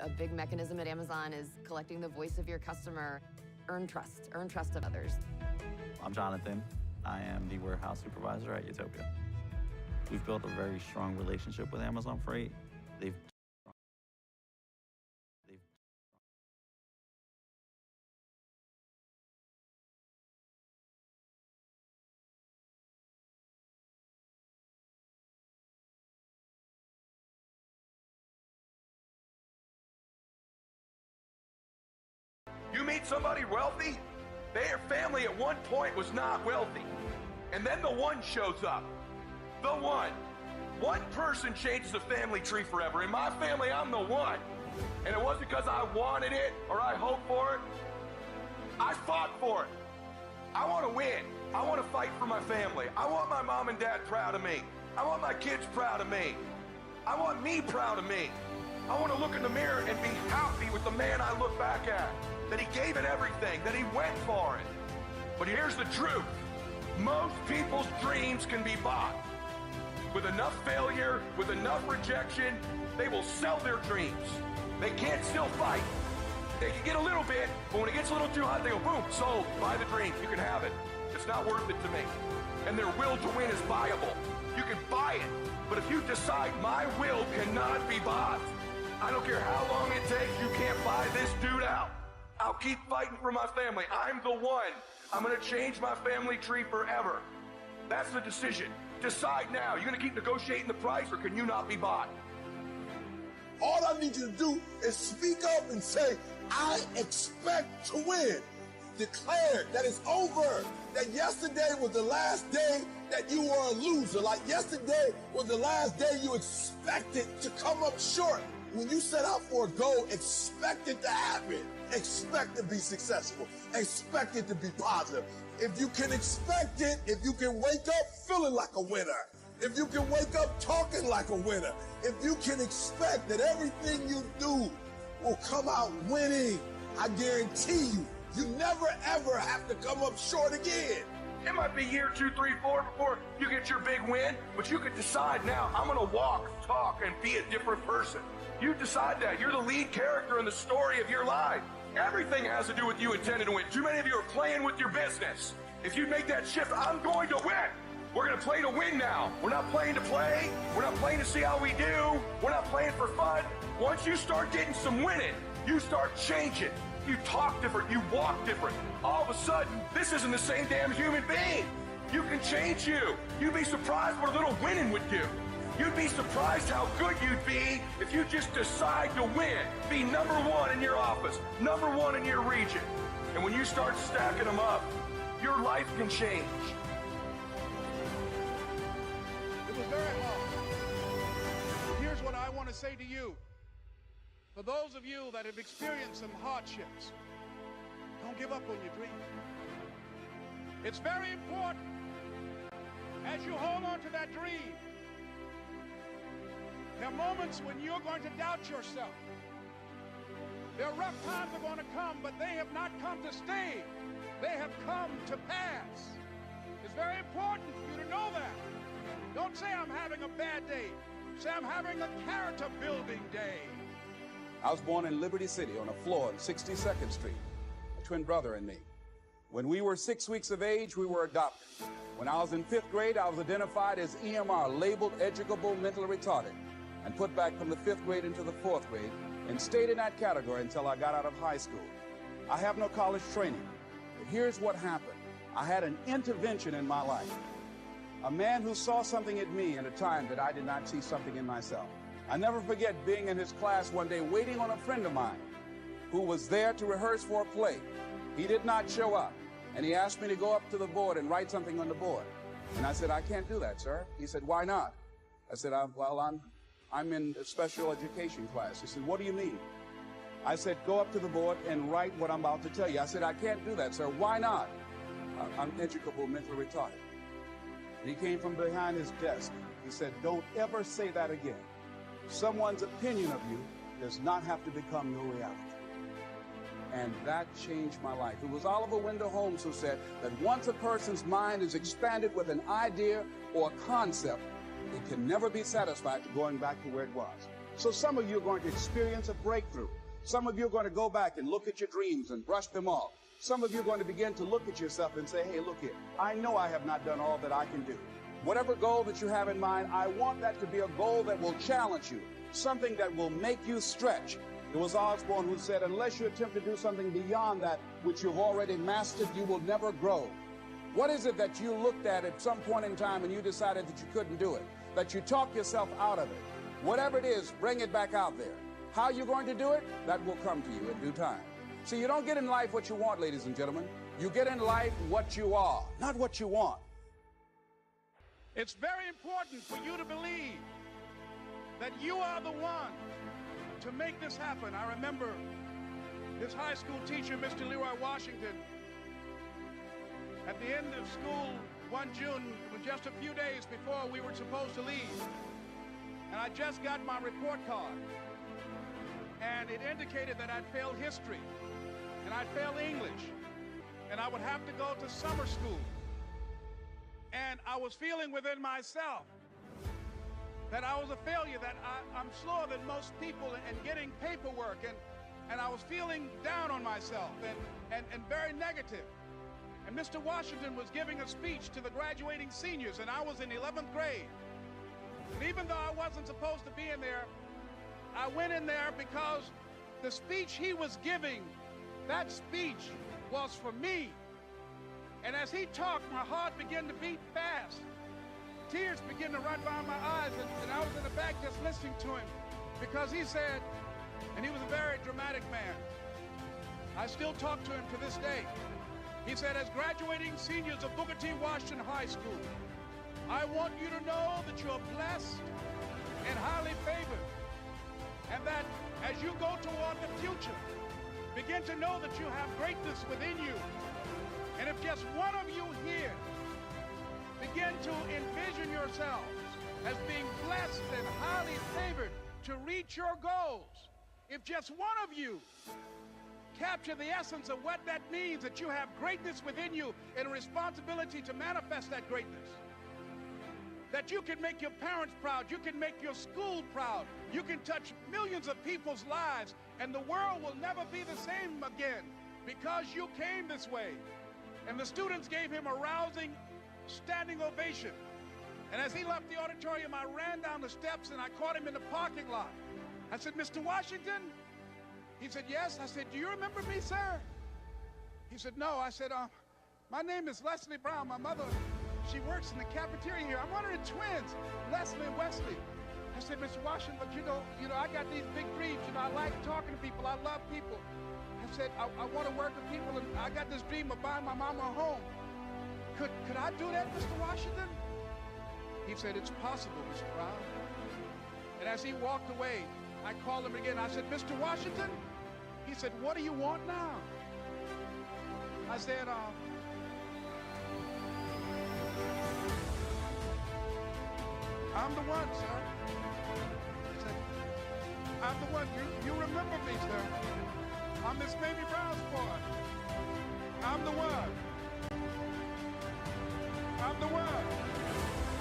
A big mechanism at Amazon is collecting the voice of your customer. Earn trust of others. I'm Jonathan. I am the warehouse supervisor at Utopia. We've built a very strong relationship with Amazon Freight. You meet somebody wealthy, their family at one point was not wealthy. And then the one shows up. The one. One person changes the family tree forever. In my family, I'm the one. And it wasn't because I wanted it or I hoped for it. I fought for it. I want to win. I want to fight for my family. I want my mom and dad proud of me. I want my kids proud of me. I want me proud of me. I want to look in the mirror and be happy with the man I look back at. That he gave it everything, that he went for it. But here's the truth. Most people's dreams can be bought. With enough failure, with enough rejection, they will sell their dreams. They can't still fight. They can get a little bit, but when it gets a little too hot, they go, boom, sold, buy the dream, you can have it. It's not worth it to me. And their will to win is buyable. You can buy it, but if you decide my will cannot be bought, I don't care how long it takes, you can't buy this dude out. I'll keep fighting for my family. I'm the one. I'm going to change my family tree forever. That's the decision. Decide now. You're going to keep negotiating the price, or can you not be bought? All I need you to do is speak up and say, I expect to win. Declare that it's over. That yesterday was the last day that you were a loser. Like yesterday was the last day you expected to come up short. When you set out for a goal, expect it to happen. Expect to be successful. Expect it to be positive. If you can expect it, if you can wake up feeling like a winner, if you can wake up talking like a winner, if you can expect that everything you do will come out winning, I guarantee you, you never ever have to come up short again. It might be year 2, 3, 4 before you get your big win, but you can decide now, I'm going to walk, talk, and be a different person. You decide that. You're the lead character in the story of your life. Everything has to do with you intending to win. Too many of you are playing with your business. If you make that shift, I'm going to win. We're going to play to win now. We're not playing to play. We're not playing to see how we do. We're not playing for fun. Once you start getting some winning, you start changing. You talk different. You walk different. All of a sudden, this isn't the same damn human being. You can change you. You'd be surprised what a little winning would do. You'd be surprised how good you'd be if you just decide to win. Be number one in your office, number one in your region. And when you start stacking them up, your life can change. It was very hard. Here's what I want to say to you. For those of you that have experienced some hardships, don't give up on your dream. It's very important as you hold on to that dream. There are moments when you're going to doubt yourself. There are rough times are going to come, but they have not come to stay. They have come to pass. It's very important for you to know that. Don't say I'm having a bad day. Say I'm having a character building day. I was born in Liberty City on a floor on 62nd Street, a twin brother and me. When we were 6 weeks of age, we were adopted. When I was in 5th grade, I was identified as EMR, labeled educable mentally retarded, and put back from the 5th grade into the 4th grade and stayed in that category until I got out of high school. I have no college training, but here's what happened. I had an intervention in my life. A man who saw something in me at a time that I did not see something in myself. I never forget being in his class one day waiting on a friend of mine who was there to rehearse for a play. He did not show up, and he asked me to go up to the board and write something on the board. And I said, I can't do that, sir. He said, why not? I said, I'm in a special education class. He said, what do you mean? I said, go up to the board and write what I'm about to tell you. I said, I can't do that, sir. Why not? I'm educable mentally retarded. And he came from behind his desk. He said, don't ever say that again. Someone's opinion of you does not have to become your reality. And that changed my life. It was Oliver Wendell Holmes who said that once a person's mind is expanded with an idea or a concept, it can never be satisfied going back to where it was. So some of you are going to experience a breakthrough. Some of you are going to go back and look at your dreams and brush them off. Some of you are going to begin to look at yourself and say, hey, look here, I know I have not done all that I can do. Whatever goal that you have in mind, I want that to be a goal that will challenge you, something that will make you stretch. It was Osborne who said, unless you attempt to do something beyond that which you've already mastered, you will never grow. What is it that you looked at some point in time and you decided that you couldn't do it, that you talked yourself out of it? Whatever it is, bring it back out there. How you're going to do it, that will come to you in due time. See, you don't get in life what you want, ladies and gentlemen. You get in life what you are, not what you want. It's very important for you to believe that you are the one to make this happen. I remember this high school teacher, Mr. Leroy Washington, at the end of school one June, it was just a few days before we were supposed to leave, and I just got my report card, and it indicated that I'd failed history, and I'd failed English, and I would have to go to summer school. And I was feeling within myself that I was a failure, that I'm slower than most people in getting paperwork, and I was feeling down on myself and very negative. And Mr. Washington was giving a speech to the graduating seniors, and I was in 11th grade. And even though I wasn't supposed to be in there, I went in there because the speech he was giving, that speech was for me. And as he talked, my heart began to beat fast. Tears began to run down my eyes, and I was in the back just listening to him because he said, and he was a very dramatic man. I still talk to him to this day. He said, as graduating seniors of Booker T. Washington High School, I want you to know that you're blessed and highly favored, and that as you go toward the future, begin to know that you have greatness within you. And if just one of you here begin to envision yourselves as being blessed and highly favored to reach your goals, if just one of you capture the essence of what that means, that you have greatness within you and a responsibility to manifest that greatness, that you can make your parents proud, you can make your school proud, you can touch millions of people's lives, and the world will never be the same again because you came this way. And the students gave him a rousing standing ovation. And as he left the auditorium, I ran down the steps and I caught him in the parking lot. I said, Mr. Washington? He said, yes. I said, do you remember me, sir? He said, no. I said, my name is Leslie Brown. My mother, she works in the cafeteria here. I'm one of the twins, Leslie and Wesley. I said, Mr. Washington, but you know, I got these big dreams. You know, I like talking to people. I love people. I said, I want to work with people, and I got this dream of buying my mama a home. Could I do that, Mr. Washington? He said, it's possible, Mr. Brown. And as he walked away, I called him again. I said, Mr. Washington? He said, what do you want now? I said, I'm the one, sir. I said, I'm the one. You remember me, sir. I'm Miss Baby Brown's boy. I'm the one. I'm the one.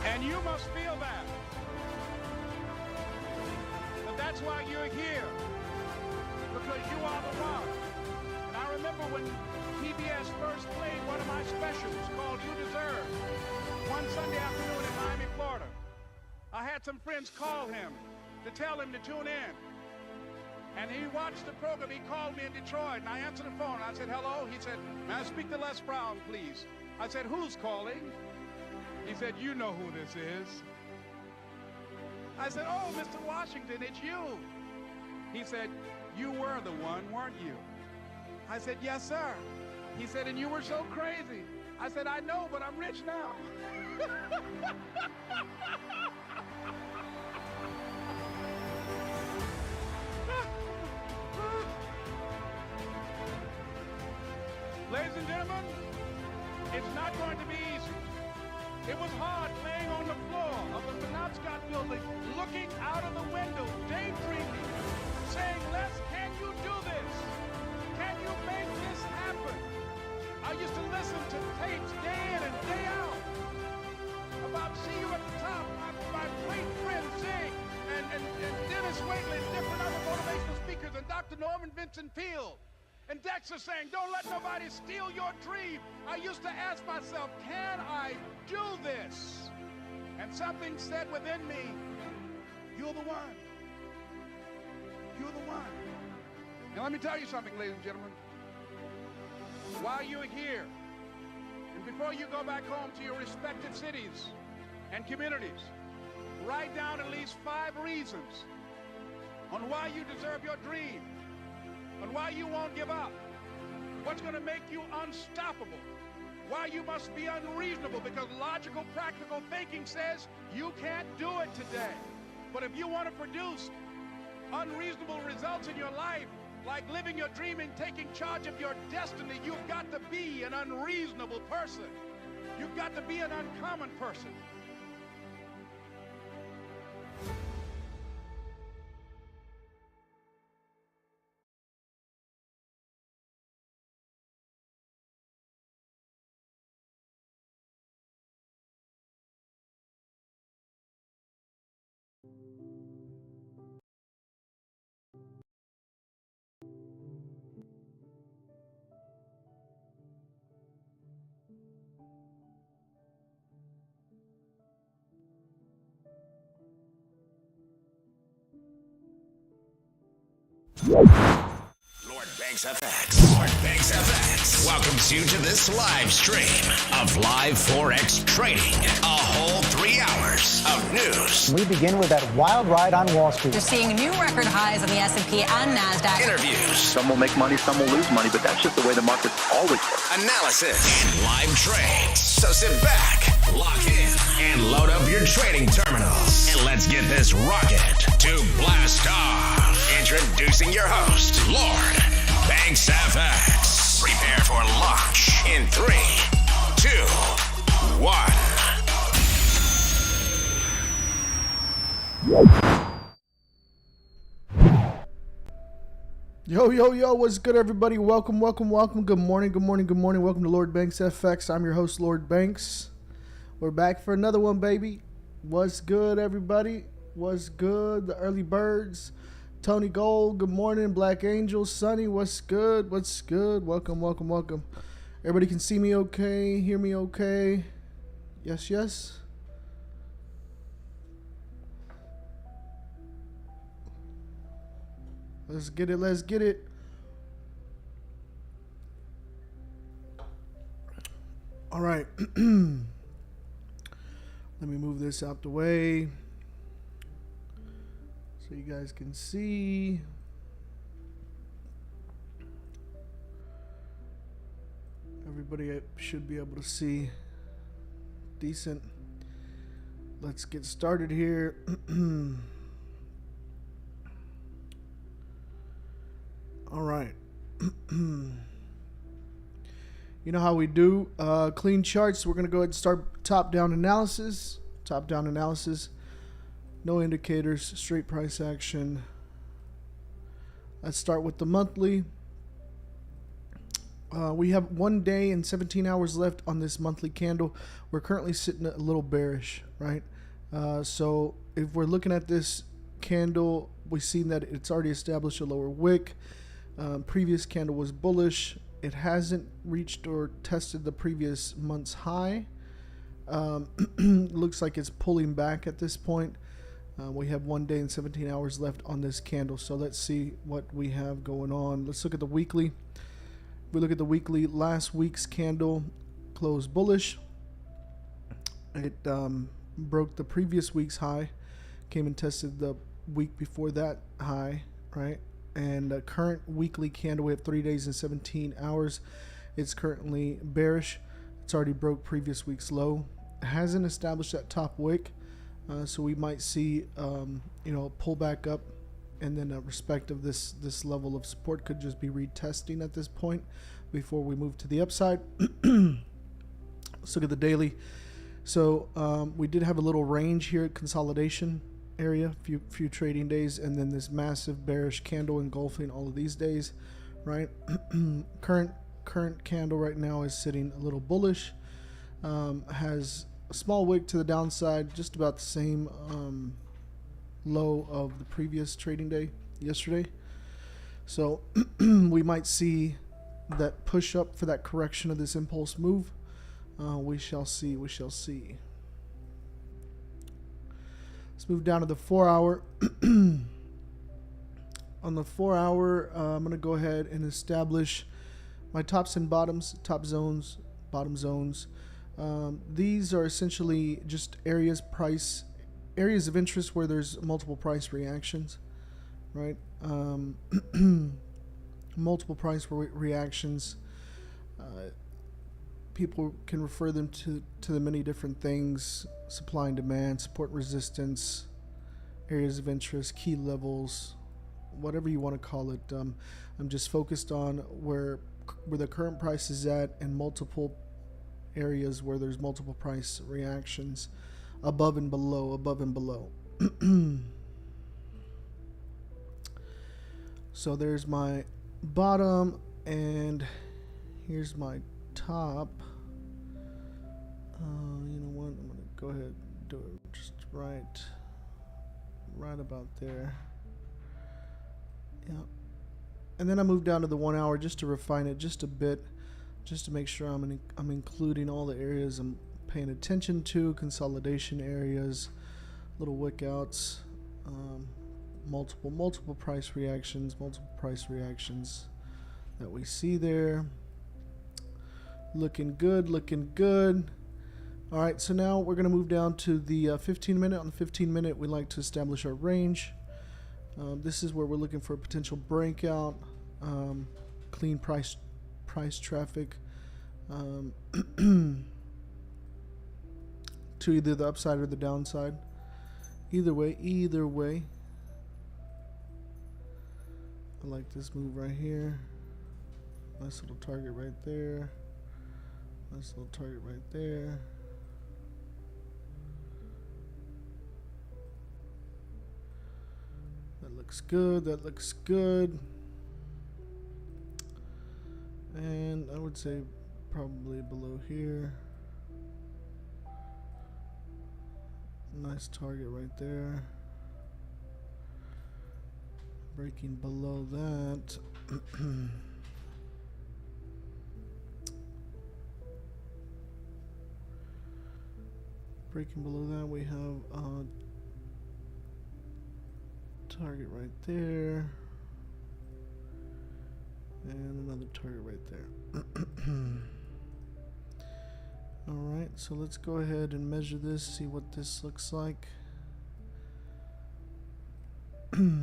And you must feel that. But that's why you're here. Because you are the one. And I remember when PBS first played one of my specials called You Deserve, one Sunday afternoon in Miami, Florida. I had some friends call him to tell him to tune in. And he watched the program. He called me in Detroit, and I answered the phone. I said, hello. He said, may I speak to Les Brown, please? I said, who's calling? He said, you know who this is. I said, oh, Mr. Washington, it's you. He said, you were the one, weren't you? I said, yes, sir. He said, and you were so crazy. I said, I know, but I'm rich now. Ladies and gentlemen, it's not going to be easy. It was hard laying on the floor of the Penobscot building, looking out of the window, daydreaming, saying, Les, can you do this? Can you make this happen? I used to listen to tapes day in and day out about See You at the Top, my great friend Zig and Dennis Waitler. Norman Vincent Peale. And Dexter saying, don't let nobody steal your dream. I used to ask myself, can I do this? And something said within me, you're the one. You're the one. Now let me tell you something, ladies and gentlemen. While you're here, and before you go back home to your respective cities and communities, write down at least 5 reasons on why you deserve your dream, on why you won't give up, what's going to make you unstoppable, why you must be unreasonable, because logical, practical thinking says you can't do it today. But if you want to produce unreasonable results in your life, like living your dream and taking charge of your destiny, you've got to be an unreasonable person. You've got to be an uncommon person. Lord Banks FX. Lord Banks FX welcomes you to this live stream of live Forex trading. A whole 3 hours of news. We begin with that wild ride on Wall Street. You're seeing new record highs on the S&P and NASDAQ. Interviews. Some will make money, some will lose money, but that's just the way the markets always work. Analysis. And live trades. So sit back, lock in, and load up your trading terminals. And let's get this rocket to blast off. Introducing your host, Lord Banks FX. Prepare for launch in 3, 2, 1. Yo, what's good, everybody? Welcome. Good morning. Welcome to Lord Banks FX. I'm your host, Lord Banks. We're back for another one, baby. What's good, everybody? What's good? The early birds. Tony Gold, good morning. Black Angel, Sunny, what's good? Welcome. Everybody can see me okay, hear me okay? Yes. Let's get it. All right. Let me move this out the way so you guys can see. Everybody should be able to see decent. Let's get started here. All right. You know how we do clean charts. We're going to go ahead and start top-down analysis. No indicators, straight price action. Let's start with the monthly. We have 1 day and 17 hours left on this monthly candle. We're currently sitting a little bearish, right? So if we're looking at this candle, we've seen that it's already established a lower wick. Previous candle was bullish. It hasn't reached or tested the previous month's high. Looks like it's pulling back at this point. We have 1 day and 17 hours left on this candle. So let's see what we have going on. Let's look at the weekly. If we look at the weekly, last week's candle closed bullish. It broke the previous week's high, came and tested the week before that high, right? And the current weekly candle, we have 3 days and 17 hours. It's currently bearish. It's already broke previous week's low. It hasn't established that top wick, so we might see, pull back up, and then respect of this level of support could just be retesting at this point before we move to the upside. Let's look at the daily. So we did have a little range here at consolidation area, few trading days, and then this massive bearish candle engulfing all of these days, right? current candle right now is sitting a little bullish, has a small wick to the downside, just about the same low of the previous trading day yesterday. So we might see that push up for that correction of this impulse move. We shall see. We shall see. Let's move down to the 4 hour. On the 4 hour, I'm going to go ahead and establish my tops and bottoms, top zones, bottom zones. These are essentially just areas of interest where there's multiple price reactions, right? Multiple price reactions. People can refer them to the many different things: supply and demand, support and resistance, areas of interest, key levels, whatever you want to call it. I'm just focused on where the current price is at, and multiple areas where there's multiple price reactions, above and below. So there's my bottom, and here's my top. You know what? I'm gonna go ahead and do it just right about there. Yeah. And then I move down to the 1 hour just to refine it just a bit, just to make sure I'm including all the areas I'm paying attention to, consolidation areas, little wick outs, multiple price reactions that we see there. Looking good. All right, so now we're going to move down to the 15 minute. On the 15 minute, we like to establish our range. This is where we're looking for a potential breakout, clean price traffic to either the upside or the downside. Either way. I like this move right here. Nice little target right there. Nice little target right there. That looks good. And I would say probably below here. Nice target right there. Breaking below that. Breaking below that, we have a target right there. And another target right there. Alright, so let's go ahead and measure this, see what this looks like.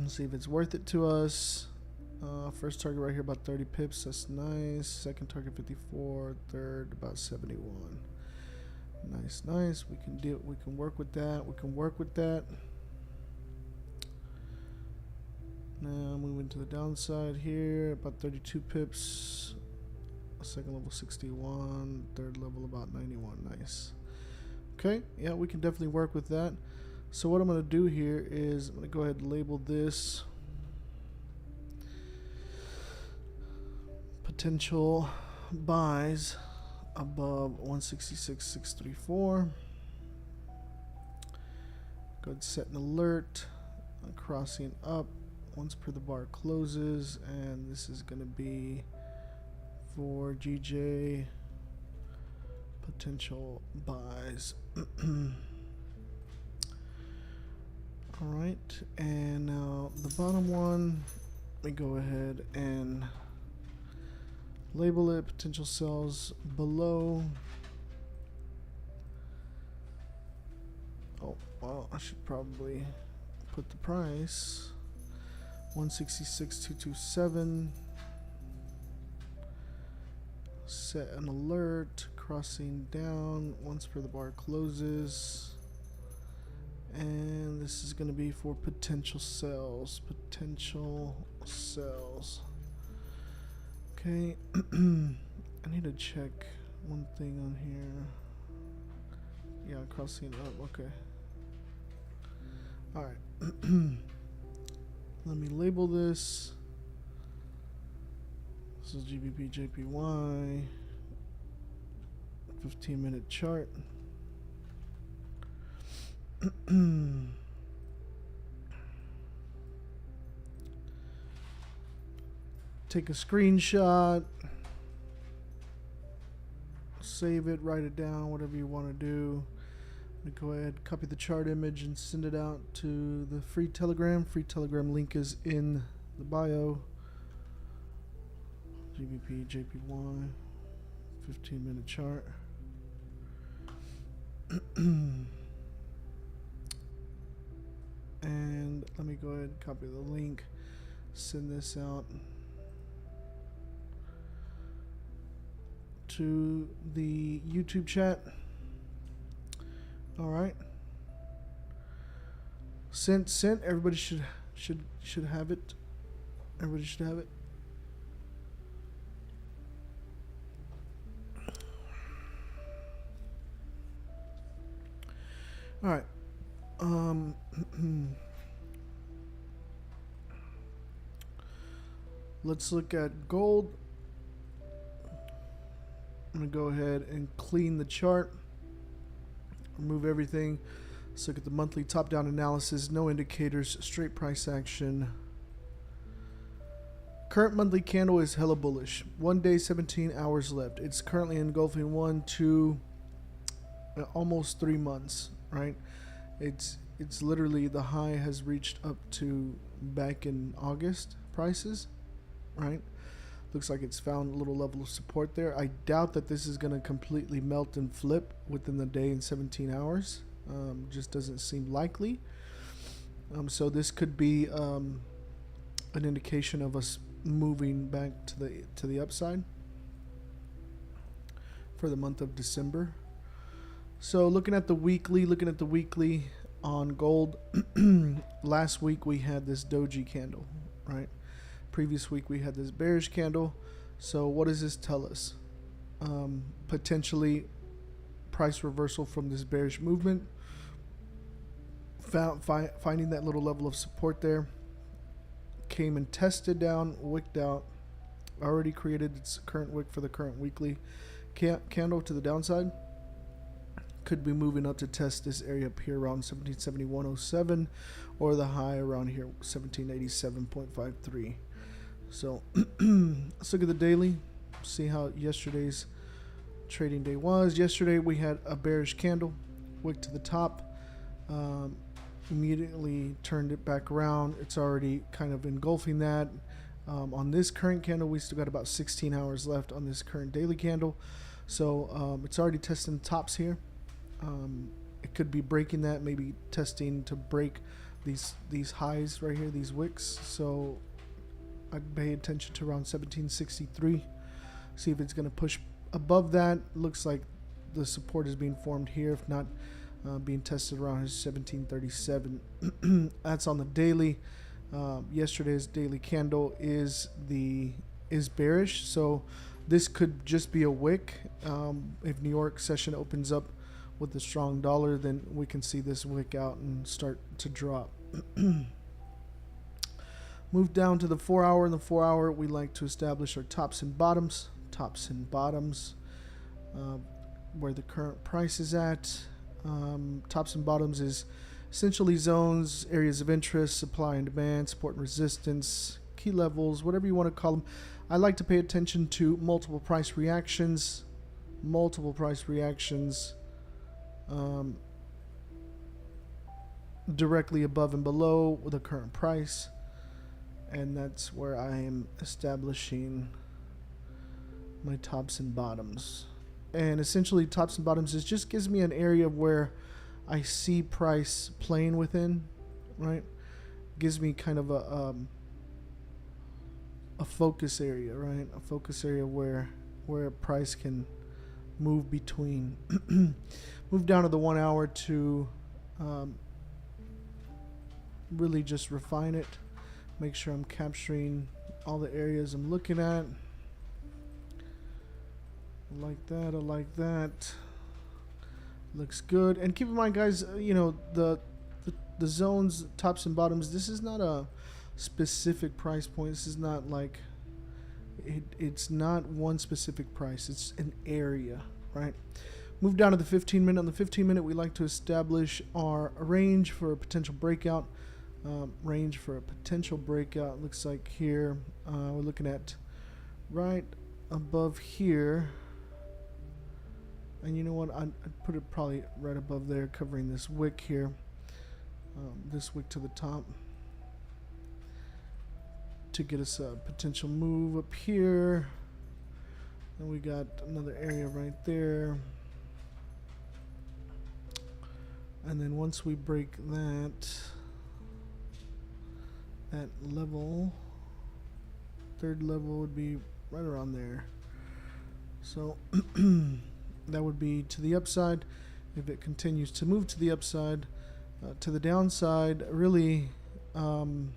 See if it's worth it to us. First target right here about 30 pips, that's nice. Second target 54, third about 71. Nice. We can work with that. Now moving to the downside here, about 32 pips. Second level 61, third level about 91. Nice. Okay, yeah, we can definitely work with that. So what I'm going to do here is I'm going to go ahead and label this potential buys above 166.634. Go ahead and set an alert, crossing up once per the bar closes, and this is going to be for GJ potential buys. Alright, and now the bottom one, we go ahead and label it potential sells below. Oh, well, I should probably put the price 166.227. Set an alert, crossing down once per the bar closes. And this is going to be for potential sells. Okay, I need to check one thing on here. Yeah, crossing up, okay. Alright. Let me label this. This is GBP JPY 15-minute chart. take a screenshot, save it, write it down, whatever you want to do. Go ahead, copy the chart image and send it out to the free Telegram. Free Telegram link is in the bio. GBP, JPY, 15-minute chart. And let me go ahead and copy the link, send this out to the YouTube chat. All right. Sent. Everybody should have it. Everybody should have it. All right. Let's look at gold. I'm going to go ahead and clean the chart. Remove everything. Let's look at the monthly top-down analysis. No indicators. Straight price action. Current monthly candle is hella bullish. 1 day, 17 hours left. It's currently engulfing 1, 2, almost 3 months, right? It's literally, the high has reached up to back in August prices, right? Looks like it's found a little level of support there. I doubt that this is going to completely melt and flip within the day in 17 hours. Just doesn't seem likely. So this could be an indication of us moving back to the upside for the month of December. So looking at the weekly on gold, last week we had this doji candle, right? Previous week we had this bearish candle. So what does this tell us? Potentially price reversal from this bearish movement. Finding that little level of support there. Came and tested down, wicked out. Already created its current wick for the current weekly candle to the downside. Could be moving up to test this area up here around 1771.07 or the high around here 1787.53. So let's look at the daily, see how yesterday's trading day was. Yesterday we had a bearish candle, wick to the top, immediately turned it back around. It's already kind of engulfing that. On this current candle, we still got about 16 hours left on this current daily candle. So it's already testing tops here. It could be breaking that, maybe testing to break these highs right here, these wicks. So I'd pay attention to around 1763. See if it's going to push above that. Looks like the support is being formed here, if not being tested around 1737. That's on the daily. Yesterday's daily candle is bearish, so this could just be a wick. If New York session opens up with a strong dollar, then we can see this wick out and start to drop. Move down to the 4 hour. In the 4 hour, we like to establish our tops and bottoms. Where the current price is at. Tops and bottoms is essentially zones, areas of interest, supply and demand, support and resistance, key levels, whatever you want to call them. I like to pay attention to multiple price reactions. Directly above and below the current price. And that's where I am establishing my tops and bottoms. And essentially tops and bottoms is just gives me an area where I see price playing within, right? Gives me kind of a focus area, right? A focus area where price can move between. Move down to the 1 hour to really just refine it. Make sure I'm capturing all the areas I'm looking at. I like that. Looks good. And keep in mind, guys, you know, the zones, tops and bottoms, this is not a specific price point. This is not like it's not one specific price. It's an area, right? Move down to the 15 minute. On the 15 minute, we like to establish our range for a potential breakout range for a potential breakout. Looks like here we're looking at right above here, and you know what, I'd put it probably right above there, covering this wick here, this wick to the top, to get us a potential move up here. And we got another area right there, and then once we break that level, third level would be right around there. So that would be to the upside. If it continues to move to the upside, to the downside, really, you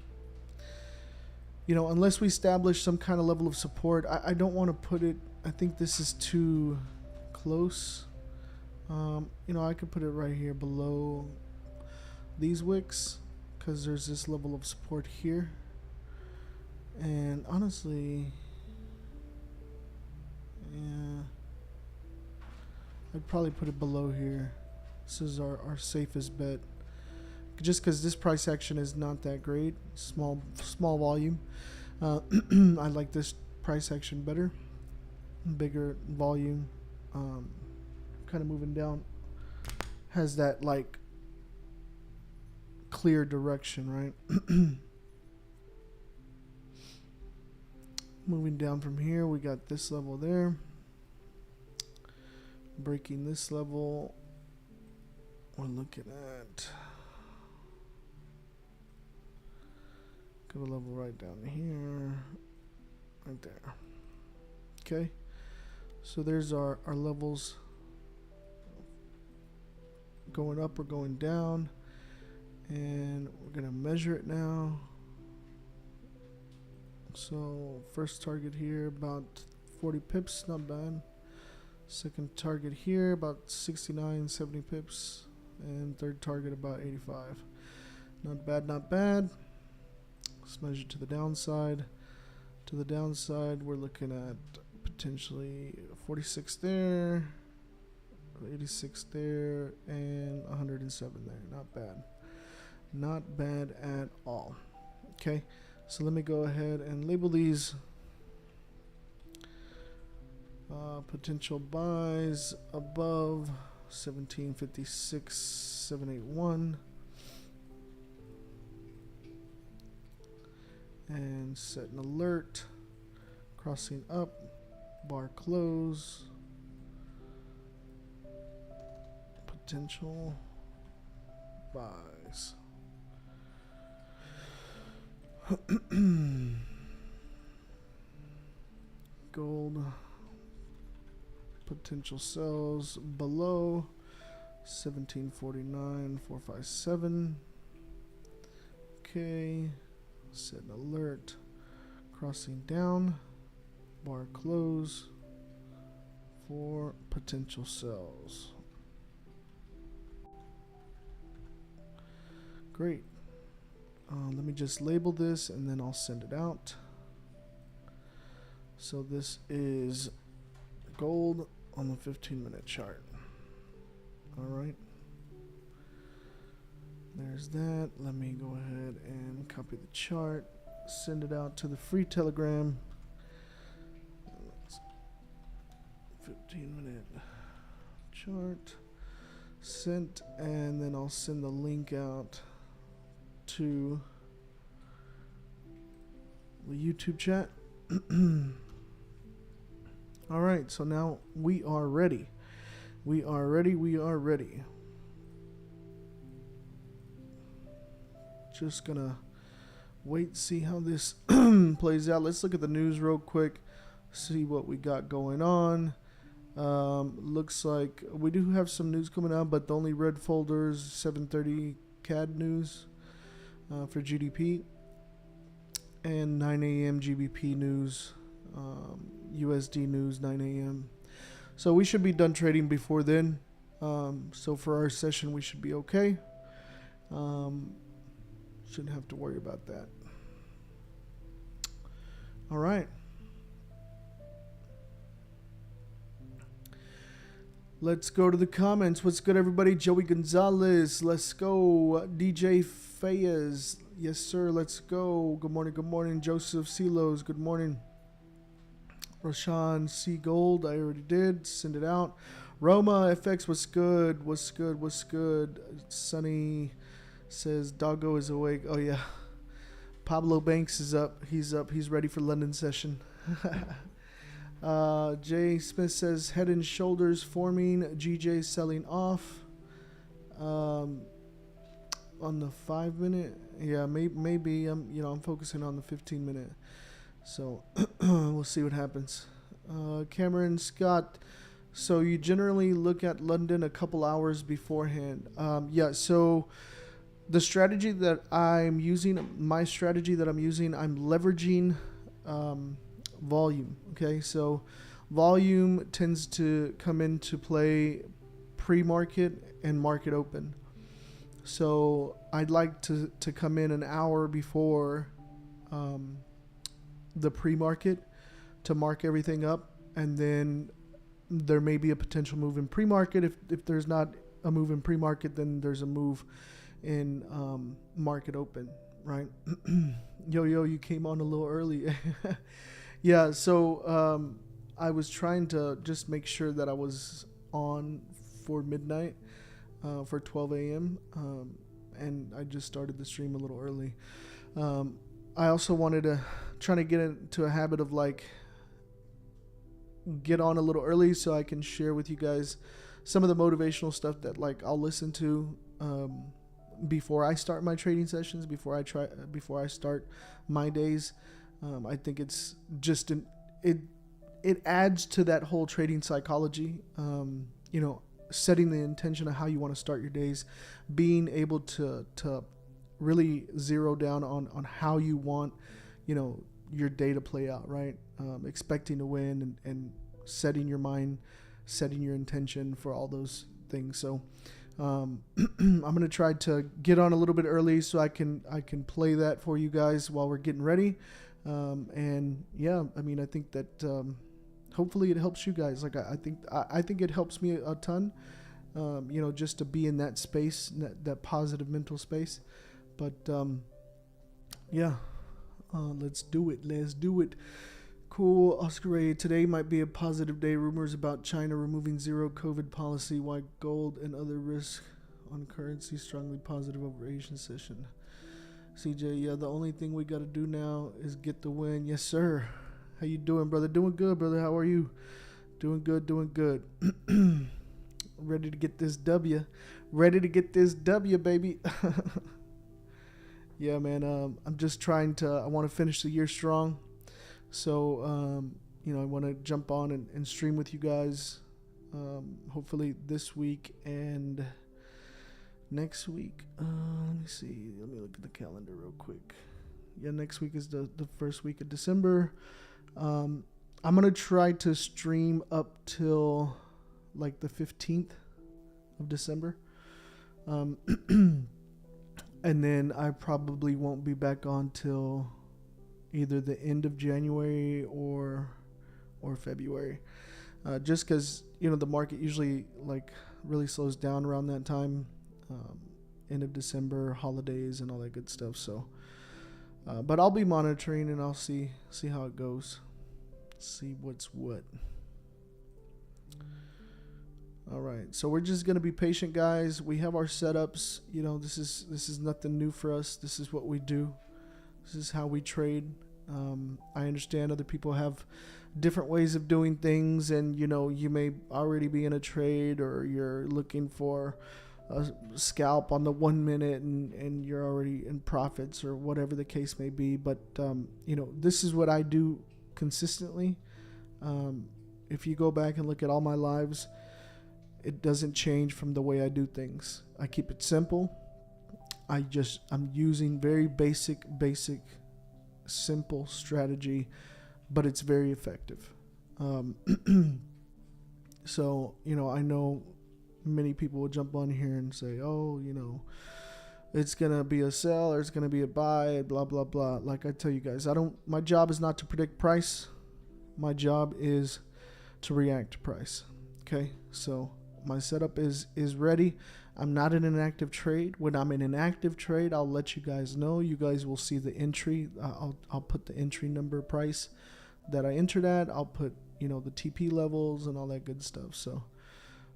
know, unless we establish some kind of level of support, I don't want to put it, I think this is too close. You know, I could put it right here below these wicks, because there's this level of support here. And honestly, yeah, I'd probably put it below here. This is our safest bet, just because this price action is not that great. Small volume. I like this price action better. Bigger volume, kind of moving down, has that like clear direction, right? Moving down from here, we got this level there. Breaking this level, we're looking at, got a level right down here, right there. Okay, so there's our levels going up or going down, and we're gonna measure it now. So first target here about 40 pips, not bad. Second target here about 69, 70 pips, and third target about 85. Not bad, not bad. Let's measure to the downside. To the downside, we're looking at potentially 46 there, 86 there, and 107 there. Not bad. Not bad at all. Okay, so let me go ahead and label these potential buys above 1756, 781, and set an alert. Crossing up, bar close, potential buys. Gold, potential sells below 1749, 457. Okay, set an alert. Crossing down, bar close for potential sells. Great. Let me just label this and then I'll send it out. So this is gold on the 15-minute chart. All right. There's that. Let me go ahead and copy the chart, send it out to the free Telegram. 15-minute chart sent, and then I'll send the link out to the YouTube chat. All right, so now we are ready. We are ready. Just gonna wait, see how this plays out. Let's look at the news real quick, see what we got going on. Looks like we do have some news coming out, but the only red folders 7:30 CAD news for GDP, and 9 a.m. GBP news, USD news 9 a.m. So we should be done trading before then. So for our session, we should be okay. Shouldn't have to worry about that. All right. Let's go to the comments. What's good, everybody? Joey Gonzalez. Let's go. DJ Fayez. Yes, sir. Let's go. Good morning, Joseph Silos. Good morning. Rashawn C. Gold, I already did. Send it out. Roma FX, what's good? What's good? Sunny says Doggo is awake. Oh, yeah. Pablo Banks is up. He's up. He's ready for London session. Jay Smith says Head and Shoulders forming. GJ selling off. On the 5 minute. Yeah, maybe I'm focusing on the 15 minute. So we'll see what happens. Cameron Scott, so you generally look at London a couple hours beforehand. Yeah, so the strategy that I'm using, I'm leveraging volume. Okay, so volume tends to come into play pre-market and market open. So I'd like to come in an hour before the pre-market to mark everything up, and then there may be a potential move in pre-market. If there's not a move in pre-market, then there's a move in market open, right? Yo, you came on a little early. Yeah, so I was trying to just make sure that I was on for midnight, for 12 a.m., and I just started the stream a little early. I also wanted to try to get into a habit of get on a little early so I can share with you guys some of the motivational stuff that I'll listen to before I start my trading sessions, before I start my days. I think it's just it adds to that whole trading psychology. Setting the intention of how you want to start your days, being able to really zero down on how you want, your day to play out, right? Expecting to win and setting your mind, setting your intention for all those things. So I'm going to try to get on a little bit early so I can play that for you guys while we're getting ready. And yeah, I think that hopefully it helps you guys. I think it helps me a ton, just to be in that space, that positive mental space. But yeah, let's do it. Cool. Oscar Ray, today might be a positive day. Rumors about China removing zero COVID policy. Why gold and other risk on currency strongly positive over Asian session. CJ, yeah, the only thing we got to do now is get the win. Yes, sir. How you doing, brother? Doing good, brother. How are you? Doing good. Ready to get this W. Baby. Yeah, man. I'm just I want to finish the year strong. So, I want to jump on and stream with you guys. Hopefully this week and next week. Let me see. Let me look at the calendar real quick. Yeah, next week is the first week of December. I'm going to try to stream up till the 15th of December. And then I probably won't be back on till either the end of January or February. Just because, the market usually really slows down around that time. End of December, holidays and all that good stuff. So, but I'll be monitoring and I'll see how it goes. See what's what. All right, so we're just gonna be patient, guys. We have our setups. This is nothing new for us. This is what we do. This is how we trade. I understand other people have different ways of doing things, and you may already be in a trade, or you're looking for a scalp on the 1 minute and you're already in profits, or whatever the case may be. But this is what I do consistently. If you go back and look at all my lives, it doesn't change from the way I do things. I keep it simple. I'm using very basic, simple strategy, but it's very effective. So, I know many people will jump on here and say, oh, it's going to be a sell or it's going to be a buy, blah, blah, blah. Like I tell you guys, my job is not to predict price. My job is to react to price. Okay. So my setup is ready. I'm not in an active trade. When I'm in an active trade, I'll let you guys know. You guys will see the entry. I'll put the entry number price that I entered at. I'll put, the TP levels and all that good stuff. So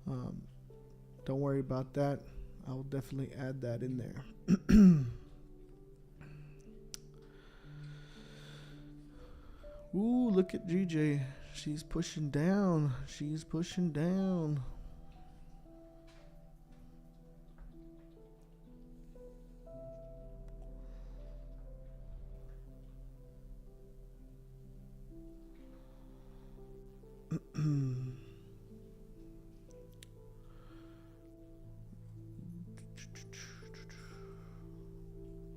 don't worry about that. I'll definitely add that in there. Ooh, look at GJ. She's pushing down. She's pushing down.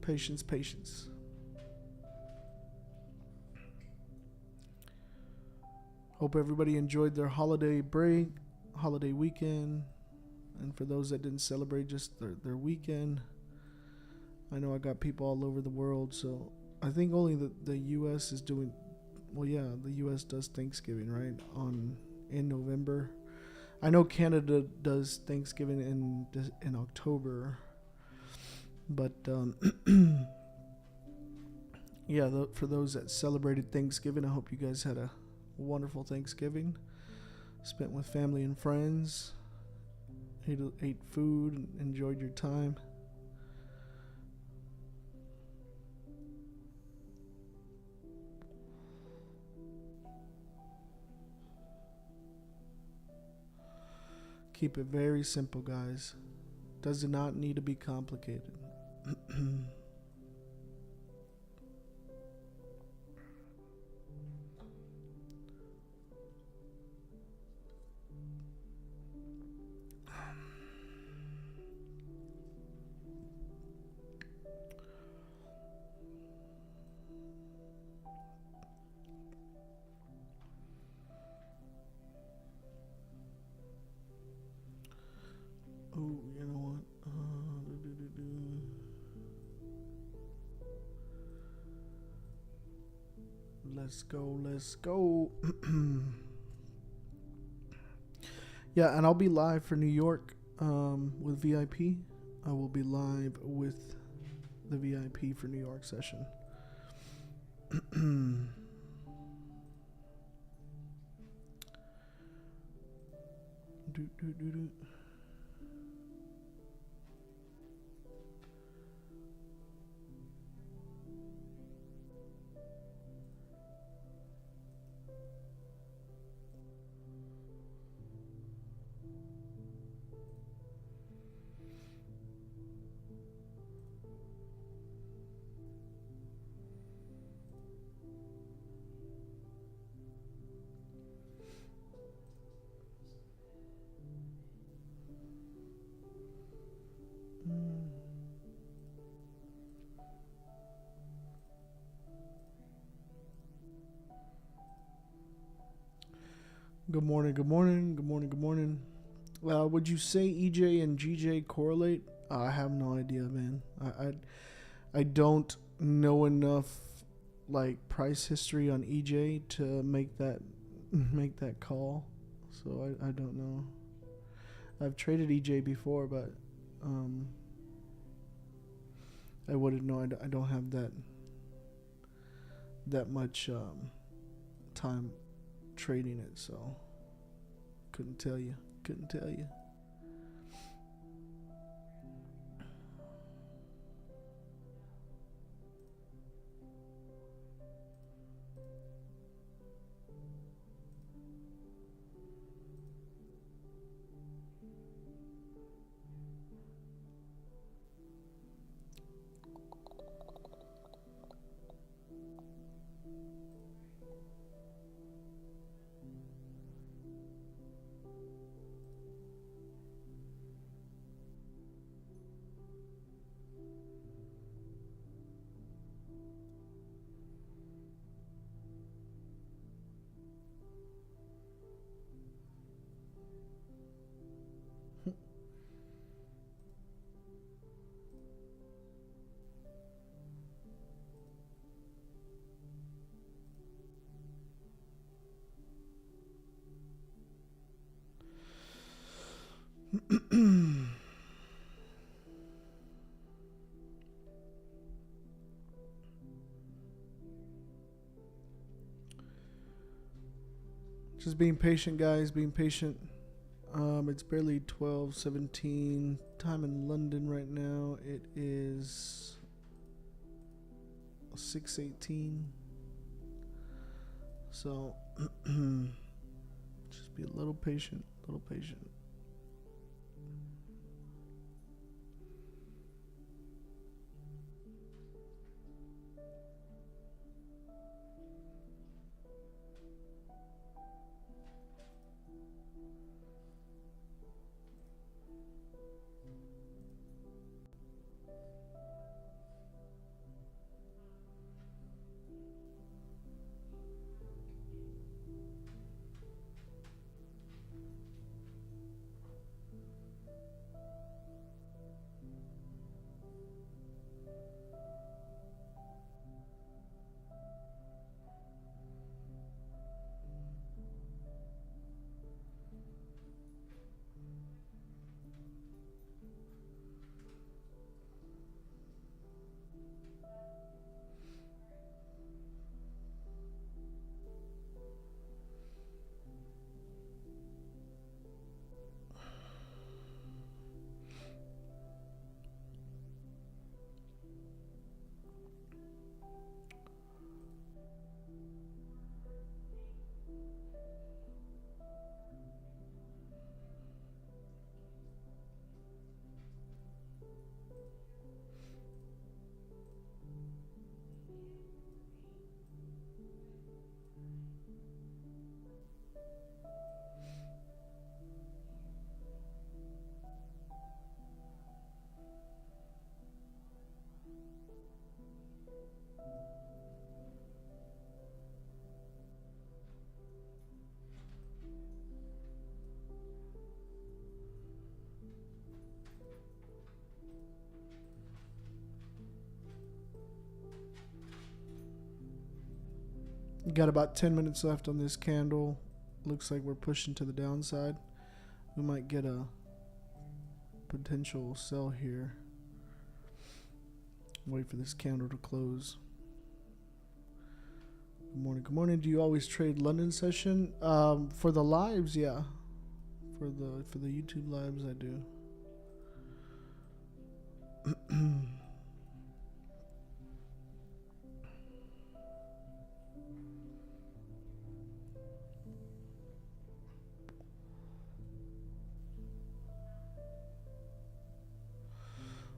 Patience, patience. Hope everybody enjoyed their holiday break, holiday weekend. And for those that didn't celebrate just their weekend, I know I got people all over the world, so I think only the U.S. is doing, well, yeah, the U.S. does Thanksgiving, right, in November. I know Canada does Thanksgiving in October, but yeah, for those that celebrated Thanksgiving, I hope you guys had a wonderful Thanksgiving, spent with family and friends, ate food, enjoyed your time. Keep it very simple, guys. Does not need to be complicated. Oh, you know what? Let's go, let's go. Yeah, and I'll be live for New York with VIP. I will be live with the VIP for New York session. Good morning, good morning, good morning, good morning. Would you say EJ and GJ correlate? I have no idea, man. I don't know enough like price history on EJ to make that call. So I don't know. I've traded EJ before, but I wouldn't know. I don't have that much time trading it, so couldn't tell you. Just being patient, guys. Being patient. It's barely 12:17 time in London right now. It is 6:18. So just be a little patient, Got about 10 minutes left on this candle. Looks like we're pushing to the downside. We might get a potential sell here. Wait for this candle to close. Good morning. Good morning. Do you always trade London session? For the lives, yeah. For the YouTube lives, I do.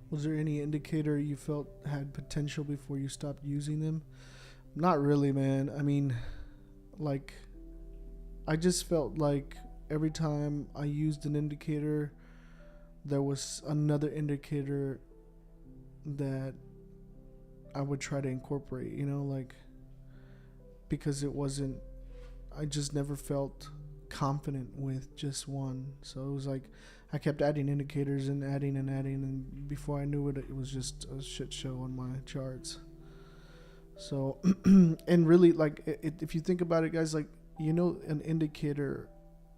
Was there any indicator you felt had potential before you stopped using them? Not really, man. I mean, like, I just felt like every time I used an indicator, there was another indicator that I would try to incorporate, you know, like, because I just never felt confident with just one. So it was like I kept adding indicators and adding, and before I knew it, it was just a shit show on my charts. So, and really, like, if you think about it, guys, like, you know, an indicator,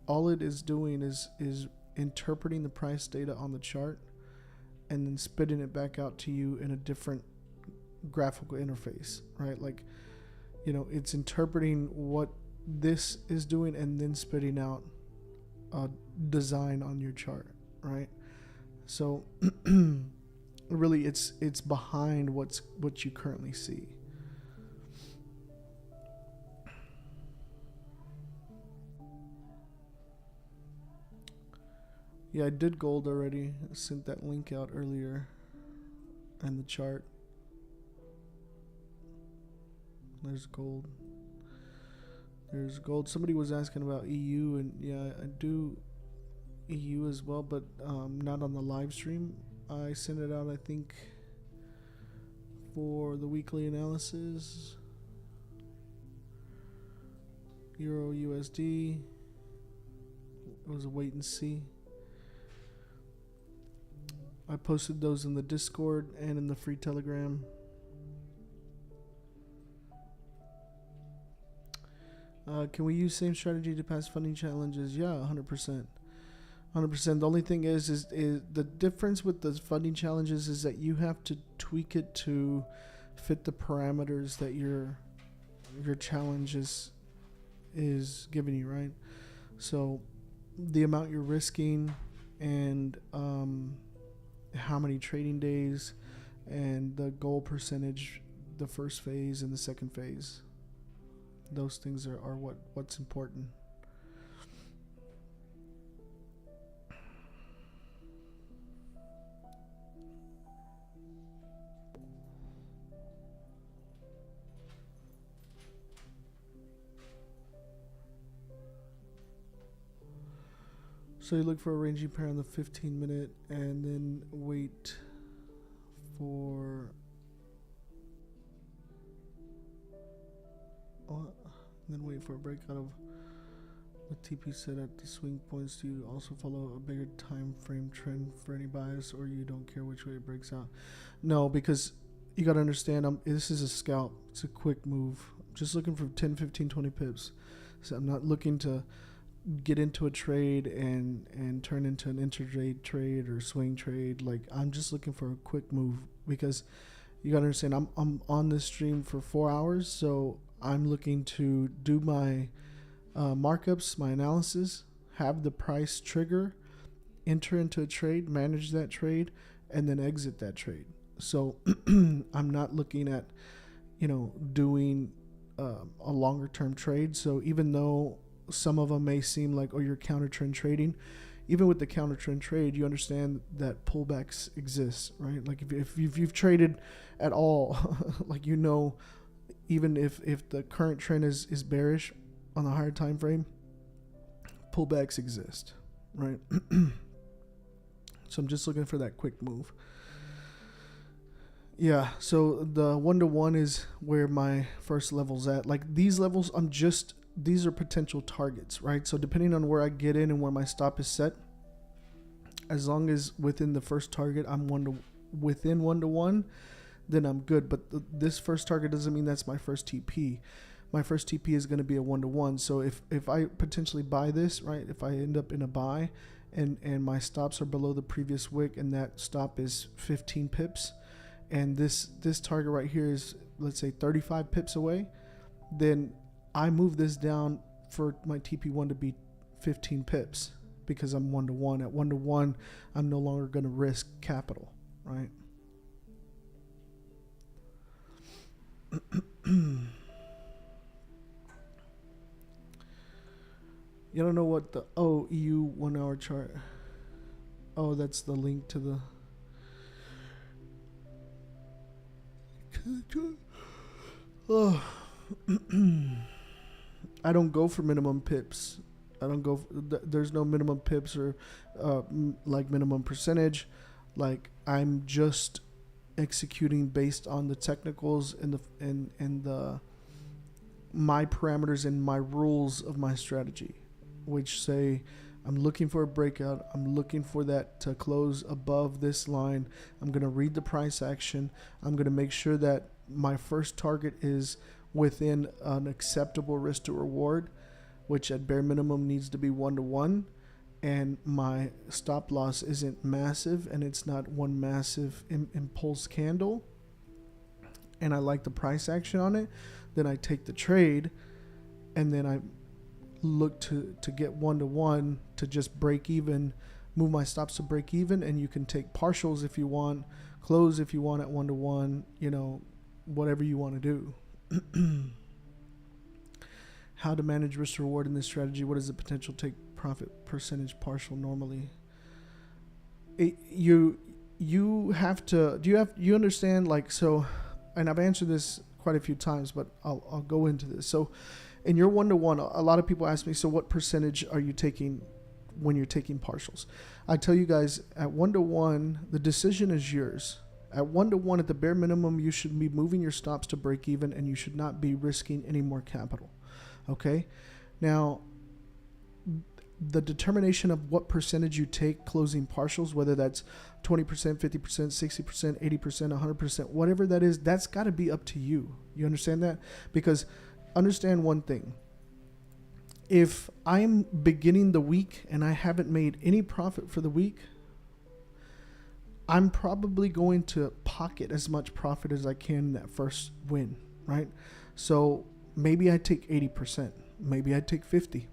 all it is doing is interpreting the price data on the chart and then spitting it back out to you in a different graphical interface, right? Like, you know, it's interpreting what this is doing and then spitting out a design on your chart, right? So really it's behind what you currently see. Yeah, I did gold already. I sent that link out earlier and the chart. There's gold. There's gold. Somebody was asking about EU, and yeah, I do EU as well, but not on the live stream. I sent it out, I think, for the weekly analysis. Euro USD. It was a wait and see. I posted those in the Discord and in the free Telegram. Can we use same strategy to pass funding challenges? Yeah, 100%. 100%. The only thing is the difference with the funding challenges is that you have to tweak it to fit the parameters that your challenge is is giving you, right? So the amount you're risking and how many trading days and the goal percentage, the first phase and the second phase. Those things are what's important. So you look for a ranging pair on the 15-minute and then wait for a breakout of the TP set at the swing points. Do you also follow a bigger time frame trend for any bias, or you don't care which way it breaks out? No, because you got to understand, this is a scalp. It's a quick move. I'm just looking for 10, 15, 20 pips. So I'm not looking to get into a trade and turn into an intraday trade or swing trade. Like, I'm just looking for a quick move, because you gotta understand, I'm on this stream for 4 hours, so I'm looking to do my markups, my analysis, have the price trigger, enter into a trade, manage that trade, and then exit that trade. So I'm not looking at, doing a longer term trade. So even though some of them may seem like, oh, you're counter trend trading, even with the counter trend trade, you understand that pullbacks exist, right? Like if you've traded at all, like, even if the current trend is bearish on the higher time frame, pullbacks exist, right? So I'm just looking for that quick move. Yeah, so the 1-to-1 is where my first level's at. Like, these levels, these are potential targets, right? So depending on where I get in and where my stop is set, as long as within the first target I'm within 1-to-1, then I'm good. But this first target doesn't mean that's my first TP. My first TP is going to be a 1-to-1. So if I potentially buy this, right, if I end up in a buy and my stops are below the previous wick and that stop is 15 pips, and this target right here is, let's say, 35 pips away, then I move this down for my TP1 to be 15 pips, because I'm 1-to-1. At 1-to-1, I'm no longer going to risk capital, right? You don't know what the EU 1 hour chart. Oh, that's the link to the oh. I don't go for minimum pips. I don't go there's no minimum pips or like minimum percentage. Like, I'm just executing based on the technicals and the my parameters and my rules of my strategy, which say I'm looking for a breakout. I'm looking for that to close above this line. I'm going to read the price action. I'm going to make sure that my first target is within an acceptable risk to reward, which at bare minimum needs to be 1-to-1. And my stop loss isn't massive, and it's not one massive impulse candle. And I like the price action on it. Then I take the trade, and then I look to get 1-to-1 to just break even, move my stops to break even, and you can take partials if you want, close if you want at 1-to-1, whatever you want to do. How to manage risk reward in this strategy? What is the potential take profit percentage partial normally? You have to, you understand, like, so, and I've answered this quite a few times, but I'll go into this. So in your 1-to-1, a lot of people ask me, so what percentage are you taking when you're taking partials? I tell you guys, at 1-to-1, the decision is yours. At 1-to-1, at the bare minimum, you should be moving your stops to break even, and you should not be risking any more capital. Okay? Now, the determination of what percentage you take closing partials, whether that's 20%, 50%, 60%, 80%, 100%, whatever that is, that's got to be up to you. You understand that? Because understand one thing. If I'm beginning the week and I haven't made any profit for the week, I'm probably going to pocket as much profit as I can in that first win, right? So maybe I take 80%, maybe I'd take 50.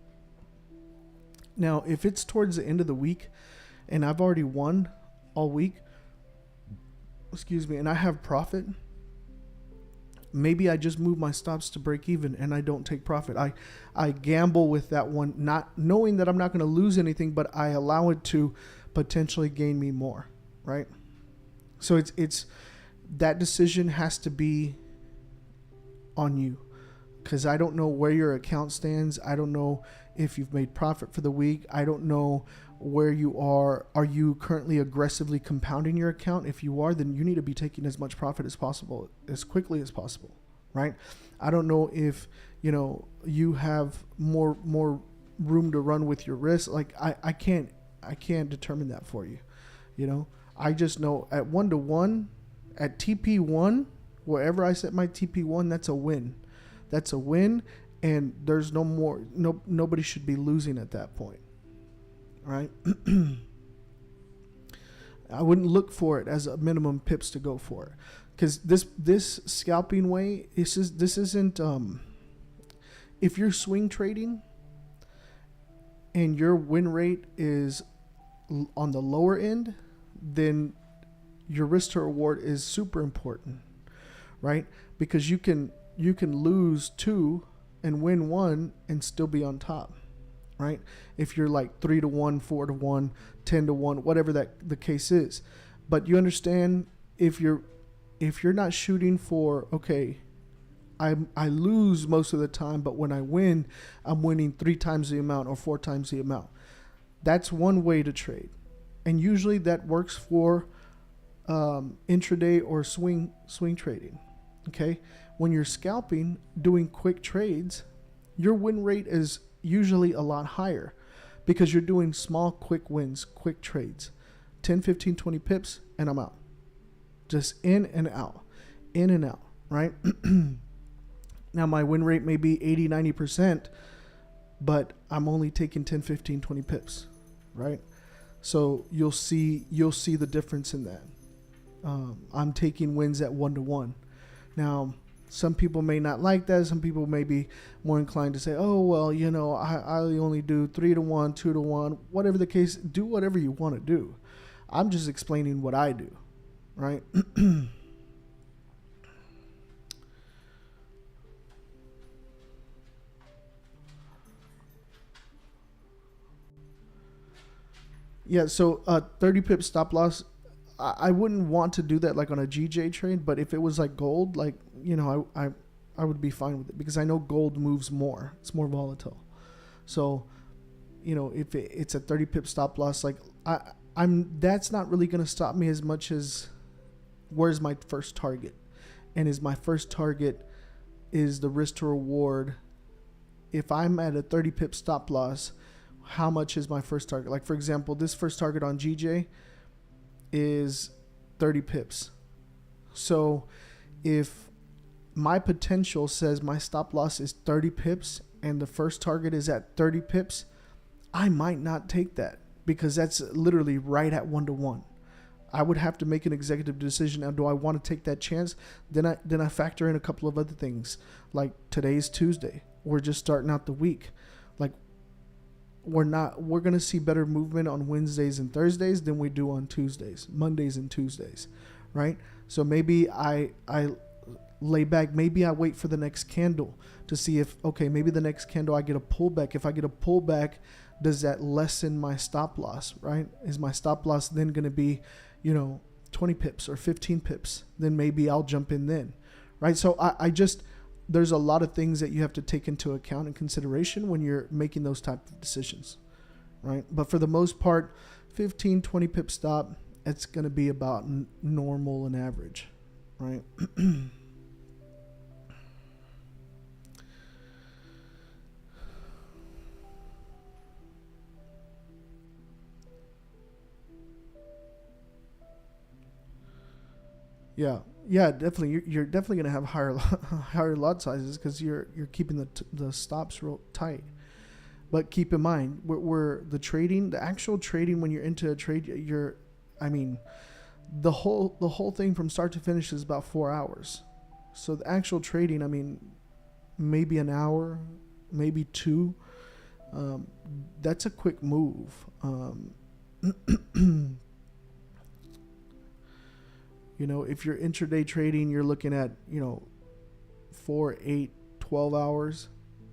Now, if it's towards the end of the week and I've already won all week, and I have profit, maybe I just move my stops to break even and I don't take profit. I gamble with that one, not knowing that I'm not going to lose anything, but I allow it to potentially gain me more, right? So it's that decision has to be on you, because I don't know where your account stands. I don't know if you've made profit for the week. I don't know where you are. Are you currently aggressively compounding your account? If you are, then you need to be taking as much profit as possible, as quickly as possible, right? I don't know if, you have more room to run with your risk. Like I can't determine that for you. I just know at 1-to-1, at TP1, wherever I set my TP1, that's a win. That's a win, and there's nobody should be losing at that point, right? I wouldn't look for it as a minimum pips to go for it, because this scalping way, this isn't. If you're swing trading and your win rate is on the lower end, then your risk to reward is super important, right? Because you can lose 2 and win 1 and still be on top, right? If you're like 3-to-1, 4-to-1, 10-to-1, whatever the case is. But you understand, if you're not shooting for, okay, I lose most of the time, but when I win, I'm winning 3 times the amount or 4 times the amount. That's one way to trade. And usually that works for intraday or swing trading. Okay, when you're scalping, doing quick trades, your win rate is usually a lot higher because you're doing small, quick wins, quick trades. 10, 15, 20 pips, and I'm out. Just in and out, right? Now, my win rate may be 80, 90%, but I'm only taking 10, 15, 20 pips, right? So you'll see the difference in that. I'm taking wins at 1-to-1. Now, some people may not like that. Some people may be more inclined to say, oh, well, I only do 3-to-1, 2-to-1, whatever the case. Do whatever you want to do. I'm just explaining what I do, right? Yeah, so 30 pip stop loss, I wouldn't want to do that like on a GJ trade, but if it was like gold, like, I would be fine with it because I know gold moves more. It's more volatile. So, if it's a 30 pip stop loss, like that's not really going to stop me as much as where's my first target. And is my first target is the risk to reward. If I'm at a 30 pip stop loss, how much is my first target? Like, for example, this first target on GJ is 30 pips. So if my potential says my stop loss is 30 pips and the first target is at 30 pips, I might not take that because that's literally right at 1-to-1. I would have to make an executive decision. Now, do I want to take that chance? Then I factor in a couple of other things, like today's Tuesday. We're just starting out the week. Like, we're going to see better movement on Wednesdays and Thursdays than we do on Tuesdays, Mondays and Tuesdays, right? So maybe I lay back. Maybe I wait for the next candle to see if, okay, maybe the next candle I get a pullback. If I get a pullback, does that lessen my stop loss, right? Is my stop loss then going to be, 20 pips or 15 pips? Then maybe I'll jump in then, right? So I just, there's a lot of things that you have to take into account and consideration when you're making those type of decisions, right? But for the most part, 15, 20 pip stop, it's going to be about normal and average, right? Yeah, definitely. You're definitely going to have higher lot sizes because you're keeping the stops real tight. But keep in mind, we're the actual trading when you're into a trade, the whole thing from start to finish is about 4 hours. So the actual trading, maybe an hour maybe 2. That's a quick move. You know, if you're intraday trading, you're looking at, 4, 8, 12 hours,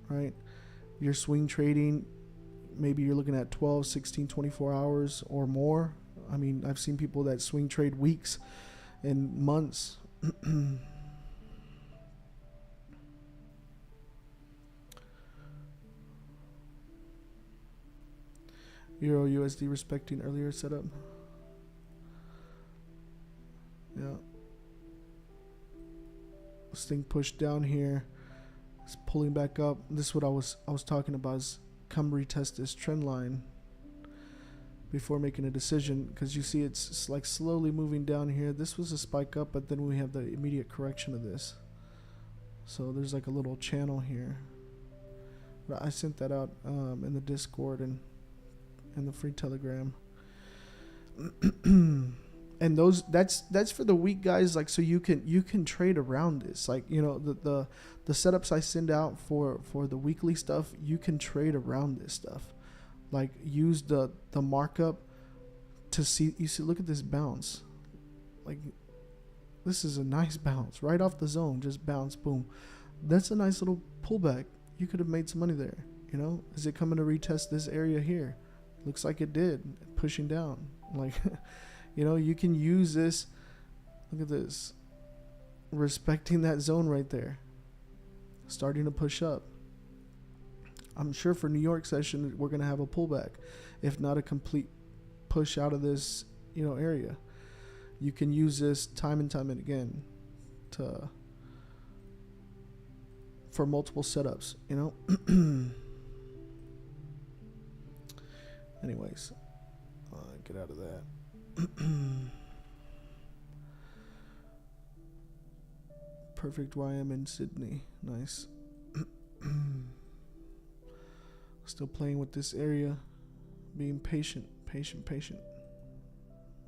right? You're swing trading, maybe you're looking at 12, 16, 24 hours or more. I mean, I've seen people that swing trade weeks and months. Euro USD respecting earlier setup. Yeah. This thing pushed down here. It's pulling back up. This is what I was talking about, is come retest this trend line before making a decision, because you see it's like slowly moving down here. This was a spike up, but then we have the immediate correction of this. So there's like a little channel here. But I sent that out in the Discord and the free Telegram. And that's for the weak guys, like, so you can trade around this, like, the setups I send out for the weekly stuff, you can trade around this stuff, like use the markup to see. You see, look at this bounce, like this is a nice bounce right off the zone, just bounce, boom. That's a nice little pullback. You could have made some money there. Is it coming to retest this area here? Looks like it did, pushing down, like. You can use this. Look at this. Respecting that zone right there. Starting to push up. I'm sure for New York session, we're going to have a pullback. If not a complete push out of this, area. You can use this time and time and again for multiple setups, Anyways, get out of that. Perfect YM in Sydney. Nice. Still playing with this area. Being patient.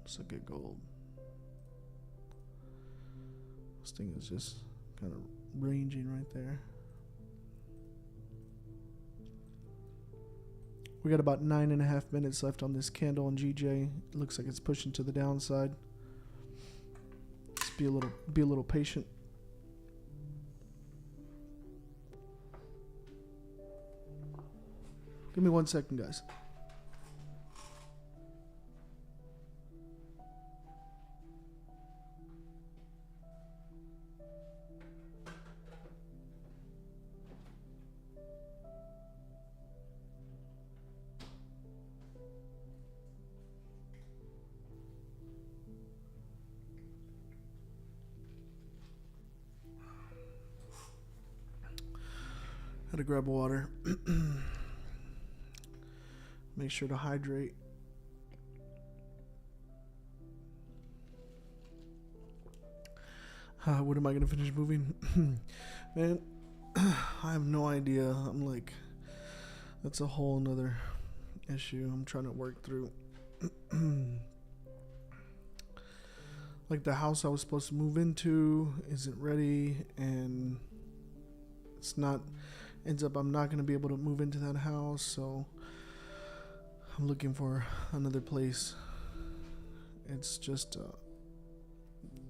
So get gold. This thing is just kind of ranging right there. We got about 9.5 minutes left on this candle on GJ. It looks like it's pushing to the downside. Just be a little patient. Give me 1 second, guys. Had to grab water. Make sure to hydrate. When am I going to finish moving? Man, I have no idea. I'm like, that's a whole nother issue I'm trying to work through. Like, the house I was supposed to move into isn't ready, and it's not, ends up I'm not going to be able to move into that house, so I'm looking for another place. It's just a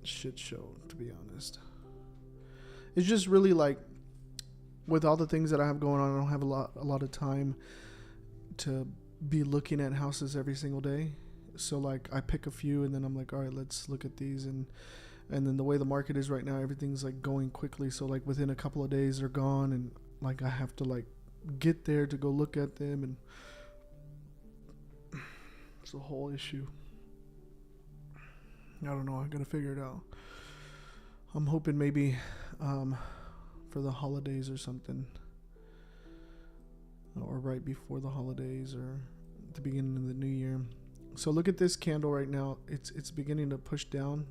shit show, to be honest. It's just really like, with all the things that I have going on, I don't have a lot of time to be looking at houses every single day. So like, I pick a few and then I'm like, all right, let's look at these, and then the way the market is right now, everything's like going quickly. So like within a couple of days they're gone, and like I have to like get there to go look at them, and it's a whole issue. I don't know. I gotta figure it out. I'm hoping maybe for the holidays or something, or right before the holidays, or at the beginning of the new year. So look at this candle right now. It's beginning to push down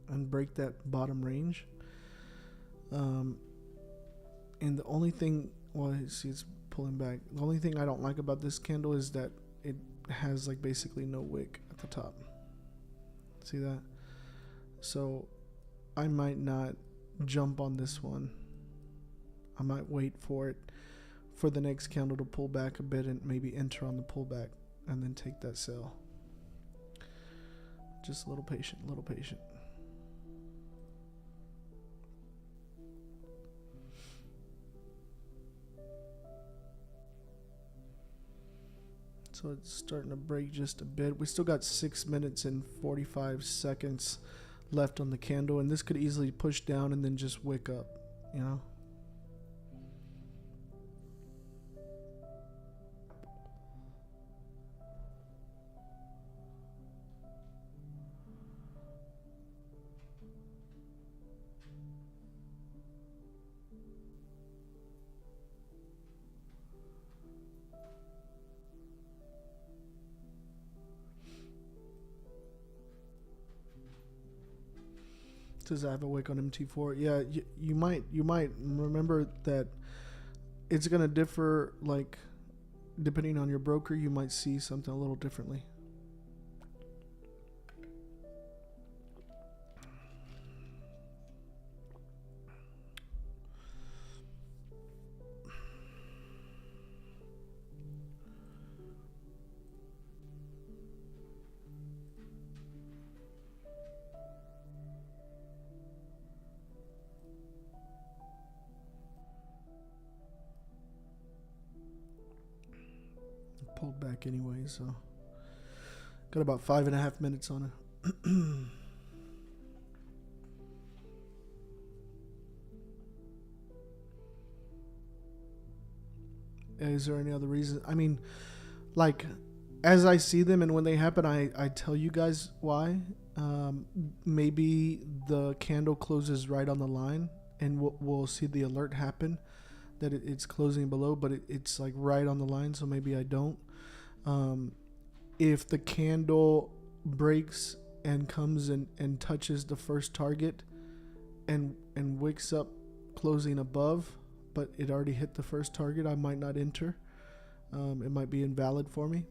and break that bottom range. And the only thing, well, see, it's pulling back. The only thing I don't like about this candle is that it has like basically no wick at the top. See that? So I might not jump on this one. I might wait for the next candle to pull back a bit and maybe enter on the pullback and then take that sell. Just a little patient, So it's starting to break just a bit. We still got 6 minutes and 45 seconds left on the candle, and this could easily push down and then just wick up, you know? Says I have a wick on MT4. Yeah, you might remember that it's gonna differ, like depending on your broker. You might see something a little differently. Pulled back anyway, so got about 5.5 minutes on it. Is there any other reason? I mean, like, as I see them and when they happen, I tell you guys why. Maybe the candle closes right on the line and we'll see the alert happen that it's closing below, but it's like right on the line, so maybe I don't. If the candle breaks and comes and touches the first target and wicks up closing above, but it already hit the first target, I might not enter. It might be invalid for me.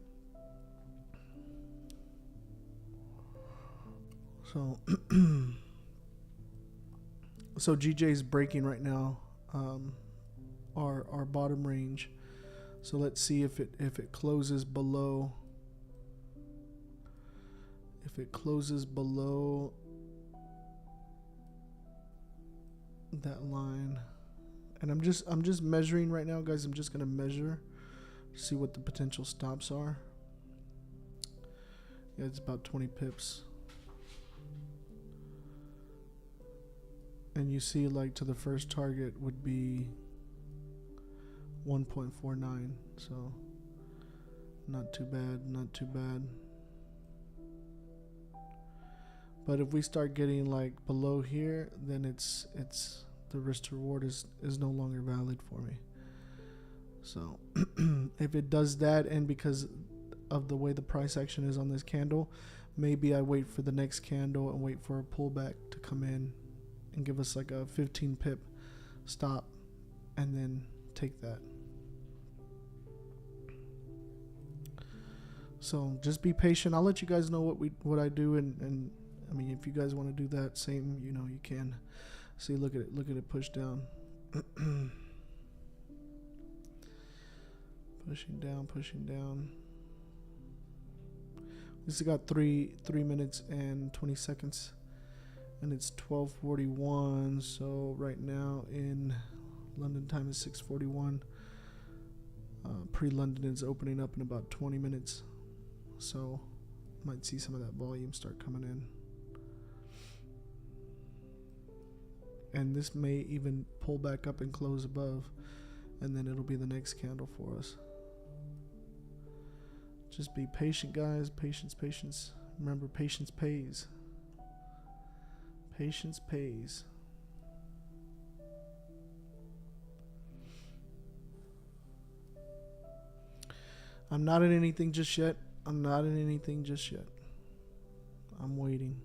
So so GJ's breaking right now, our bottom range. So let's see if it closes below. If it closes below that line, and I'm just measuring right now, guys. I'm just gonna measure, see what the potential stops are. Yeah, it's about 20 pips. And you see, like, to the first target would be 1.49, so not too bad. But if we start getting like below here, then it's the risk to reward is no longer valid for me. So if it does that, and because of the way the price action is on this candle, maybe I wait for the next candle and wait for a pullback to come in and give us like a 15 pip stop and then take that. So just be patient. I'll let you guys know what I do, and I mean, if you guys want to do that same, you know, you can. See, look at it push down. pushing down. We still got 3 minutes and 20 seconds, and it's 12:41. So right now in London time is 6:41. Pre-London is opening up in about 20 minutes, so might see some of that volume start coming in. And this may even pull back up and close above, and then it'll be the next candle for us. Just be patient, guys. Patience. Remember, patience pays. Patience pays. I'm not in anything just yet. I'm waiting.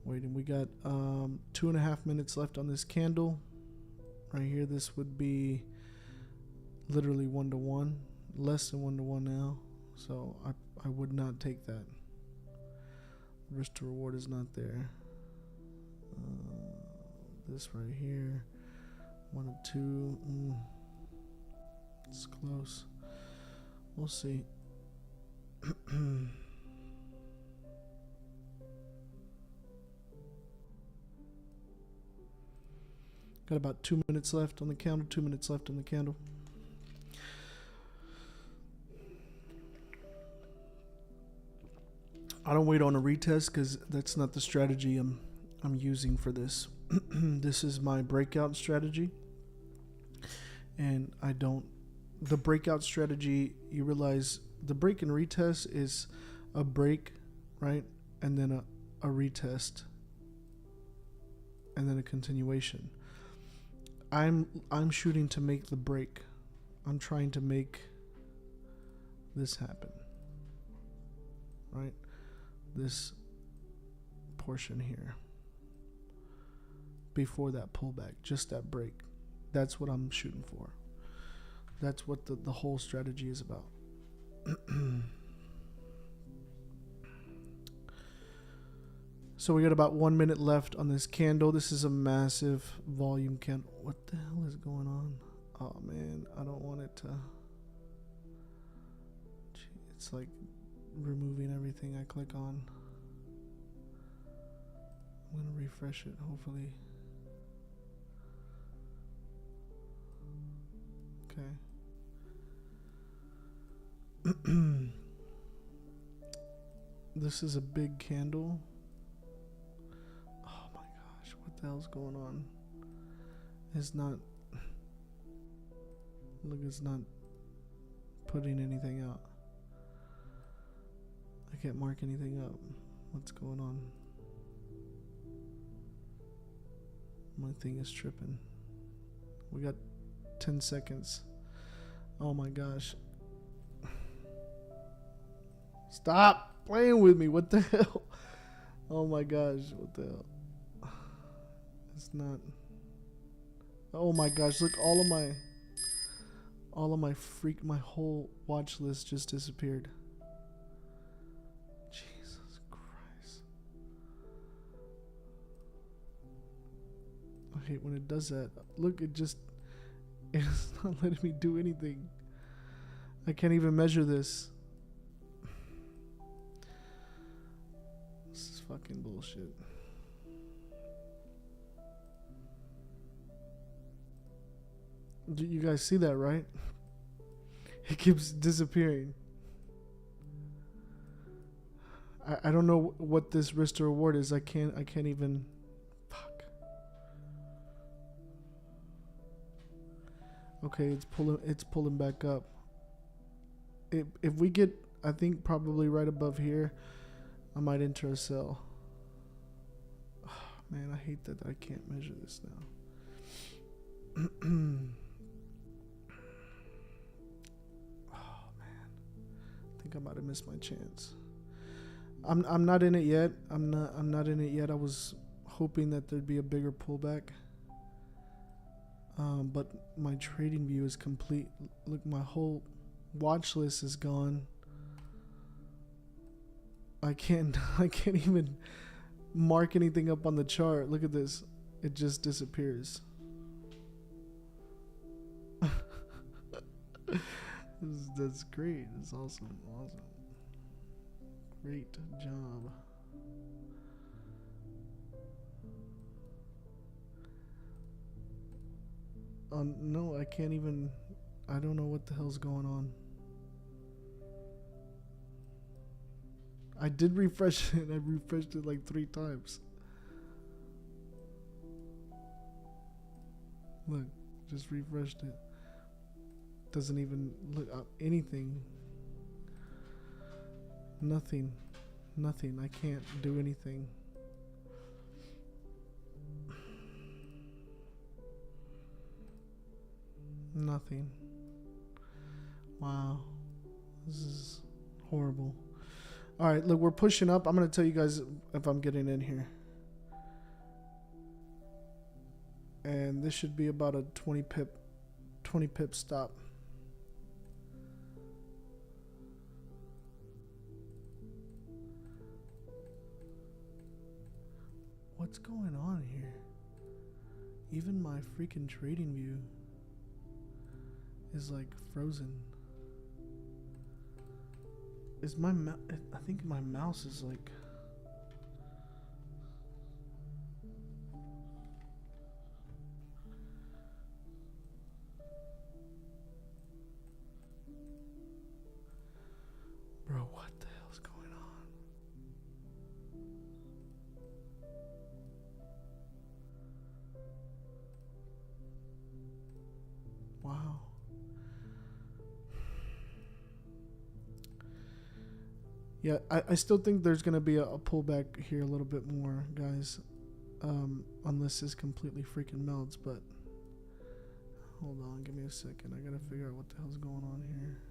We got 2.5 minutes left on this candle. Right here, this would be literally 1-to-1, less than 1-to-1 now. So I would not take that. Risk to reward is not there. This right here 1 or 2. It's close. We'll see. Got about 2 minutes left on the candle. 2 minutes left on the candle. I don't wait on a retest because that's not the strategy I'm using for this. This is my breakout strategy, and I don't. The breakout strategy, you realize the break and retest is a break, right, and then a retest, and then a continuation. I'm shooting to make the break. I'm trying to make this happen, right? This portion here before that pullback, just that break. That's what I'm shooting for. That's what the whole strategy is about. So we got about 1 minute left on this candle. This is a massive volume candle. What the hell is going on? Oh man, I don't want it to. It's like removing everything I click on. I'm gonna refresh it, hopefully. Okay. This is a big candle. Oh my gosh, what the hell's going on? It's not. Look, it's not putting anything out. I can't mark anything up. What's going on? My thing is tripping. We got 10 seconds. Oh my gosh. Stop playing with me. What the hell? Oh my gosh. What the hell? It's not. Oh my gosh. Look, all of my my whole watch list just disappeared. Jesus Christ. I hate when it does that. Look, it's not letting me do anything. I can't even measure this. This is fucking bullshit. Do you guys see that, right? It keeps disappearing. I don't know what this risk to reward is. I can't even. Fuck. Okay, it's pulling back up. If we get, I think probably right above here, I might enter a sell. Oh, man, I hate that I can't measure this now. Oh man, I think I might have missed my chance. I'm not in it yet. I'm not in it yet. I was hoping that there'd be a bigger pullback. But my trading view is complete. Look, my whole watch list is gone. I can't even mark anything up on the chart. Look at this. It just disappears. That's great. It's awesome. Great job. No, I can't even. I don't know what the hell's going on. I did refresh it. I refreshed it like 3 times. Look, just refreshed it. Doesn't even look up anything. Nothing. I can't do anything. Nothing. Wow. This is horrible. Alright, look, we're pushing up. I'm going to tell you guys if I'm getting in here. And this should be about a 20 pip stop. What's going on here? Even my freaking trading view is like frozen. Is my I think my mouse is like... Bro, what the hell's going on? Wow. Yeah, I still think there's going to be a pullback here a little bit more, guys. Unless this completely freaking melts, but... Hold on, give me a second. I got to figure out what the hell's going on here.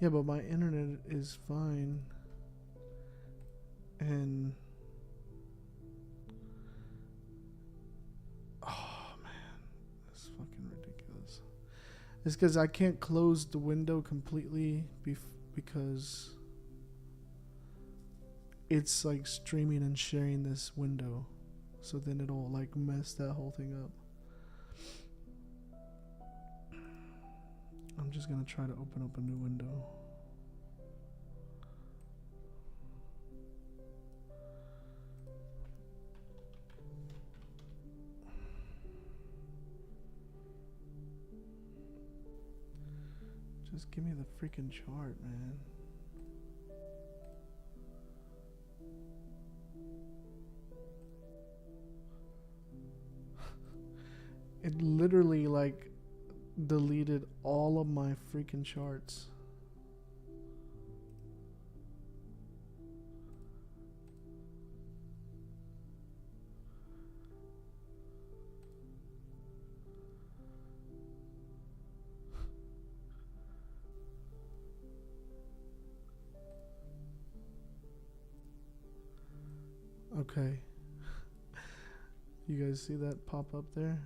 Yeah, but my internet is fine. And... Oh, man. That's fucking ridiculous. It's because I can't close the window completely because it's like streaming and sharing this window. So then it'll like mess that whole thing up. I'm just gonna try to open up a new window. Just give me the freaking chart, man. It literally like deleted all of my freaking charts. Okay. You guys see that pop up there?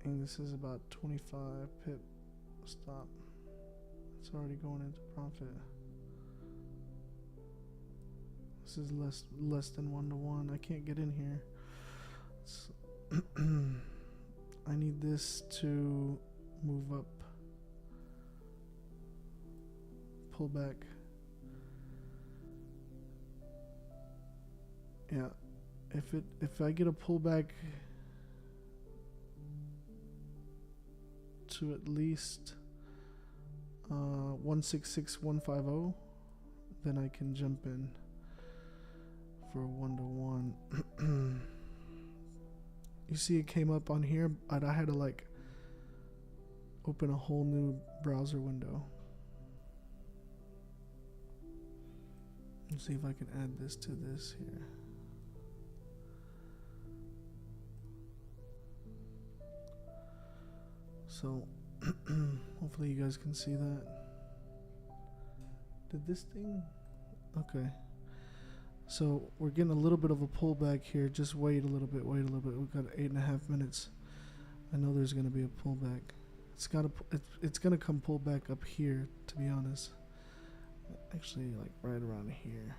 And this is about 25 pip stop. It's already going into profit. This is less than 1-to-1. I can't get in here. I need this to move up. Pull back. Yeah. If I get a pullback to at least 166150, then I can jump in for a 1-to-1. You see it came up on here, but I had to like open a whole new browser window. Let's see if I can add this to this here. So, hopefully you guys can see that. Did this thing? Okay. So, we're getting a little bit of a pullback here. Just wait a little bit, wait a little bit. We've got 8.5 minutes. I know there's going to be a pullback. It's going to come pull back up here, to be honest. Actually, like right around here.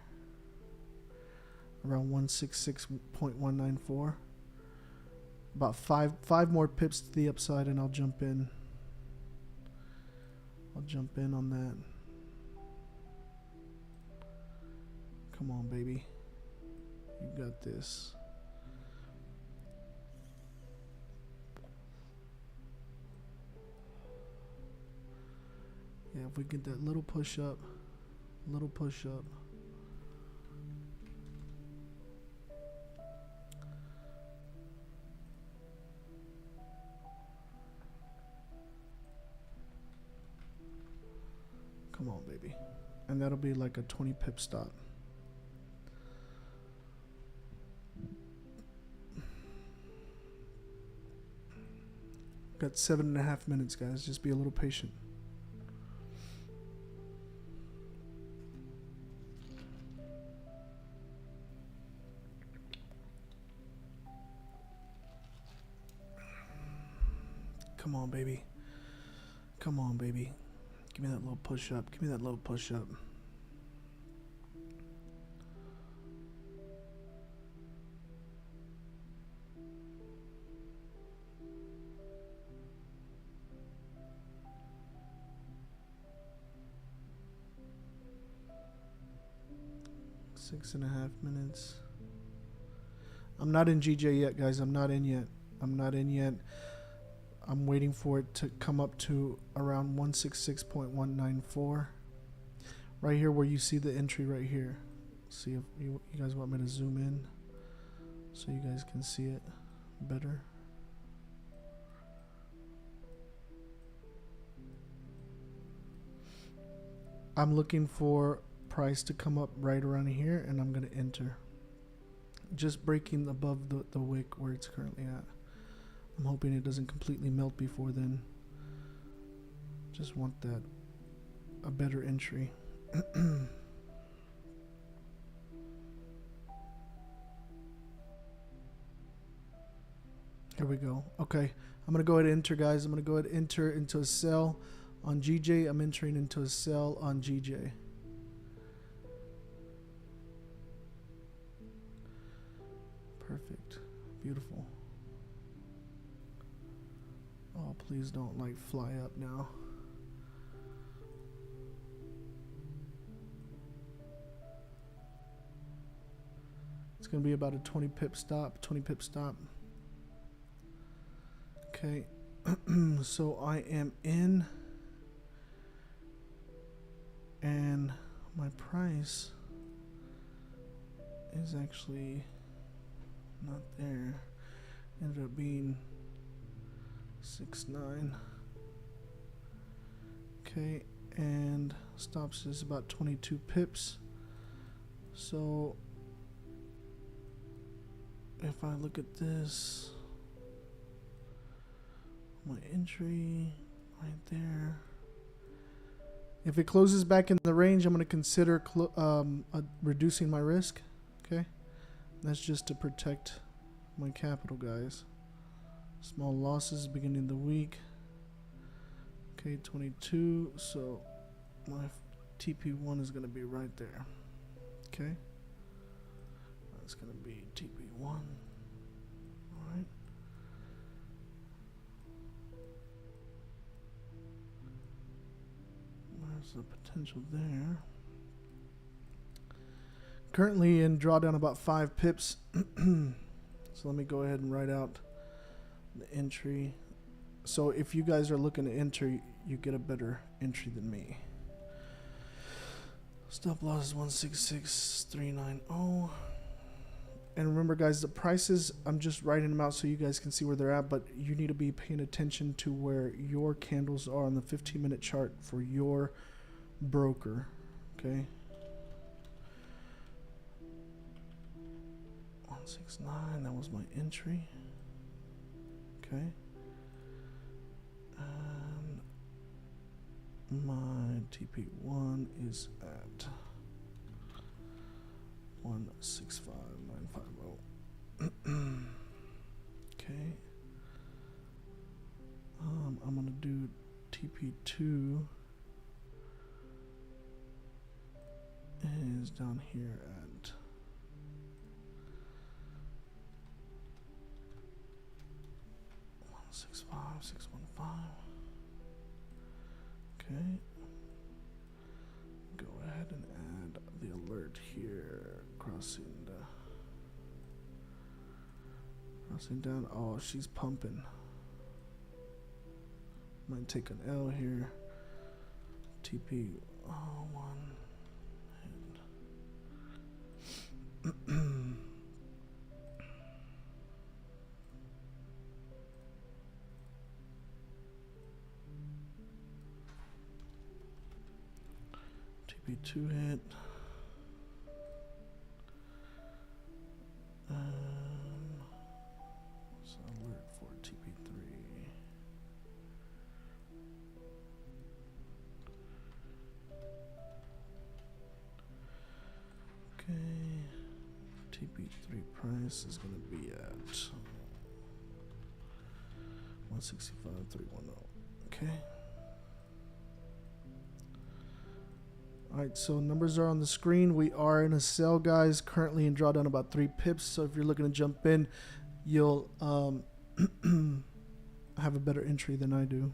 Around 166.194. About five more pips to the upside and I'll jump in. I'll jump in on that. Come on, baby. You got this. Yeah, if we get that little push up. Little push up. Come on, baby. And that'll be like a 20 pip stop. Got 7.5 minutes, guys. Just be a little patient. Come on, baby. Come on, baby. Give me that little push up. Give me that little push up. Six and a half minutes. I'm not in GJ yet, guys. I'm not in yet. I'm not in yet. I'm waiting for it to come up to around 166.194. Right here where you see the entry right here. See if you guys want me to zoom in so you guys can see it better. I'm looking for price to come up right around here, and I'm going to enter. Just breaking above the wick where it's currently at. I'm hoping it doesn't completely melt before then. Just want that, a better entry. Here we go. Okay, I'm going to go ahead and enter, guys. I'm going to go ahead and enter into a sell on GJ. I'm entering into a sell on GJ. Perfect. Beautiful. Oh, please don't like fly up now. It's going to be about a 20 pip stop. Okay. So I am in. And my price is actually not there. Ended up being 6.9. Okay, and stops is about 22 pips. So if I look at this, my entry right there. If it closes back in the range, I'm going to consider reducing my risk. Okay, that's just to protect my capital, guys. Small losses beginning of the week. Okay, 22. So my TP1 is going to be right there. Okay, that's going to be TP1. All right. There's the potential there. Currently in drawdown about 5 pips. So let me go ahead and write out the entry. So if you guys are looking to enter, you get a better entry than me. Stop loss is 166.390. And remember, guys, the prices, I'm just writing them out so you guys can see where they're at, but you need to be paying attention to where your candles are on the 15-minute chart for your broker. Okay. 169, that was my entry. Okay. And my TP1 is at 165.950. Okay. I'm gonna do TP2 is down here at 165.615. Okay. Go ahead and add the alert here, crossing down. Oh, she's pumping. Might take an L here. TP 1 and TP2 hit. So alert for TP3. Okay. TP3 price is going to be at 165,310. Okay. All right, so numbers are on the screen. We are in a sell, guys. Currently in drawdown about 3 pips. So if you're looking to jump in, you'll have a better entry than I do.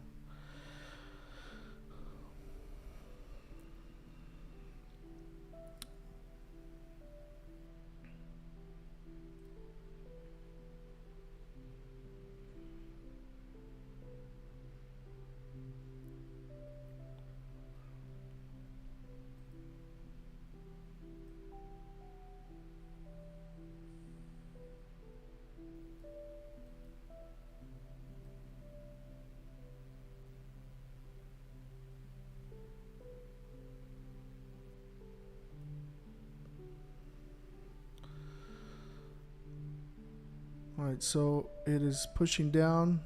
All right, so it is pushing down,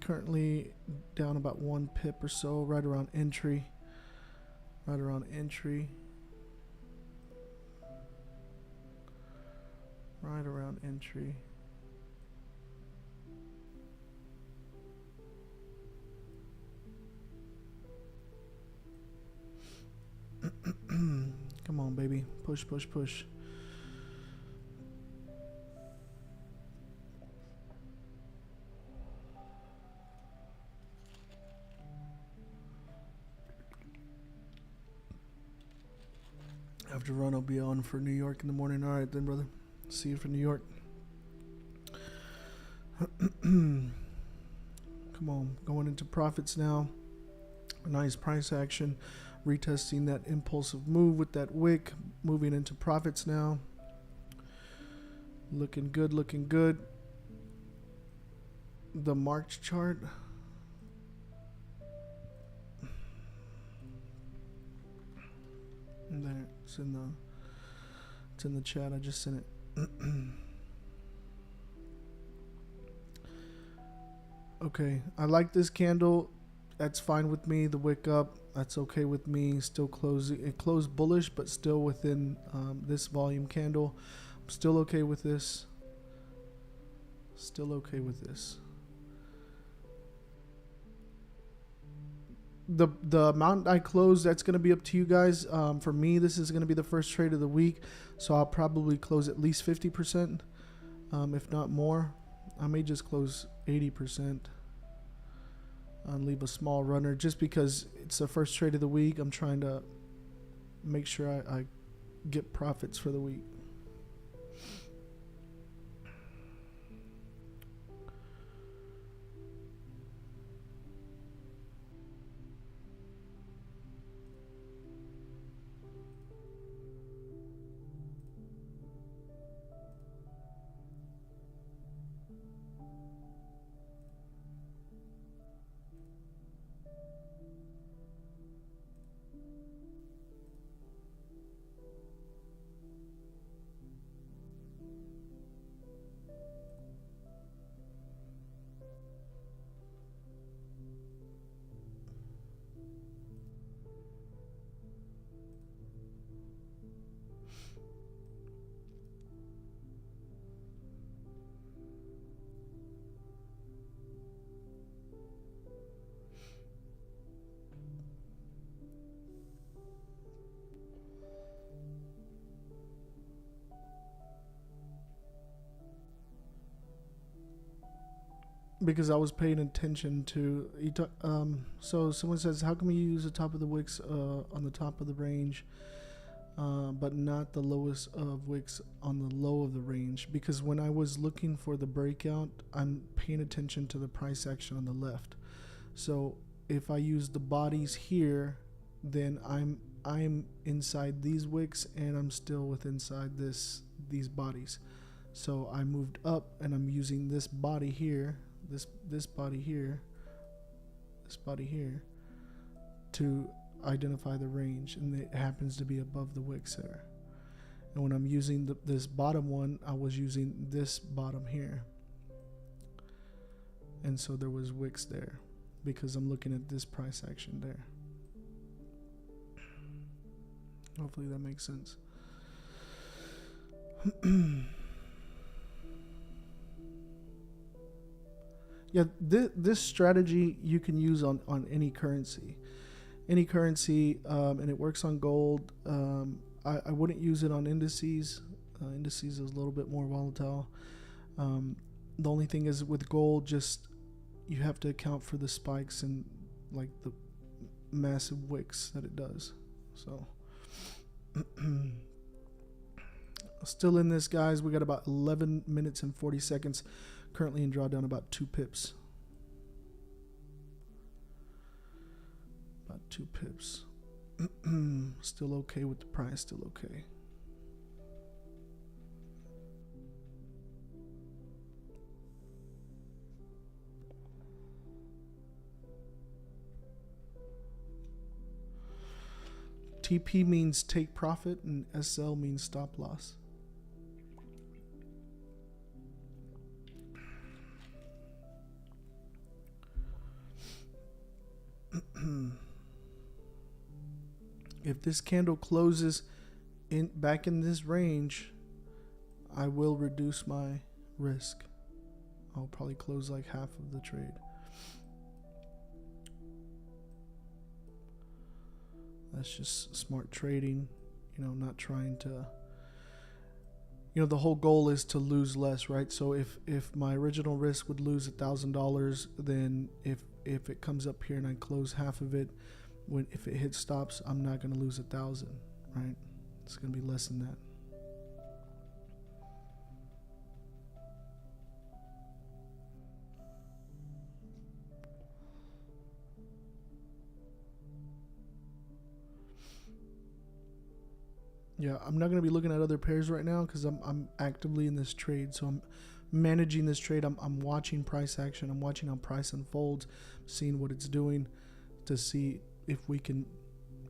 currently down about 1 pip or so, right around entry. Right around entry. Right around entry. Come on, baby. Push, push, push. After run, I'll be on for New York in the morning. All right, then, brother. See you for New York. Come on. Going into profits now. A nice price action. Retesting that impulsive move with that wick. Moving into profits now. Looking good, looking good. The March chart. There, it's in the chat. I just sent it. Okay, I like this candle. That's fine with me. The wick up, that's okay with me. Still closing. It closed bullish, but still within this volume candle. I'm still okay with this. Still okay with this. The amount I close, that's going to be up to you guys. For me, this is going to be the first trade of the week, so I'll probably close at least 50%, if not more. I may just close 80% and leave a small runner just because it's the first trade of the week. I'm trying to make sure I get profits for the week. Because I was paying attention to so someone says, how come you use the top of the wicks on the top of the range, but not the lowest of wicks on the low of the range? Because when I was looking for the breakout, I'm paying attention to the price action on the left. So if I use the bodies here, then I'm inside these wicks and I'm still within inside these bodies. So I moved up and I'm using this body here, this body here, this body here, to identify the range, and it happens to be above the wicks there. And when I'm using this bottom one, I was using this bottom here, and so there was wicks there because I'm looking at this price action there. Hopefully that makes sense. Yeah, this strategy you can use on any currency. And it works on gold. I wouldn't use it on indices. Indices is a little bit more volatile. The only thing is with gold, just you have to account for the spikes and like the massive wicks that it does. So still in this, guys. We got about 11 minutes and 40 seconds. Currently in drawdown about 2 pips. About 2 pips. Still okay with the price. Still okay. TP means take profit and SL means stop loss. If this candle closes back in this range, I will reduce my risk. I'll probably close like half of the trade. That's just smart trading, not trying to, the whole goal is to lose less, right? So if my original risk would lose $1,000, then if it comes up here and I close half of it, if it hits stops, I'm not going to lose 1,000, right? It's going to be less than that. Yeah, I'm not going to be looking at other pairs right now because I'm actively in this trade. So I'm managing this trade. I'm watching price action. I'm watching how price unfolds, seeing what it's doing to see if we can,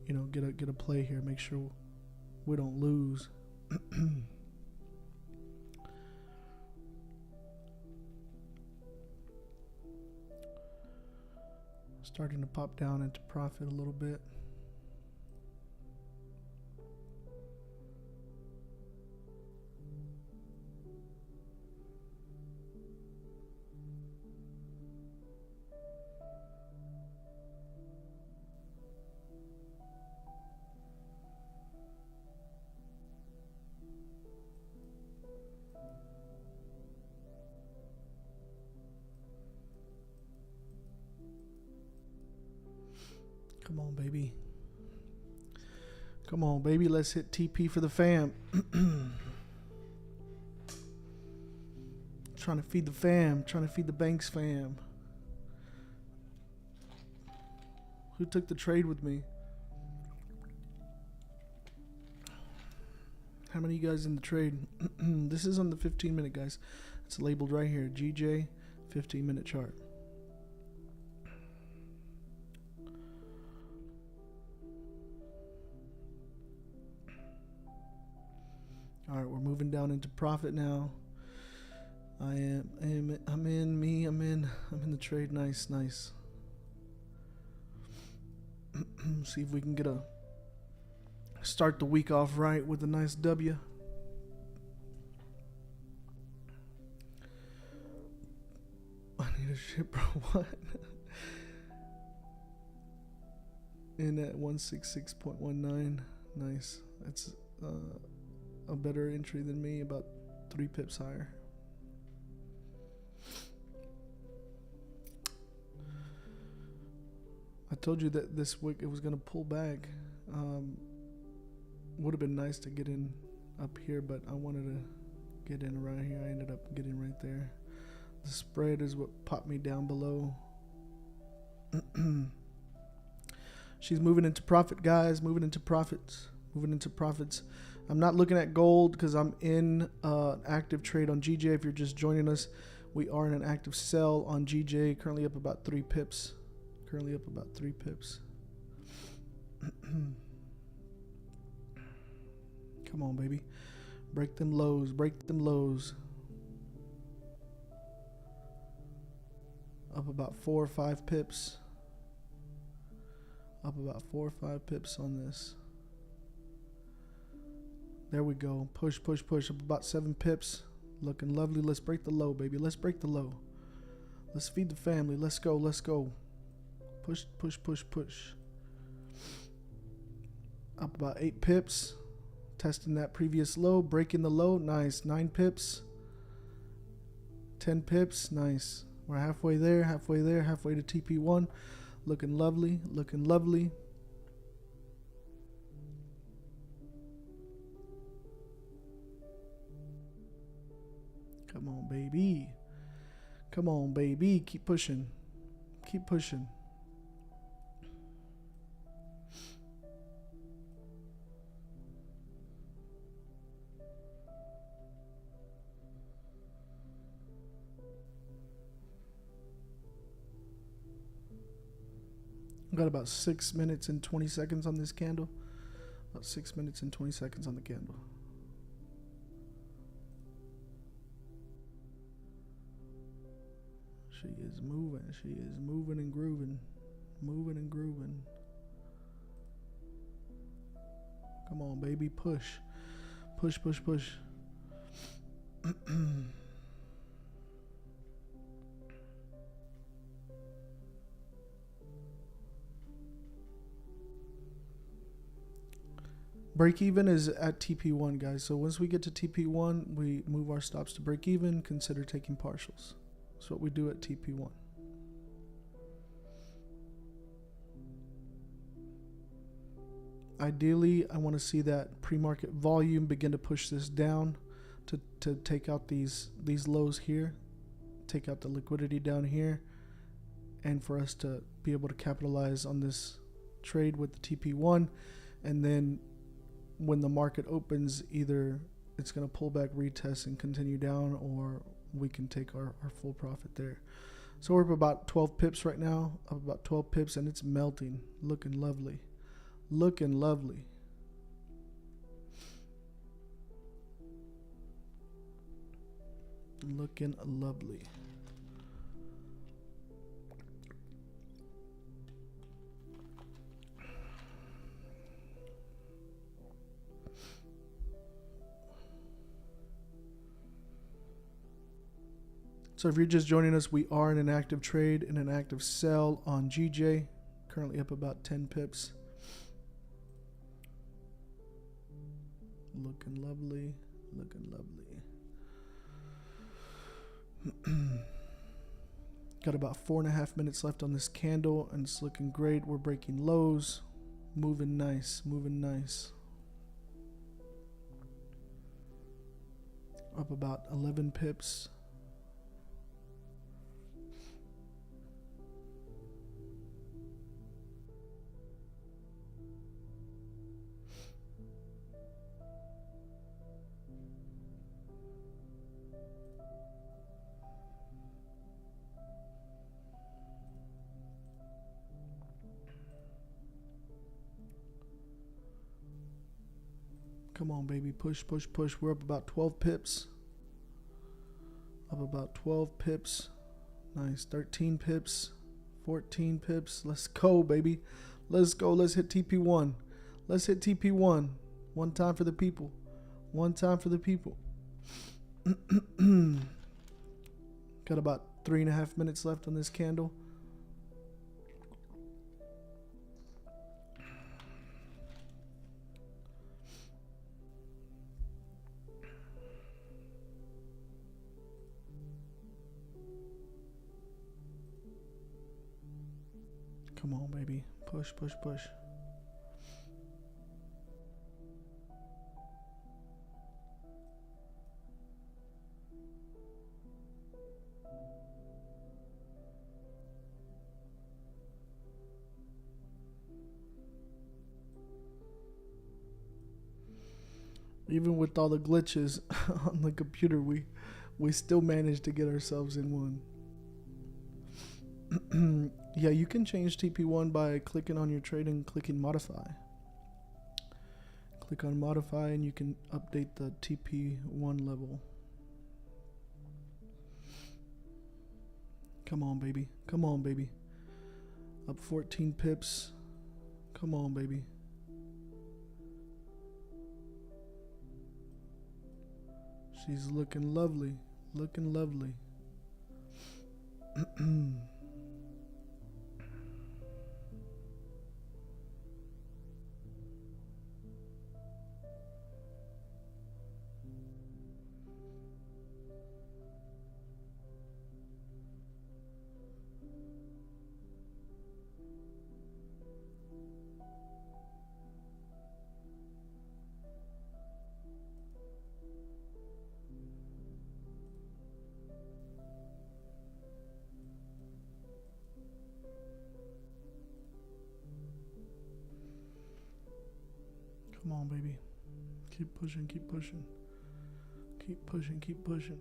get a play here. Make sure we don't lose. Starting to pop down into profit a little bit. Come on, baby. Come on, baby. Let's hit TP for the fam. Trying to feed the fam. Trying to feed the Banks fam. Who took the trade with me? How many of you guys in the trade? This is on the 15-minute, guys. It's labeled right here. GJ 15-minute chart. All right, we're moving down into profit now. I'm in the trade. Nice. See if we can start the week off right with a nice W. I need a shit, bro. What? In at 166.19. Nice. That's a better entry than me, about 3 pips higher. I told you that this week it was going to pull back. Would have been nice to get in up here, but I wanted to get in right here. I ended up getting right there. The spread is what popped me down below. She's moving into profit, guys. Moving into profits. I'm not looking at gold because I'm in active trade on GJ. If you're just joining us, we are in an active sell on GJ. Currently up about 3 pips. Come on, baby. Break them lows. Up about 4 or 5 pips. Up about 4 or 5 pips on this. There we go. Push. Up about 7 pips. Looking lovely. Let's break the low, baby. Let's break the low. Let's feed the family. Let's go. Let's go. Push, push, push, push. Up about 8 pips. Testing that previous low. Breaking the low. Nice. 9 pips. 10 pips. Nice. We're halfway there. Halfway there. Halfway to TP1. Looking lovely. Looking lovely. Come on, baby. Come on, baby. Keep pushing. Keep pushing. I've got about 6 minutes and 20 seconds on this candle. About 6 minutes and 20 seconds on the candle. She is moving. She is moving and grooving. Moving and grooving. Come on, baby. Push. Push, push, push. Break even is at TP1, guys. So once we get to TP1, we move our stops to break even. Consider taking partials. That's what we do at TP1. Ideally, I want to see that pre-market volume begin to push this down to take out these lows here, take out the liquidity down here, and for us to be able to capitalize on this trade with the TP1. And then when the market opens, either it's going to pull back, retest, and continue down, or we can take our full profit there. So we're up about 12 pips right now, up about 12 pips, and it's melting, looking lovely. Looking lovely. Looking lovely. So if you're just joining us, we are in an active trade, in an active sell on GJ. Currently up about 10 pips. Looking lovely, looking lovely. Got about 4.5 minutes left on this candle, and it's looking great. We're breaking lows, moving nice, moving nice. Up about 11 pips. Come on, baby. Push, push, push. We're up about 12 pips. Up about 12 pips. Nice. 13 pips. 14 pips. Let's go, baby. Let's go. Let's hit TP1. Let's hit TP1. One time for the people. One time for the people. Got about 3.5 minutes left on this candle. Come on, baby. Push, push, push. Even with all the glitches on the computer, we still managed to get ourselves in one. Yeah, you can change TP1 by clicking on your trade and clicking modify. Click on modify and you can update the TP1 level. Come on, baby. Come on, baby. Up 14 pips. Come on, baby. She's looking lovely. Looking lovely. Come on, baby. Keep pushing, keep pushing. Keep pushing, keep pushing.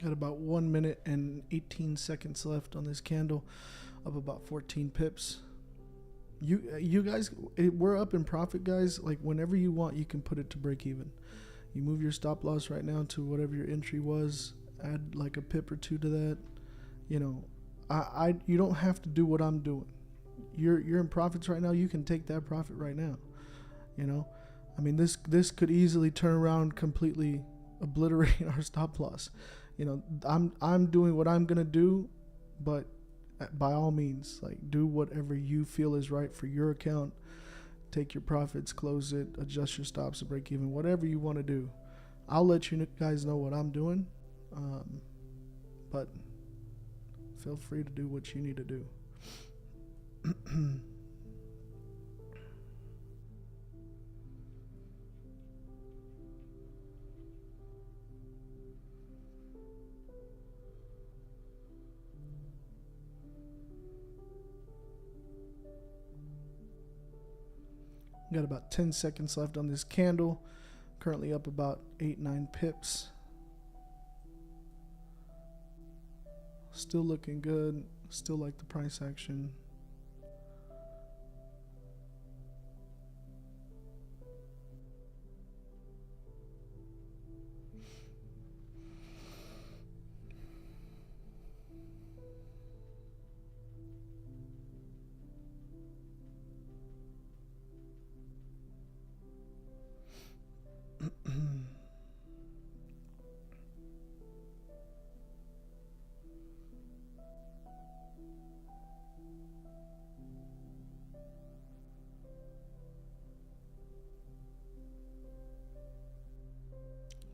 Got about 1 minute and 18 seconds left on this candle, up about 14 pips. You guys, we're up in profit, guys. Like, whenever you want, you can put it to break even. You move your stop loss right now to whatever your entry was. Add like a pip or two to that. You know, you don't have to do what I'm doing. You're in profits right now. You can take that profit right now. You know, I mean, this could easily turn around, completely obliterate our stop loss. You know, I'm doing what I'm gonna do, but by all means, like, do whatever you feel is right for your account. Take your profits, close it, adjust your stops to break even, whatever you want to do. I'll let you guys know what I'm doing, but feel free to do what you need to do. Got about 10 seconds left on this candle. Currently up about 8-9 pips. Still looking good. Still like the price action.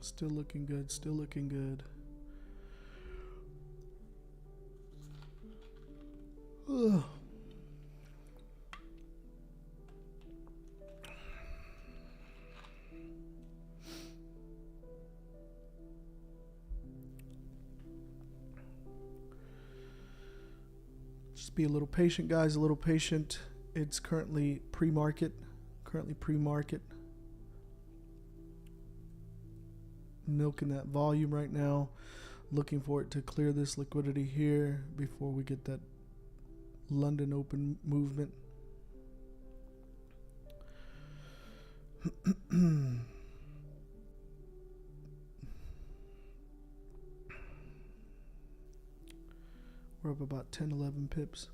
Still looking good, still looking good. Ugh. Just be a little patient, guys, a little patient. It's currently pre-market. Milking that volume right now, looking for it to clear this liquidity here before we get that London Open movement. We're up about 10-11 pips.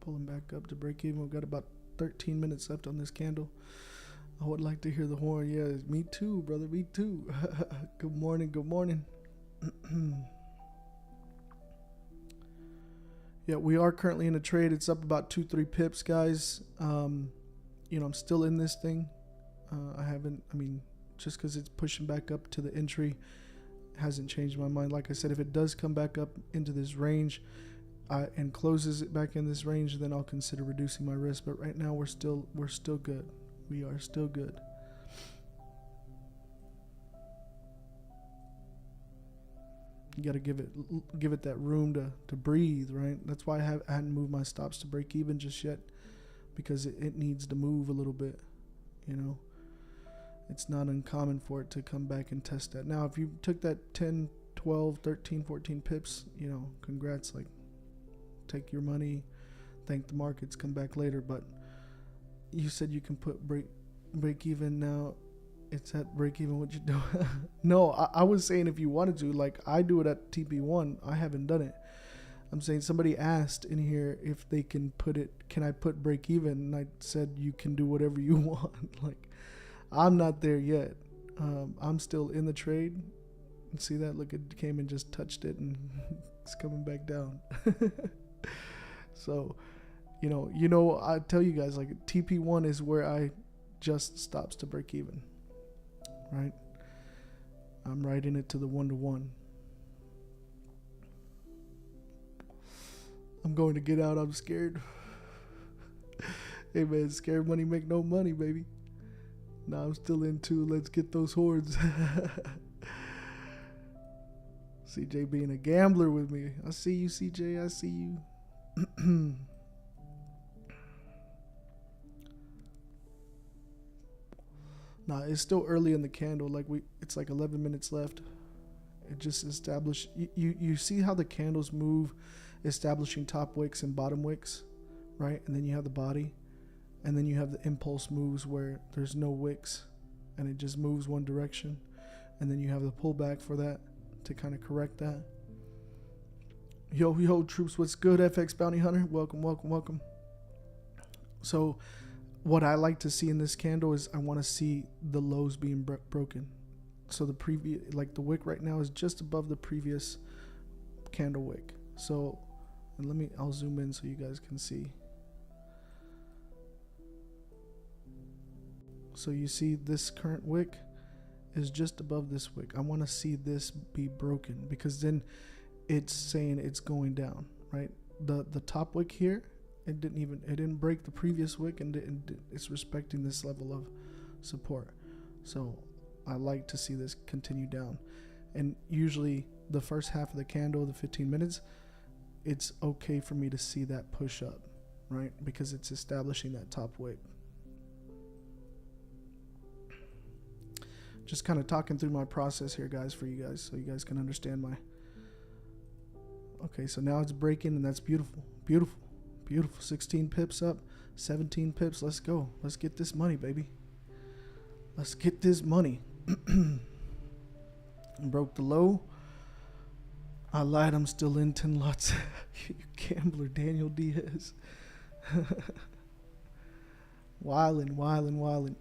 Pulling back up to break even. We've got about 13 minutes left on this candle. I would like to hear the horn. Yeah, me too, brother. Me too. Good morning. Good morning. Yeah, we are currently in a trade. It's up about 2-3 pips, guys. I'm still in this thing. Just because it's pushing back up to the entry hasn't changed my mind. Like I said, if it does come back up into this range, and closes it back in this range, then I'll consider reducing my risk. But right now we're still good. We are still good. You got to give it that room to breathe, right? That's why I hadn't moved my stops to break even just yet, because it needs to move a little bit, you know. it's not uncommon for it to come back and test that. Now, if you took that 10, 12, 13, 14 pips, you know, congrats. Like, take your money, thank the markets, come back later. But you said you can put break even now. It's at break even what you do. No, I was saying if you wanted to, like I do it at TP1. I haven't done it. I'm saying somebody asked in here if they can put it, can I put break even? And I said you can do whatever you want. Like, I'm not there yet. I'm still in the trade. See that? Look, it came and just touched it and it's coming back down. So, you know, I tell you guys, like TP1 is where I just stops to break even, right? I'm riding it to the 1-to-1. I'm going to get out. I'm scared. Hey man, scared money make no money, baby. Now I'm still into let's get those hordes. CJ being a gambler with me. I see you, CJ. I see you. Nah, it's still early in the candle. Like it's like 11 minutes left. It just established. You see how the candles move, establishing top wicks and bottom wicks, right? And then you have the body, and then you have the impulse moves where there's no wicks, and it just moves one direction, and then you have the pullback for that to kind of correct that. Yo, troops, what's good? FX Bounty Hunter, welcome. So what I like to see in this candle is I want to see the lows being broken. So the previous, like the wick right now is just above the previous candle wick. So, and I'll zoom in so you guys can see. So you see this current wick is just above this wick. I want to see this be broken because then it's saying it's going down, right? The top wick here, it didn't break the previous wick, and it's respecting this level of support. So I like to see this continue down. And usually the first half of the candle, the 15 minutes, it's okay for me to see that push up, right? Because it's establishing that top wick. Just kind of talking through my process here, guys, for you guys, so you guys can understand my... Okay, so now it's breaking, and that's beautiful. 16 pips up, 17 pips. Let's go. Let's get this money, baby. Let's get this money. Broke the low. I lied. I'm still in 10 lots. You gambler, Daniel Diaz. Wildin'.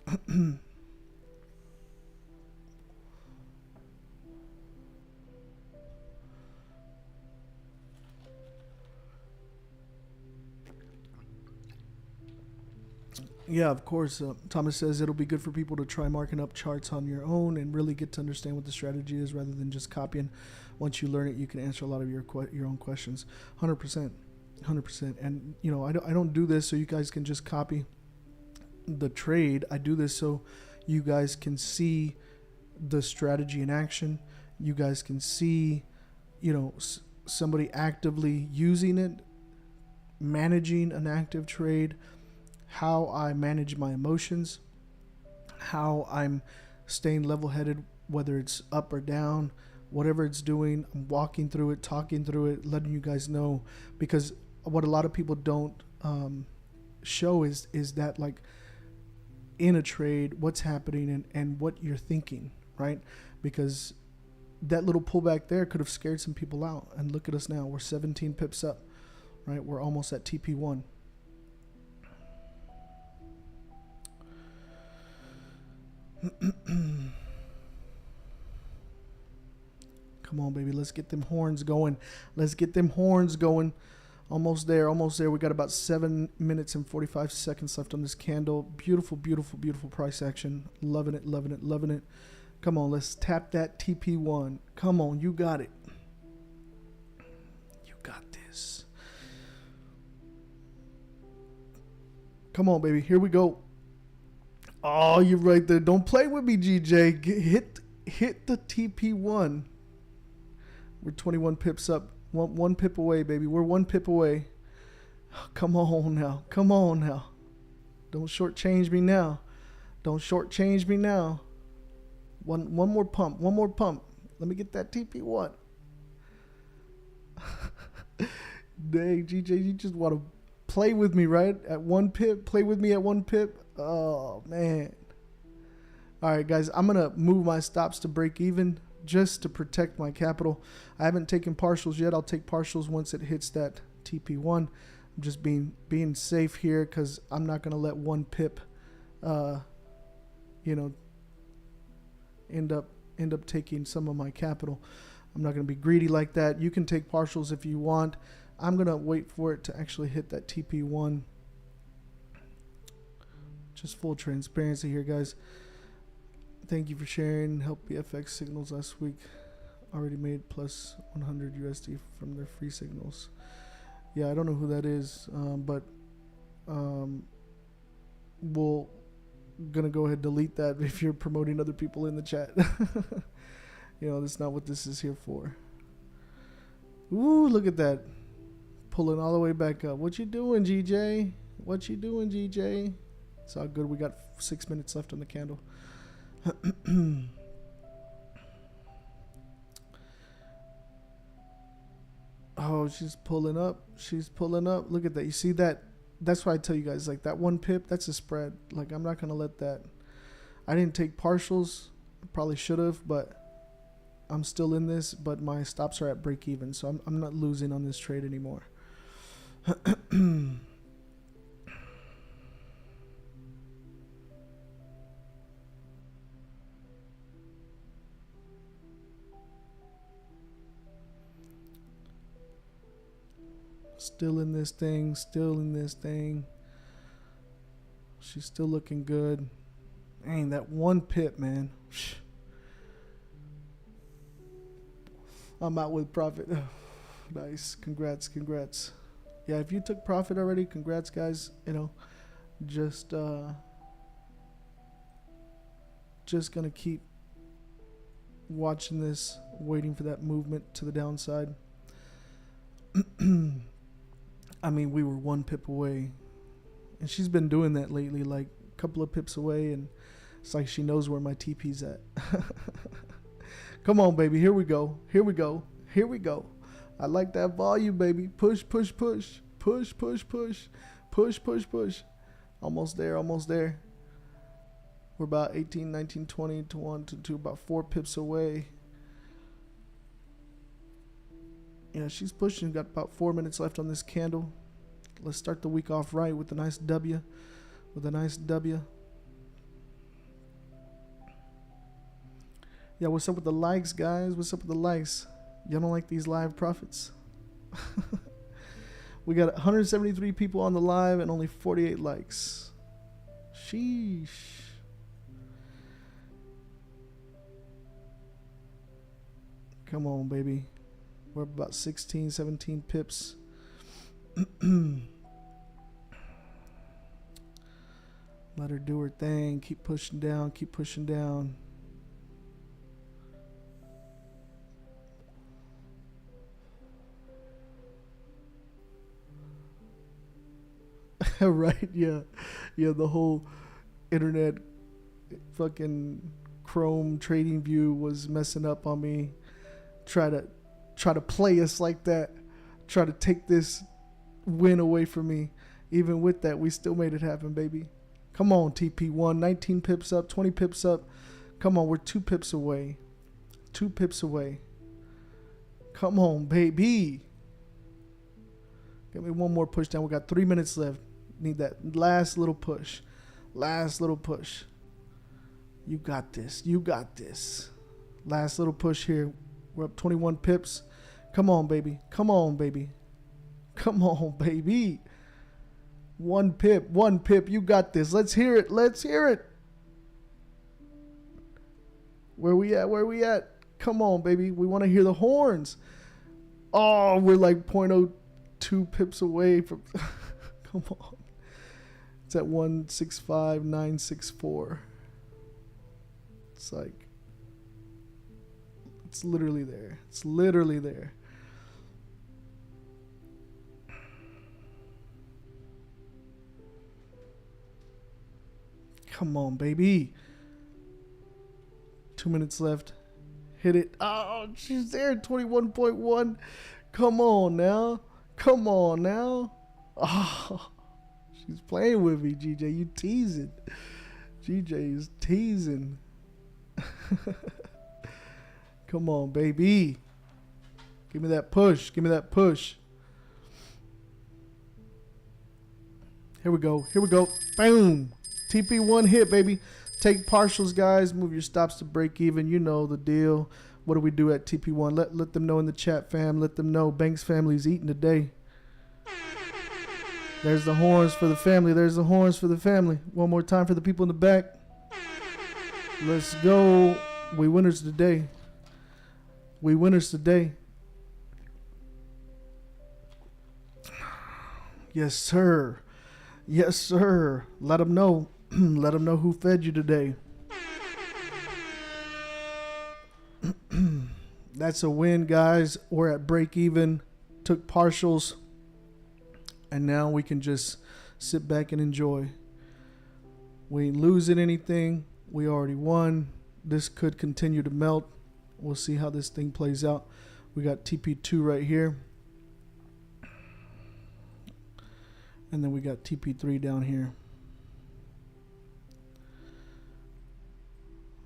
Yeah, of course. Thomas says it'll be good for people to try marking up charts on your own and really get to understand what the strategy is rather than just copying. Once you learn it, you can answer a lot of your own questions. 100%. And you know, I don't do this so you guys can just copy the trade. I do this so you guys can see the strategy in action. You guys can see, you know, somebody actively using it, managing an active trade, how I manage my emotions, how I'm staying level-headed, whether it's up or down, whatever it's doing. I'm walking through it, talking through it, letting you guys know, because what a lot of people don't show is that, like, in a trade, what's happening and what you're thinking, right? Because that little pullback there could have scared some people out, and look at us now. We're 17 pips up, right? We're almost at TP1. Come on, baby. Let's get them horns going. Almost there. We got about 7 minutes and 45 seconds left on this candle. Beautiful price action. Loving it. Come on, let's tap that TP1. Come on, you got it. You got this. Come on, baby. Here we go. Oh, you're right there. Don't play with me, GJ. Hit the TP1. We're 21 pips up. One pip away, baby. We're 1 pip away. Come on now. Don't shortchange me now. One more pump. One more pump. Let me get that TP1. Dang, GJ, you just want to play with me, right? At 1 pip. Play with me at 1 pip. Oh, man. All right, guys, I'm going to move my stops to break even just to protect my capital. I haven't taken partials yet. I'll take partials once it hits that TP1. I'm just being safe here because I'm not going to let 1 pip, you know, end up taking some of my capital. I'm not going to be greedy like that. You can take partials if you want. I'm going to wait for it to actually hit that TP1. Just full transparency here, guys. Thank you for sharing. Help BFX signals last week. Already made plus 100 USD from their free signals. Yeah, I don't know who that is, but we'll gonna go ahead and delete that if you're promoting other people in the chat. You know, that's not what this is here for. Ooh, look at that. Pulling all the way back up. What you doing, GJ? What you doing, GJ? It's all good. We got 6 minutes left on the candle. Oh, she's pulling up. She's pulling up. Look at that. You see that? That's why I tell you guys, like, that 1 pip, that's a spread. Like, I'm not going to let that. I didn't take partials. Probably should have, but I'm still in this. But my stops are at break even, so I'm not losing on this trade anymore. Still in this thing, still in this thing. She's still looking good. Dang, that 1 pip, man. I'm out with profit. Nice. Congrats, congrats. Yeah, if you took profit already, congrats, guys. You know, just gonna keep watching this, waiting for that movement to the downside. I mean, we were 1 pip away, and she's been doing that lately, like a couple of pips away, and it's like she knows where my TP's at. Come on, baby. Here we go. Here we go. Here we go. I like that volume, baby. Push, push, push. Push, push, push. Push, push, push. Almost there, almost there. We're about 18, 19, 20 to 1 to 2, about 4 pips away. Yeah, she's pushing. Got about 4 minutes left on this candle. Let's start the week off right with a nice W. With a nice W. Yeah, what's up with the likes, guys? What's up with the likes? Y'all don't like these live profits? We got 173 people on the live and only 48 likes. Sheesh. Come on, baby. We're up about 16, 17 pips. Let her do her thing. Keep pushing down. Keep pushing down. Right? Yeah. Yeah, the whole internet fucking Chrome trading view was messing up on me. Try to play us like that. Try to take this win away from me. Even with that, we still made it happen, baby. Come on, TP1. 19 pips up, 20 pips up. Come on, we're 2 pips away. 2 pips away. Come on, baby. Give me one more push down. We got 3 minutes left. Need that last little push. Last little push. You got this. You got this. Last little push here. We're up 21 pips. Come on, baby. Come on, baby. Come on, baby. 1 pip. 1 pip. You got this. Let's hear it. Let's hear it. Where we at? Where we at? Come on, baby. We want to hear the horns. Oh, we're like 0.02 pips away from... Come on. It's at 165.964. It's like... It's literally there. It's literally there. Come on, baby. 2 minutes left. Hit it. Oh, she's there. 21.1. Come on now. Come on now. Oh, she's playing with me, GJ. You teasing. GJ is teasing. Come on, baby. Give me that push. Give me that push. Here we go. Here we go. Boom. TP1 hit, baby. Take partials, guys. Move your stops to break even. You know the deal. What do we do at TP1? Let them know in the chat, fam. Let them know Banks family's eating today. There's the horns for the family. There's the horns for the family. One more time for the people in the back. Let's go. We winners today. We winners today. Yes, sir. Yes, sir. Let them know. Let them know who fed you today. That's a win, guys. We're at break even. Took partials. And now we can just sit back and enjoy. We ain't losing anything. We already won. This could continue to melt. We'll see how this thing plays out. We got TP2 right here. And then we got TP3 down here.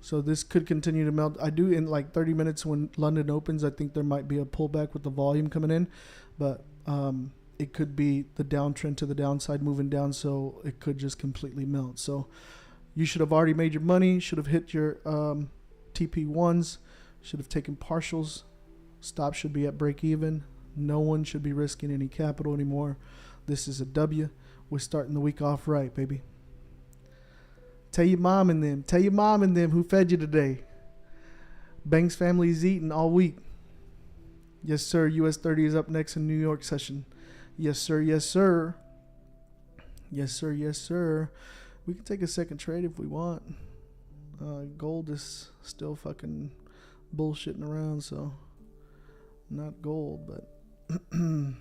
So this could continue to melt. I do in like 30 minutes when London opens, I think there might be a pullback with the volume coming in. But it could be the downtrend to the downside moving down. So it could just completely melt. So you should have already made your money. Should have hit your TP1s. Should have taken partials. Stop should be at break even. No one should be risking any capital anymore. This is a W. We're starting the week off right, baby. Tell your mom and them. Tell your mom and them who fed you today. Banks family's eating all week. Yes, sir. US 30 is up next in New York session. Yes, sir. Yes, sir. Yes, sir. Yes, sir. We can take a second trade if we want. Gold is still fucking bullshitting around, so not gold, but I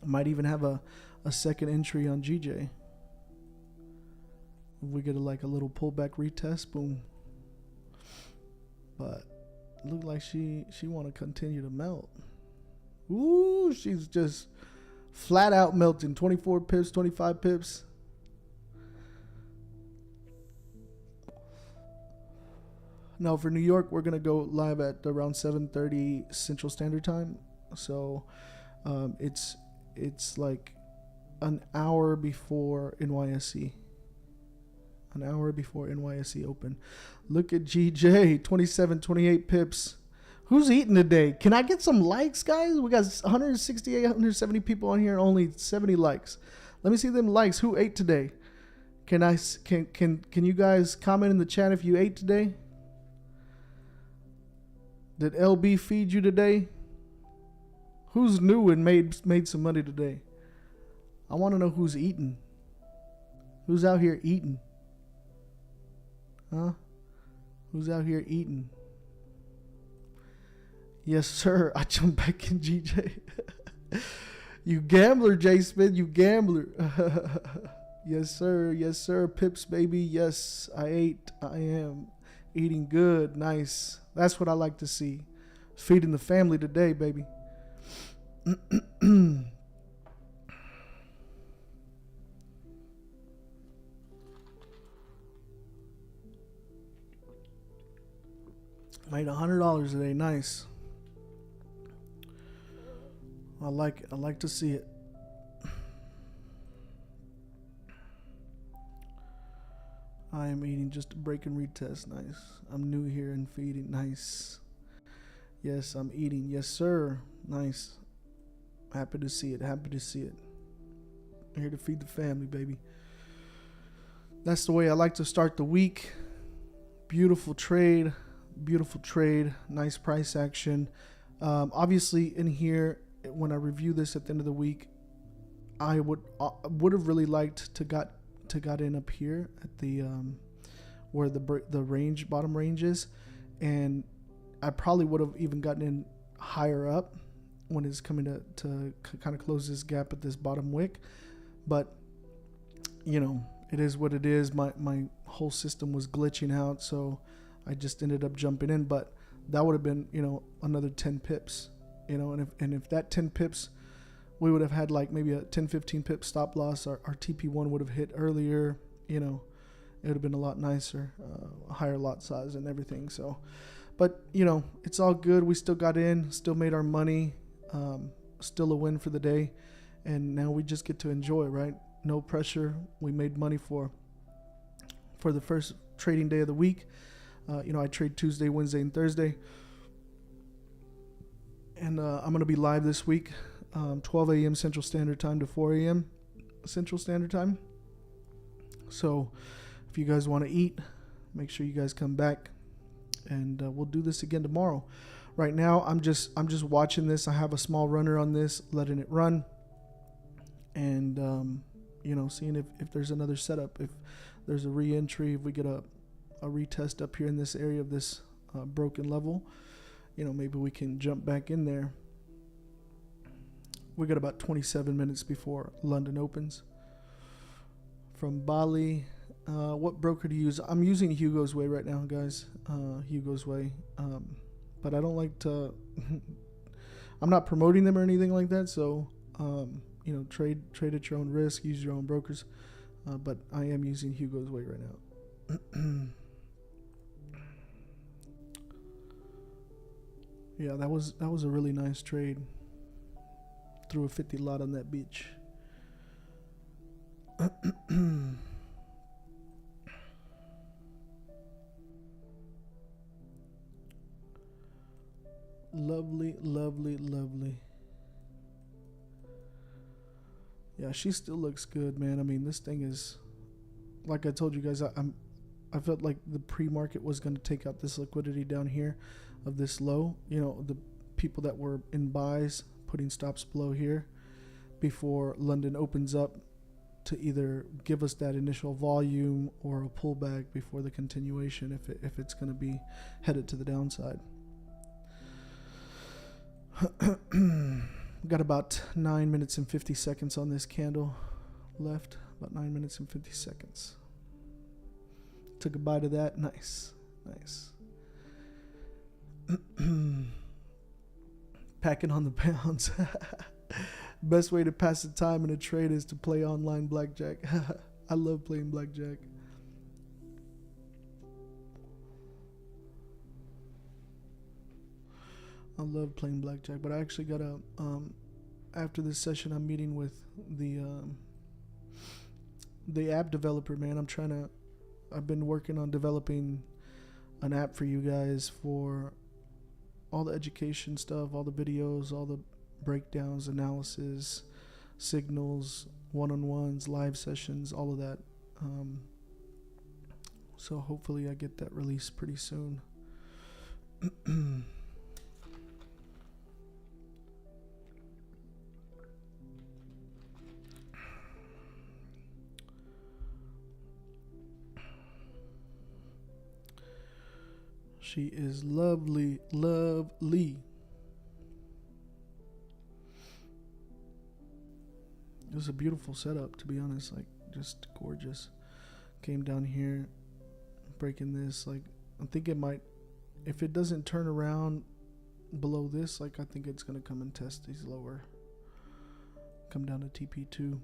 might even have a second entry on GJ. If we get a little pullback retest, boom. But it looked like she want to continue to melt. Ooh, she's just flat out melting. 24 pips, 25 pips. Now for New York, we're gonna go live at around 7:30 Central Standard Time. So it's like an hour before NYSE. An hour before NYSE open. Look at GJ, 27, 28 pips. Who's eating today? Can I get some likes, guys? We got 168, 170 people on here, only 70 likes. Let me see them likes. Who ate today? Can you guys comment in the chat if you ate today? Did LB feed you today? Who's new and made some money today? I want to know who's eating. Who's out here eating? Huh? Who's out here eating? Yes, sir. I jumped back in GJ. You gambler, J Smith. You gambler. Yes, sir. Yes, sir. Pips, baby. Yes, I ate. I am eating good. Nice. That's what I like to see. Feeding the family today, baby. Made $100 today. Nice. I like it. I like to see it. I am eating just a break and retest. Nice. I'm new here and feeding. Nice. Yes, I'm eating. Yes, sir. Nice. Happy to see it. Happy to see it. I'm here to feed the family, baby. That's the way I like to start the week. Beautiful trade. Beautiful trade. Nice price action. Obviously, in here, when I review this at the end of the week, I would have really liked to got in up here at the where the range bottom range is, and I probably would have even gotten in higher up when it's coming to kind of close this gap at this bottom wick. But you know, it is what it is. My whole system was glitching out, so I just ended up jumping in, but that would have been, you know, another 10 pips, you know, and if that 10 pips, we would have had like maybe a 10-15 pip stop loss. Our TP1 would have hit earlier, you know, it would have been a lot nicer, a higher lot size and everything. So, but you know, it's all good. We still got in, still made our money, still a win for the day. And now we just get to enjoy, right? No pressure. We made money for the first trading day of the week. You know, I trade Tuesday, Wednesday, and Thursday. And I'm going to be live this week, 12 a.m. Central Standard Time to 4 a.m. Central Standard Time. So if you guys want to eat, make sure you guys come back. And we'll do this again tomorrow. Right now, I'm just watching this. I have a small runner on this, letting it run. And, you know, seeing if there's another setup, if there's a re-entry, if we get a retest up here in this area of this broken level, you know, maybe we can jump back in there. We got about 27 minutes before London opens. From Bali, what broker to use? I'm using Hugo's Way right now, guys. Hugo's Way. But I don't like to, I'm not promoting them or anything like that. So, you know, trade at your own risk, use your own brokers. But I am using Hugo's Way right now. Yeah, that was a really nice trade. Threw a 50 lot on that beach. Lovely, lovely, lovely. Yeah, she still looks good, man. I mean, this thing is, like I told you guys, I felt like the pre-market was going to take out this liquidity down here of this low. You know, the people that were in buys putting stops below here before London opens up to either give us that initial volume or a pullback before the continuation if it's going to be headed to the downside. Got about 9 minutes and 50 seconds on this candle left. About 9 minutes and 50 seconds. Took a bite of that. Nice. Nice. Packing on the pounds. Best way to pass the time in a trade is to play online blackjack. I love playing blackjack. I love playing blackjack, but I actually got a after this session I'm meeting with the app developer, man. I've been working on developing an app for you guys for all the education stuff, all the videos, all the breakdowns, analysis, signals, one-on-ones, live sessions, all of that. So hopefully I get that released pretty soon. She is lovely, lovely. It was a beautiful setup, to be honest, like just gorgeous. Came down here, breaking this, like I think it might, if it doesn't turn around below this, like I think it's gonna come and test these lower. Come down to TP2.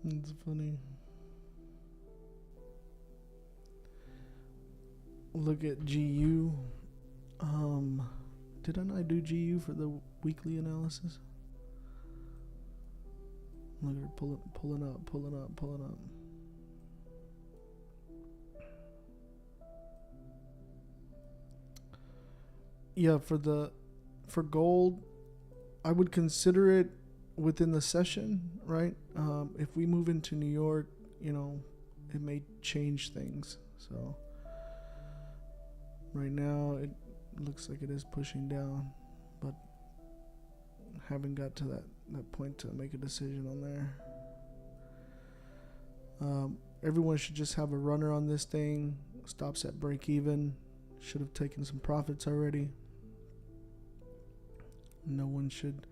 It's funny. Look at GU. Didn't I do GU for the weekly analysis? Look at her pulling up. Yeah, for gold, I would consider it within the session, right? If we move into New York, it may change things. So right now it looks like it is pushing down, but haven't got to that point to make a decision on there. Everyone should just have a runner on this thing. Stops at break even. Should have taken some profits already. No one should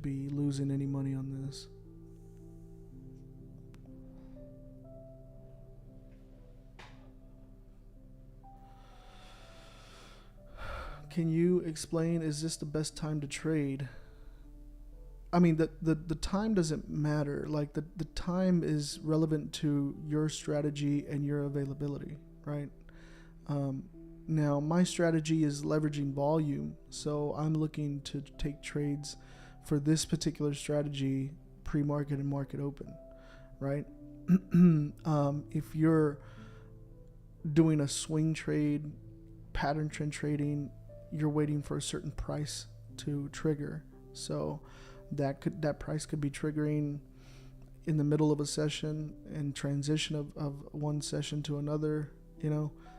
be losing any money on this. Can you explain, is this the best time to trade? I mean, the time doesn't matter. Like the time is relevant to your strategy and your availability, right? Now, my strategy is leveraging volume, so I'm looking to take trades for this particular strategy pre-market and market open, right? If you're doing a swing trade, pattern trend trading, you're waiting for a certain price to trigger. So that price could be triggering in the middle of a session and transition of one session to another,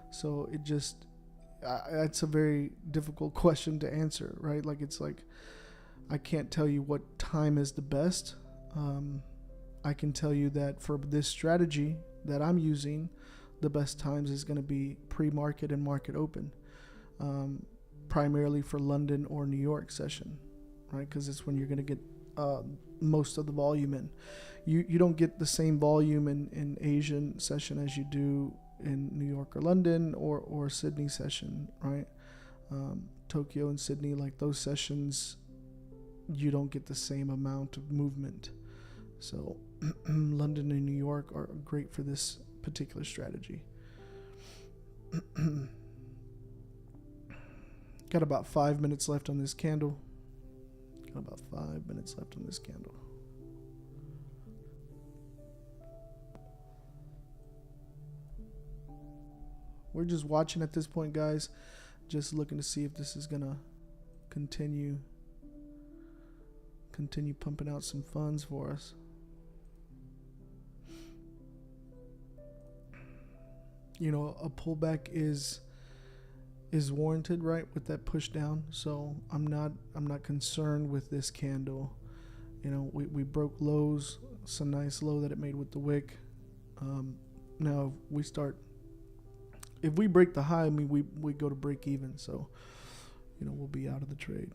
So it just, it's a very difficult question to answer, right? Like, it's like, I can't tell you what time is the best. I can tell you that for this strategy that I'm using, the best times is going to be pre-market and market open, primarily for London or New York session, right? Because it's when you're going to get most of the volume in. You don't get the same volume in Asian session as you do in New York or London or Sydney session, right? Tokyo and Sydney, like those sessions, you don't get the same amount of movement. So London and New York are great for this particular strategy. Got about 5 minutes left on this candle. We're just watching at this point, guys. Just looking to see if this is gonna continue pumping out some funds for us. A pullback is warranted, right, with that push down. So I'm not concerned with this candle. We broke lows. It's a nice low that it made with the wick. Now if we break the high, I mean, we go to break even. So we'll be out of the trade.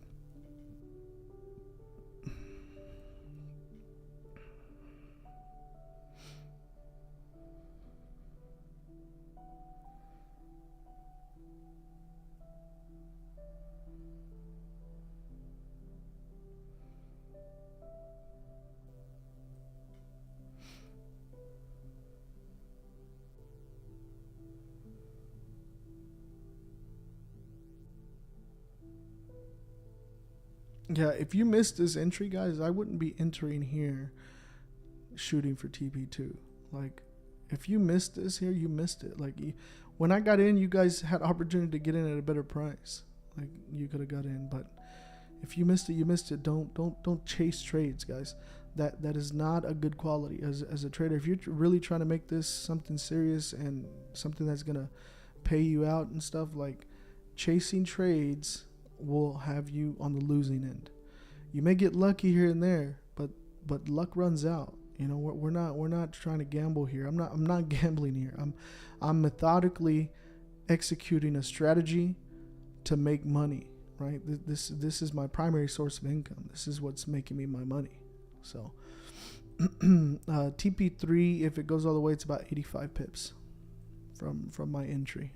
Yeah, if you missed this entry, guys, I wouldn't be entering here shooting for TP2. Like, if you missed this here, you missed it. Like, when I got in, you guys had opportunity to get in at a better price. Like, you could have got in, but if you missed it, you missed it. Don't chase trades, guys. That is not a good quality as a trader. If you're really trying to make this something serious and something that's gonna pay you out and stuff, like, chasing trades will have you on the losing end. You may get lucky here and there, but luck runs out. We're not trying to gamble here. I'm not gambling here. I'm methodically executing a strategy to make money, right? This is my primary source of income. This is what's making me my money. So TP3, if it goes all the way, it's about 85 pips from my entry.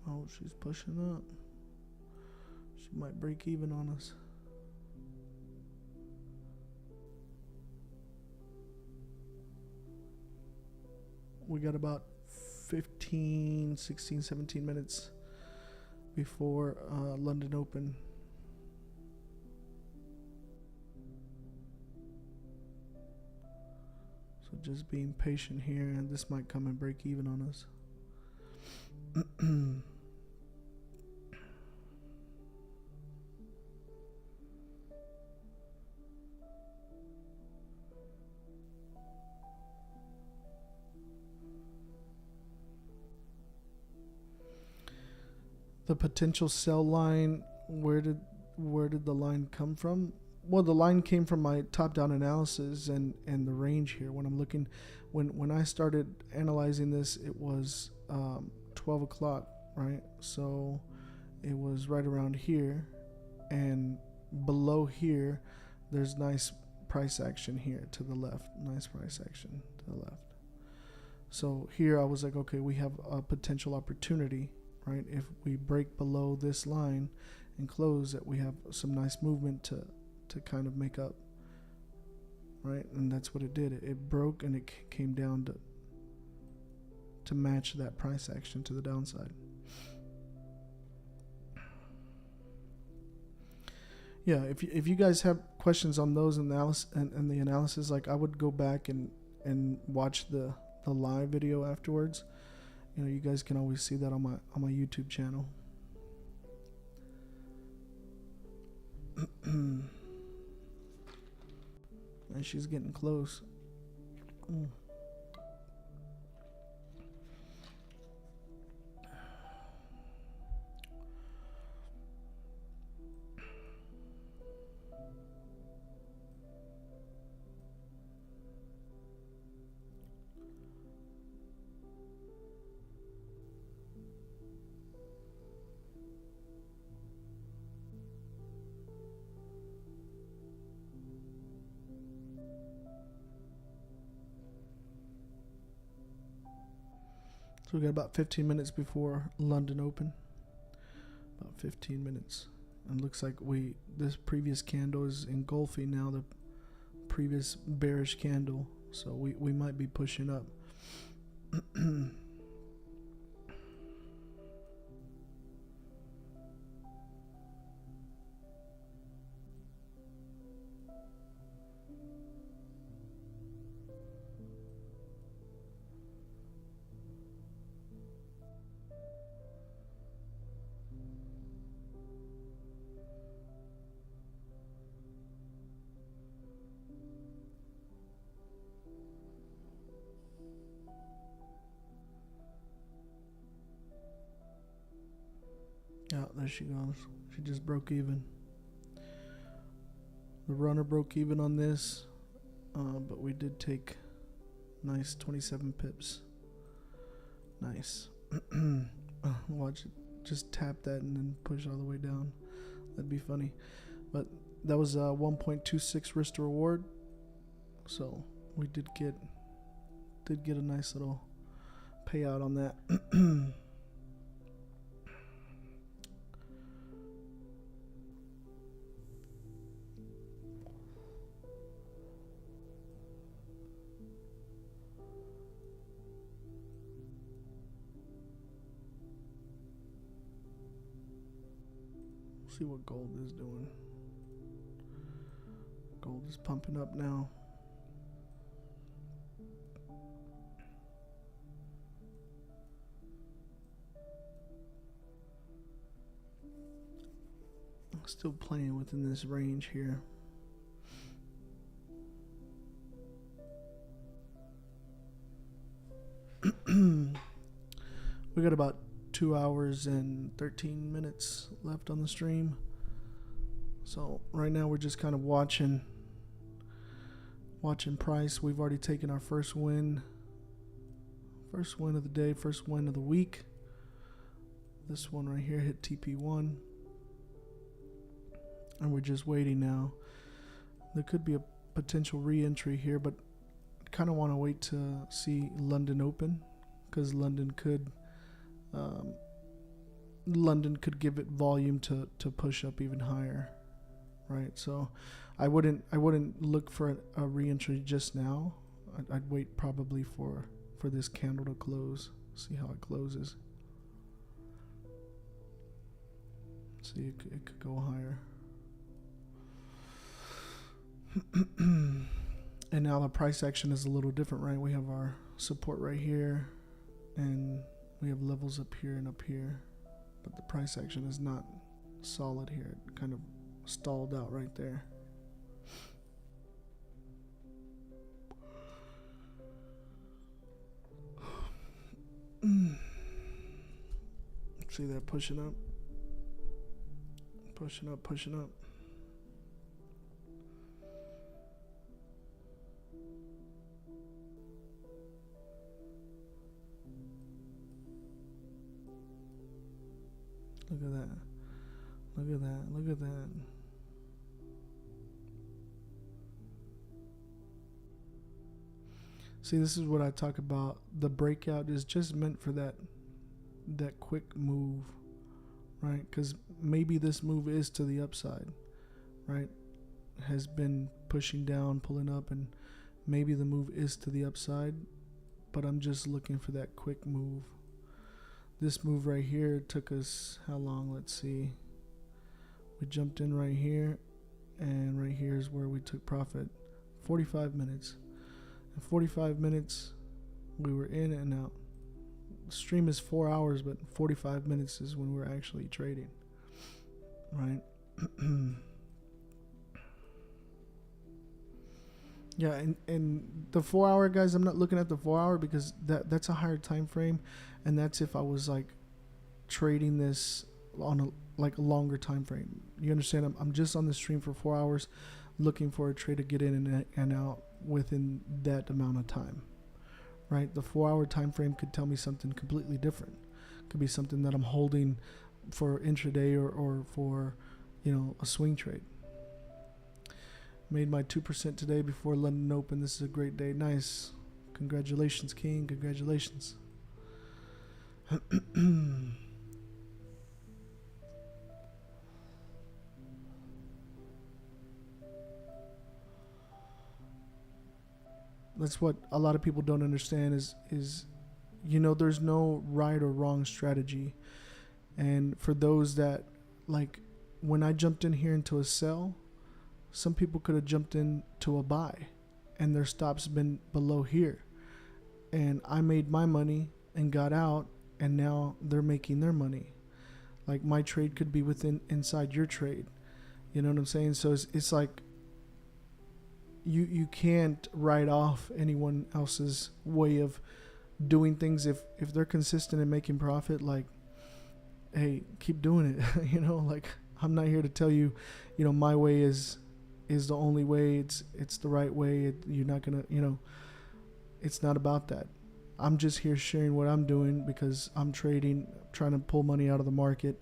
Oh, she's pushing up. She might break even on us. We got about 15, 16, 17 minutes before London Open. So just being patient here, and this might come and break even on us. The potential sell line, where did the line come from? Well, the line came from my top-down analysis and the range here. When I'm looking, when I started analyzing this, it was 12 o'clock, right? So it was right around here, and below here, there's nice price action here to the left. Nice price action to the left. So here I was like, okay, we have a potential opportunity, right? If we break below this line and close it, we have some nice movement to kind of make up, right? And that's what it did. It broke and it came down to match that price action to the downside. Yeah, if you guys have questions on those analysis and the analysis, like I would go back and watch the live video afterwards. You know, you guys can always see that on my YouTube channel. And she's getting close. So we got about 15 minutes before London Open. About 15 minutes. And looks like this previous candle is engulfing now the previous bearish candle. So we might be pushing up. Yeah, there she goes. She just broke even. The runner broke even on this, but we did take nice 27 pips. Nice. Watch it. Just tap that and then push all the way down. That'd be funny. But that was 1.26 risk to reward. So we did get a nice little payout on that. See what gold is doing. Gold is pumping up now. Still playing within this range here. We got about 2 hours and 13 minutes left on the stream. So right now we're just kind of watching price. We've already taken our first win. First win of the day, first win of the week. This one right here hit TP1. And we're just waiting now. There could be a potential re-entry here, but I kind of want to wait to see London Open, because London could give it volume to push up even higher, right? So I wouldn't look for a re-entry just now. I'd wait probably for for this candle to close. See how it closes. See, it could go higher. And now the price action is a little different, right? We have our support right here, and we have levels up here and up here, but the price action is not solid here. It kind of stalled out right there. See that pushing up, pushing up, pushing up. Look at that. Look at that. Look at that. See, this is what I talk about. The breakout is just meant for that quick move, right? Because maybe this move is to the upside, right? Has been pushing down, pulling up, and maybe the move is to the upside, but I'm just looking for that quick move. This move right here took us how long? Let's see. We jumped in right here, and right here is where we took profit. 45 minutes. In 45 minutes, we were in and out. The stream is 4 hours, but 45 minutes is when we're actually trading, right? Yeah, and the 4 hour, guys, I'm not looking at the 4 hour because that's a higher time frame, and that's if I was like trading this on a longer time frame. You understand? I'm just on the stream for 4 hours, looking for a trade to get in and out within that amount of time, right? The 4 hour time frame could tell me something completely different. Could be something that I'm holding for intraday or for, you know, a swing trade. Made my 2% today before London Open. This is a great day. Nice. Congratulations, King. Congratulations. That's what a lot of people don't understand is you know, there's no right or wrong strategy. And for those that, like, when I jumped in here into a sell, some people could have jumped into a buy and their stop's been below here. And I made my money and got out, and now they're making their money. Like, my trade could be inside your trade. You know what I'm saying? So it's like you can't write off anyone else's way of doing things. If they're consistent in making profit, like, hey, keep doing it. You know, like, I'm not here to tell you, you know, my way is the only way. It's the right way. You're not gonna, you know, it's not about that. I'm just here sharing what I'm doing because I'm trading, trying to pull money out of the market,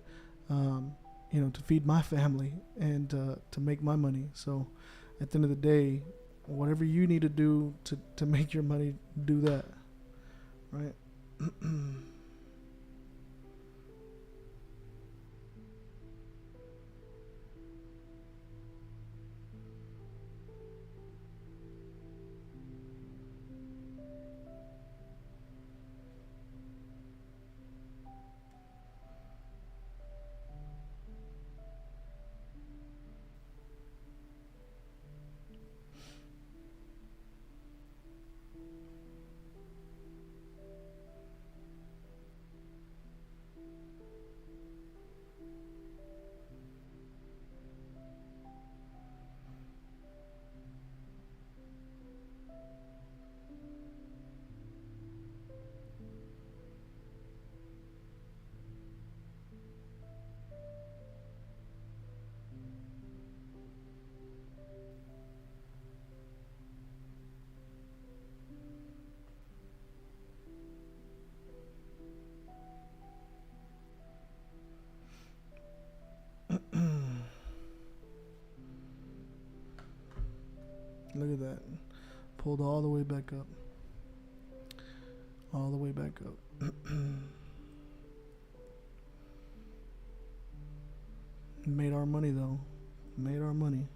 you know, to feed my family and to make my money. So at the end of the day, whatever you need to do to make your money, do that, right? Look at that. Pulled all the way back up. All the way back up. Made our money, though. Made our money.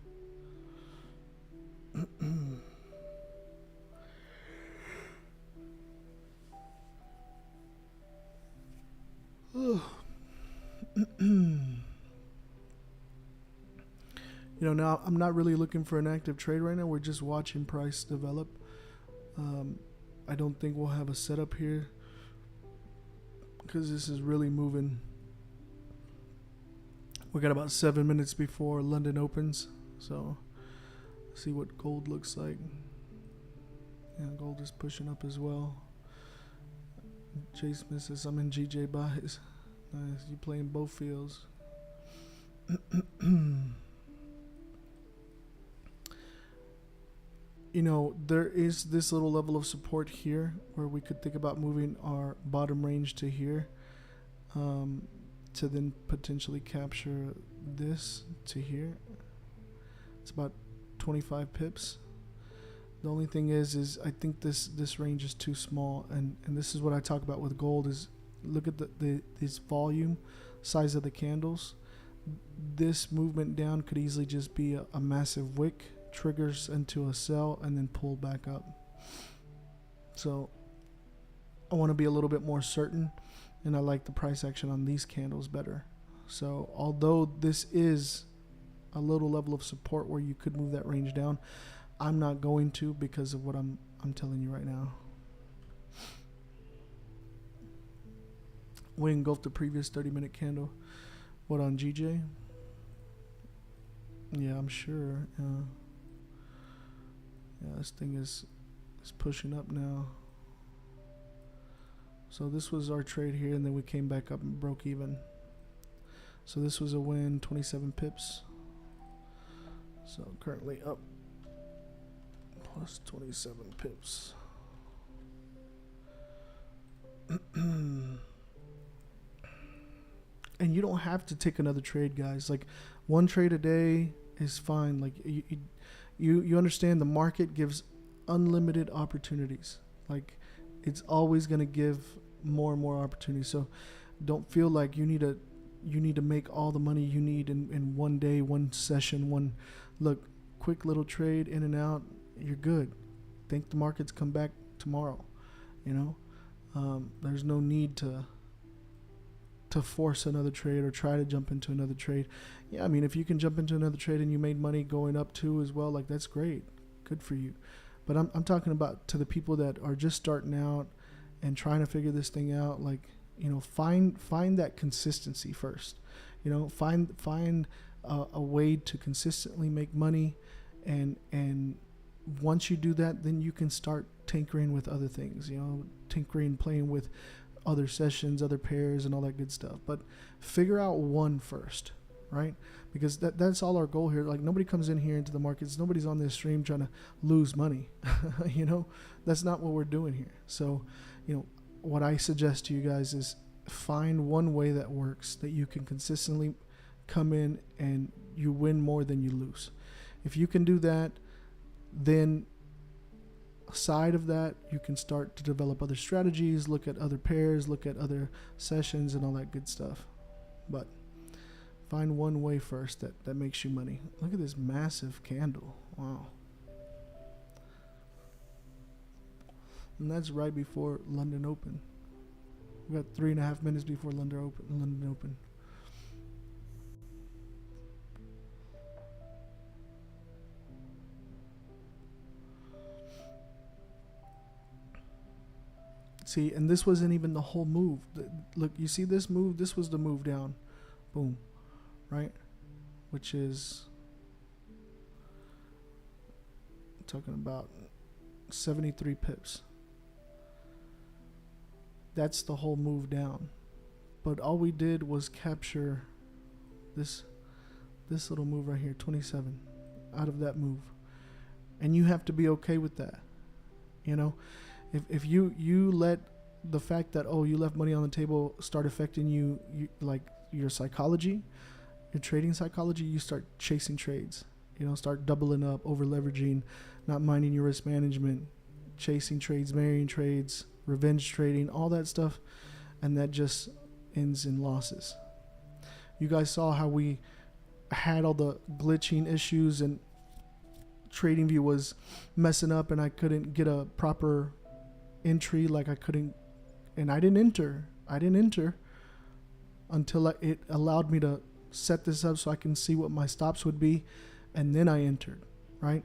now I'm not really looking for an active trade right now. We're just watching price develop. I don't think we'll have a setup here because this is really moving. We got about 7 minutes before London opens, so see what gold looks like. Yeah, gold is pushing up as well. Jay Smith says, I'm in GJ buys. Nice, you playing both fields. There is this little level of support here where we could think about moving our bottom range to here, to then potentially capture this to here. It's about 25 pips. The only thing is I think this range is too small, and this is what I talk about with gold is look at this volume size of the candles. This movement down could easily just be a massive wick, triggers into a sell, and then pull back up. So I want to be a little bit more certain, and I like the price action on these candles better. So although this is a little level of support where you could move that range down, I'm not going to because of what I'm telling you right now. We engulfed the previous 30-minute candle. What, on GJ? Yeah, I'm sure. Yeah, this thing is pushing up now. So this was our trade here, and then we came back up and broke even. So this was a win, 27 pips. So currently up plus 27 pips. And you don't have to take another trade, guys. Like, one trade a day is fine. Like, you understand the market gives unlimited opportunities. Like, it's always going to give more and more opportunities. So don't feel like you need to make all the money you need in one day, one session, look, quick little trade in and out, you're good. Think the markets come back tomorrow. There's no need to force another trade or try to jump into another trade. Yeah, I mean, if you can jump into another trade and you made money going up too as well, like, that's great. Good for you. But I'm talking about to the people that are just starting out and trying to figure this thing out. Like, find that consistency first. Find a way to consistently make money, and once you do that, then you can start tinkering with other things. Playing with other sessions, other pairs, and all that good stuff. But figure out one first, right? Because that's all our goal here. Like, nobody comes in here into the markets. Nobody's on this stream trying to lose money. That's not what we're doing here. So, what I suggest to you guys is find one way that works, that you can consistently come in and you win more than you lose. If you can do that, then aside of that, you can start to develop other strategies, look at other pairs, look at other sessions, and all that good stuff. But find one way first that makes you money. Look at this massive candle. Wow. And that's right before London Open. We got 3.5 minutes before London Open. See, and this wasn't even the whole move. Look, you see this move? This was the move down. Boom. Right? Which is talking about 73 pips. That's the whole move down. But all we did was capture this little move right here, 27, out of that move. And you have to be okay with that. If you let the fact that, you left money on the table start affecting you like your psychology, your trading psychology, you start chasing trades. Start doubling up, over leveraging, not minding your risk management, chasing trades, marrying trades, revenge trading, all that stuff, and that just ends in losses. You guys saw how we had all the glitching issues and TradingView was messing up and I couldn't get a proper entry, like I couldn't, and I didn't enter until it allowed me to set this up so I can see what my stops would be, and then I entered, right?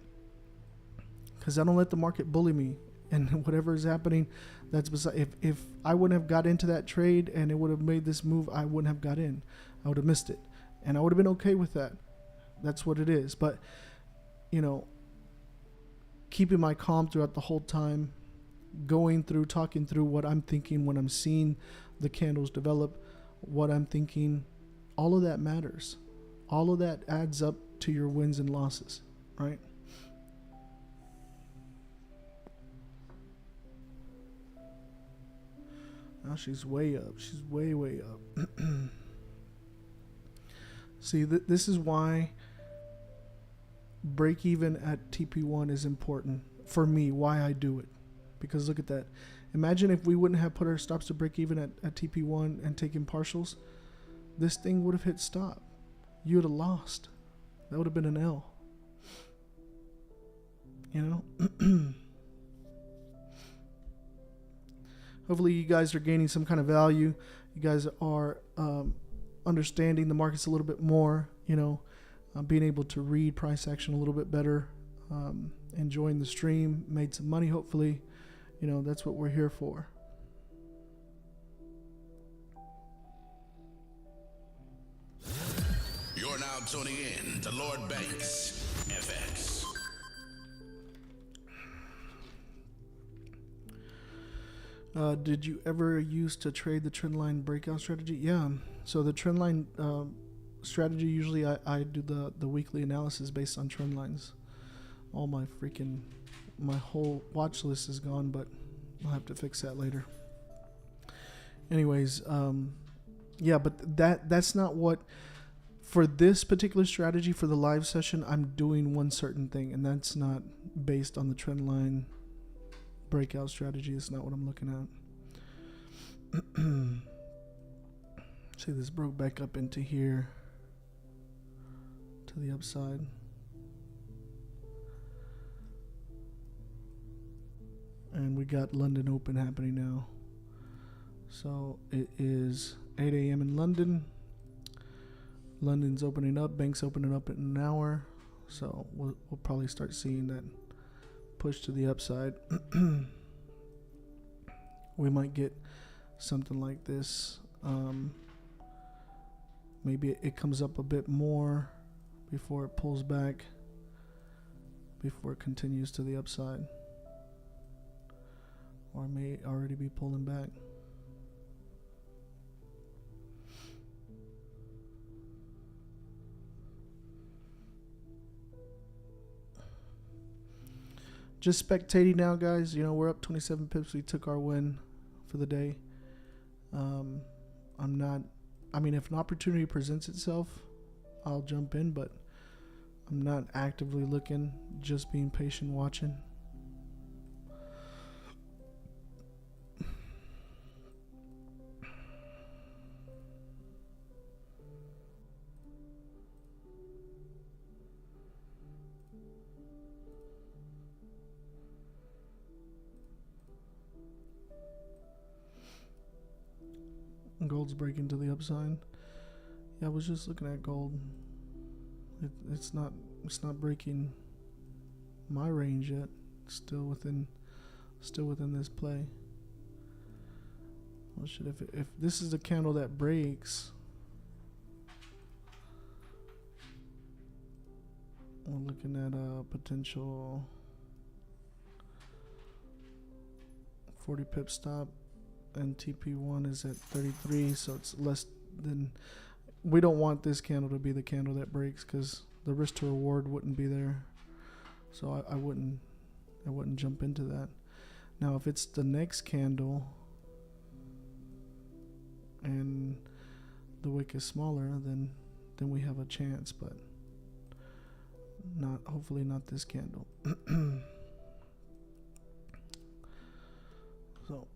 Because I don't let the market bully me, and whatever is happening, that's beside. If I wouldn't have got into that trade and it would have made this move, I wouldn't have got in. I would have missed it, and I would have been okay with that. That's what it is. But you know, keeping my calm throughout the whole time, talking through what I'm thinking when I'm seeing the candles develop, what I'm thinking, all of that matters. All of that adds up to your wins and losses, right? Now she's way up. She's way, way up. See, this is why break even at TP1 is important for me, why I do it. Because look at that. Imagine if we wouldn't have put our stops to break even at TP1 and taken partials, this thing would have hit stop. You would have lost. That would have been an L. You know? Hopefully you guys are gaining some kind of value. You guys are understanding the markets a little bit more, you know, being able to read price action a little bit better, enjoying the stream, made some money hopefully. You know, that's what we're here for. You're now tuning in to Lord Banks FX. Did you ever use to trade the trendline breakout strategy? Yeah. So the trendline strategy, usually I do the weekly analysis based on trend lines. All my whole watch list is gone, but I'll have to fix that later. Anyways, yeah, but that's not what, for this particular strategy, for the live session, I'm doing one certain thing, and that's not based on the trend line breakout strategy. It's not what I'm looking at. See, this broke back up into here to the upside. And we got London Open happening now. So it is 8 a.m. in London. London's opening up. Bank's opening up in an hour. So we'll probably start seeing that push to the upside. We might get something like this. Maybe it comes up a bit more before it pulls back, before it continues to the upside, or may already be pulling back. Just spectating now, guys. You know, we're up 27 pips. We took our win for the day. If an opportunity presents itself, I'll jump in, but I'm not actively looking, just being patient, watching. Gold's breaking to the upside. Yeah, I was just looking at gold. It's not breaking my range yet. It's still within this play. Well, shit, if this is the candle that breaks, we're looking at a potential 40 pip stop. And TP1 is at 33, so it's less than. We don't want this candle to be the candle that breaks, because the risk to reward wouldn't be there. So I wouldn't jump into that. Now, if it's the next candle and the wick is smaller, then we have a chance, but hopefully not this candle. So.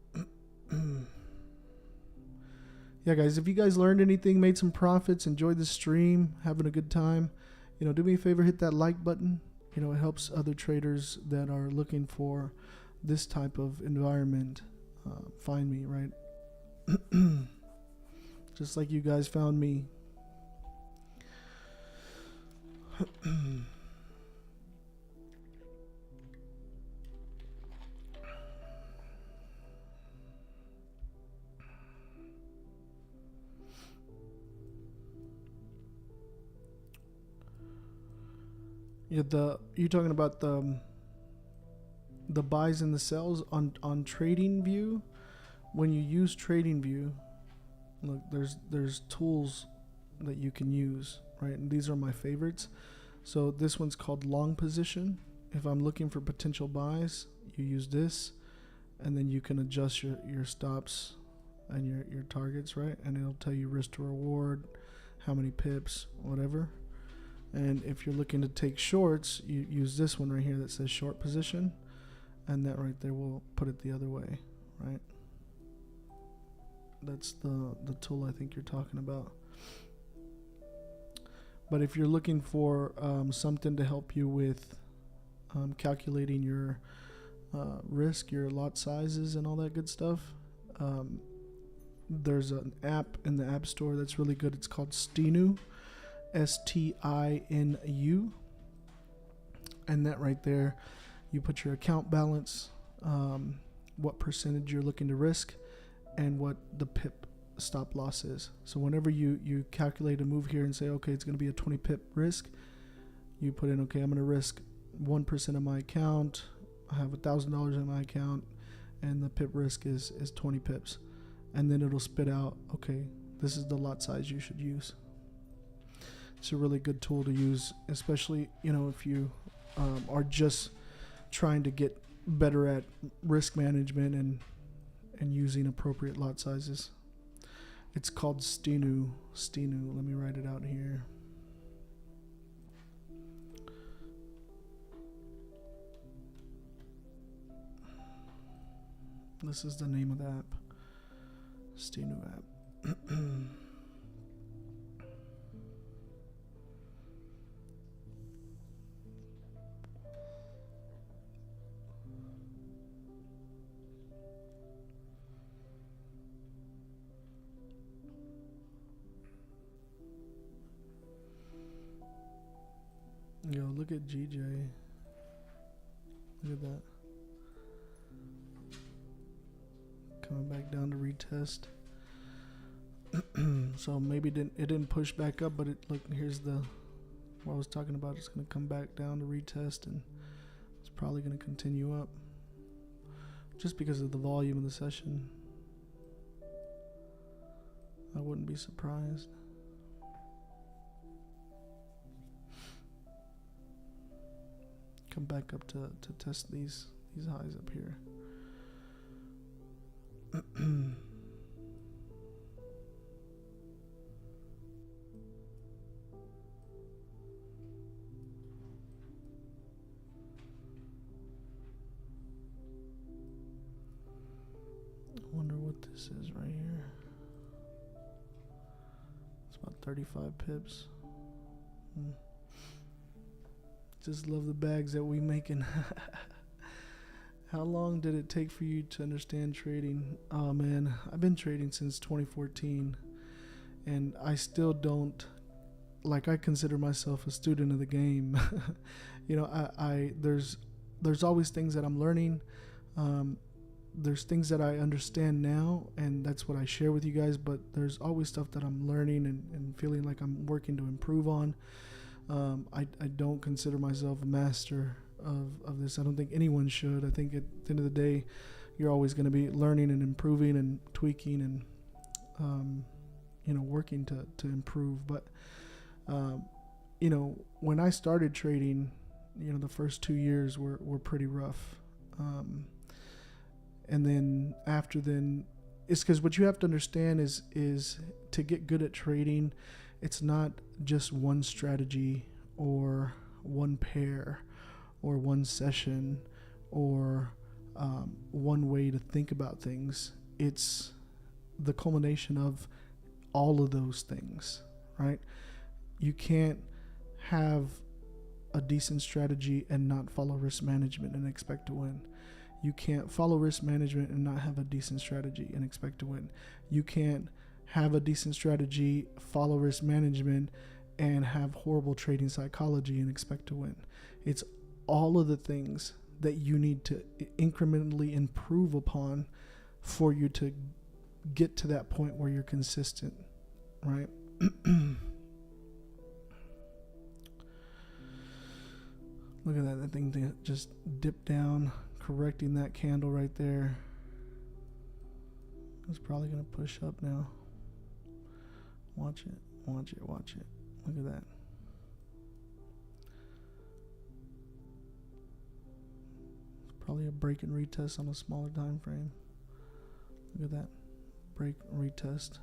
Yeah, guys, if you guys learned anything, made some profits, enjoyed the stream, having a good time, you know, do me a favor, hit that like button. You know, it helps other traders that are looking for this type of environment find me, right? Just like you guys found me. you're talking about the buys and the sells on Trading View. When you use Trading View, look, there's tools that you can use, right? And these are my favorites. So this one's called long position. If I'm looking for potential buys, you use this, and then you can adjust your stops and your targets, right? And it'll tell you risk to reward, how many pips, whatever. And if you're looking to take shorts, you use this one right here that says short position, and that right there will put it the other way, right? That's the tool I think you're talking about. But if you're looking for something to help you with calculating your risk, your lot sizes, and all that good stuff, there's an app in the App Store that's really good. It's called Stinu, STINU. And that right there, you put your account balance, what percentage you're looking to risk, and what the pip stop loss is. So whenever you calculate a move here and say, okay, it's going to be a 20 pip risk, you put in, okay, I'm going to risk 1% of my account. I have $1,000 in my account, and the pip risk is 20 pips. And then it'll spit out, okay, this is the lot size you should use. It's a really good tool to use, especially, if you are just trying to get better at risk management and using appropriate lot sizes. It's called Stinu. Let me write it out here. This is the name of the app. Stinu app. Yo, look at GJ. Look at that. Coming back down to retest. So maybe it didn't push back up, but look, here's what I was talking about. It's going to come back down to retest, and it's probably going to continue up just because of the volume of the session. I wouldn't be surprised. Come back up to test these highs up here. I wonder what this is right here. It's about 35 pips. Just love the bags that we making. How long did it take for you to understand trading? Oh man, I've been trading since 2014, and I still don't, I consider myself a student of the game. There's always things that I'm learning. There's things that I understand now, and that's what I share with you guys, but there's always stuff that I'm learning and feeling like I'm working to improve on. I don't consider myself a master of this. I don't think anyone should. I think at the end of the day, you're always going to be learning and improving and tweaking and working to improve. But when I started trading, the first 2 years were pretty rough, and then after then, it's because what you have to understand is to get good at trading, it's not just one strategy or one pair or one session or one way to think about things. It's the culmination of all of those things, right? You can't have a decent strategy and not follow risk management and expect to win. You can't follow risk management and not have a decent strategy and expect to win. You can't have a decent strategy, follow risk management, and have horrible trading psychology and expect to win. It's all of the things that you need to incrementally improve upon for you to get to that point where you're consistent, right? Look at that. That thing just dipped down, correcting that candle right there. It's probably going to push up now. Watch it. Watch it. Watch it. Look at that. It's probably a break and retest on a smaller time frame. Look at that. Break, retest.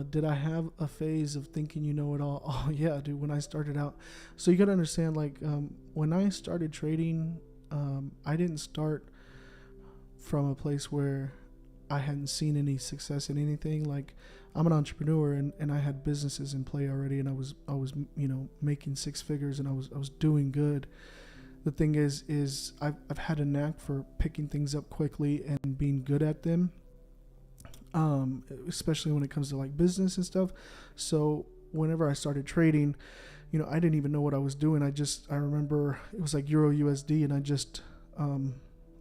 Did I have a phase of thinking you know it all? Oh yeah, dude, when I started out. So you gotta understand, like, when I started trading, I didn't start from a place where I hadn't seen any success in anything. Like, I'm an entrepreneur and I had businesses in play already, and I was making six figures, and I was doing good. The thing is I've had a knack for picking things up quickly and being good at them. Especially when it comes to like business and stuff. So whenever I started trading, I didn't even know what I was doing. I remember it was like Euro USD, and I just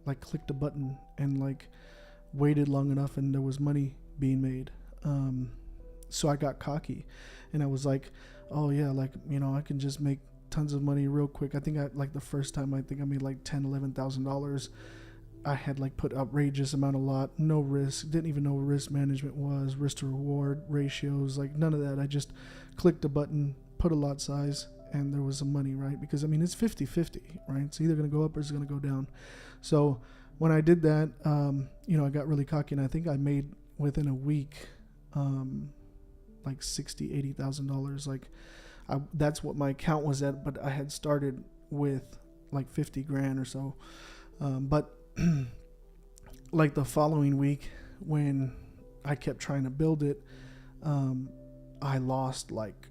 like clicked a button and like waited long enough, and there was money being made. So I got cocky, and I was like, oh yeah, like, I can just make tons of money real quick. I think the first time I made like $10,000-$11,000. I had like put outrageous amount of lot, no risk, didn't even know what risk management was, risk to reward ratios, like none of that. I just clicked a button, put a lot size, and there was some money, right? Because it's 50-50, right? It's either going to go up or it's going to go down. So when I did that, I got really cocky, and I think I made within a week, like $60,000-$80,000. Like that's what my account was at, but I had started with like 50 grand or so. But like the following week, when I kept trying to build it, I lost like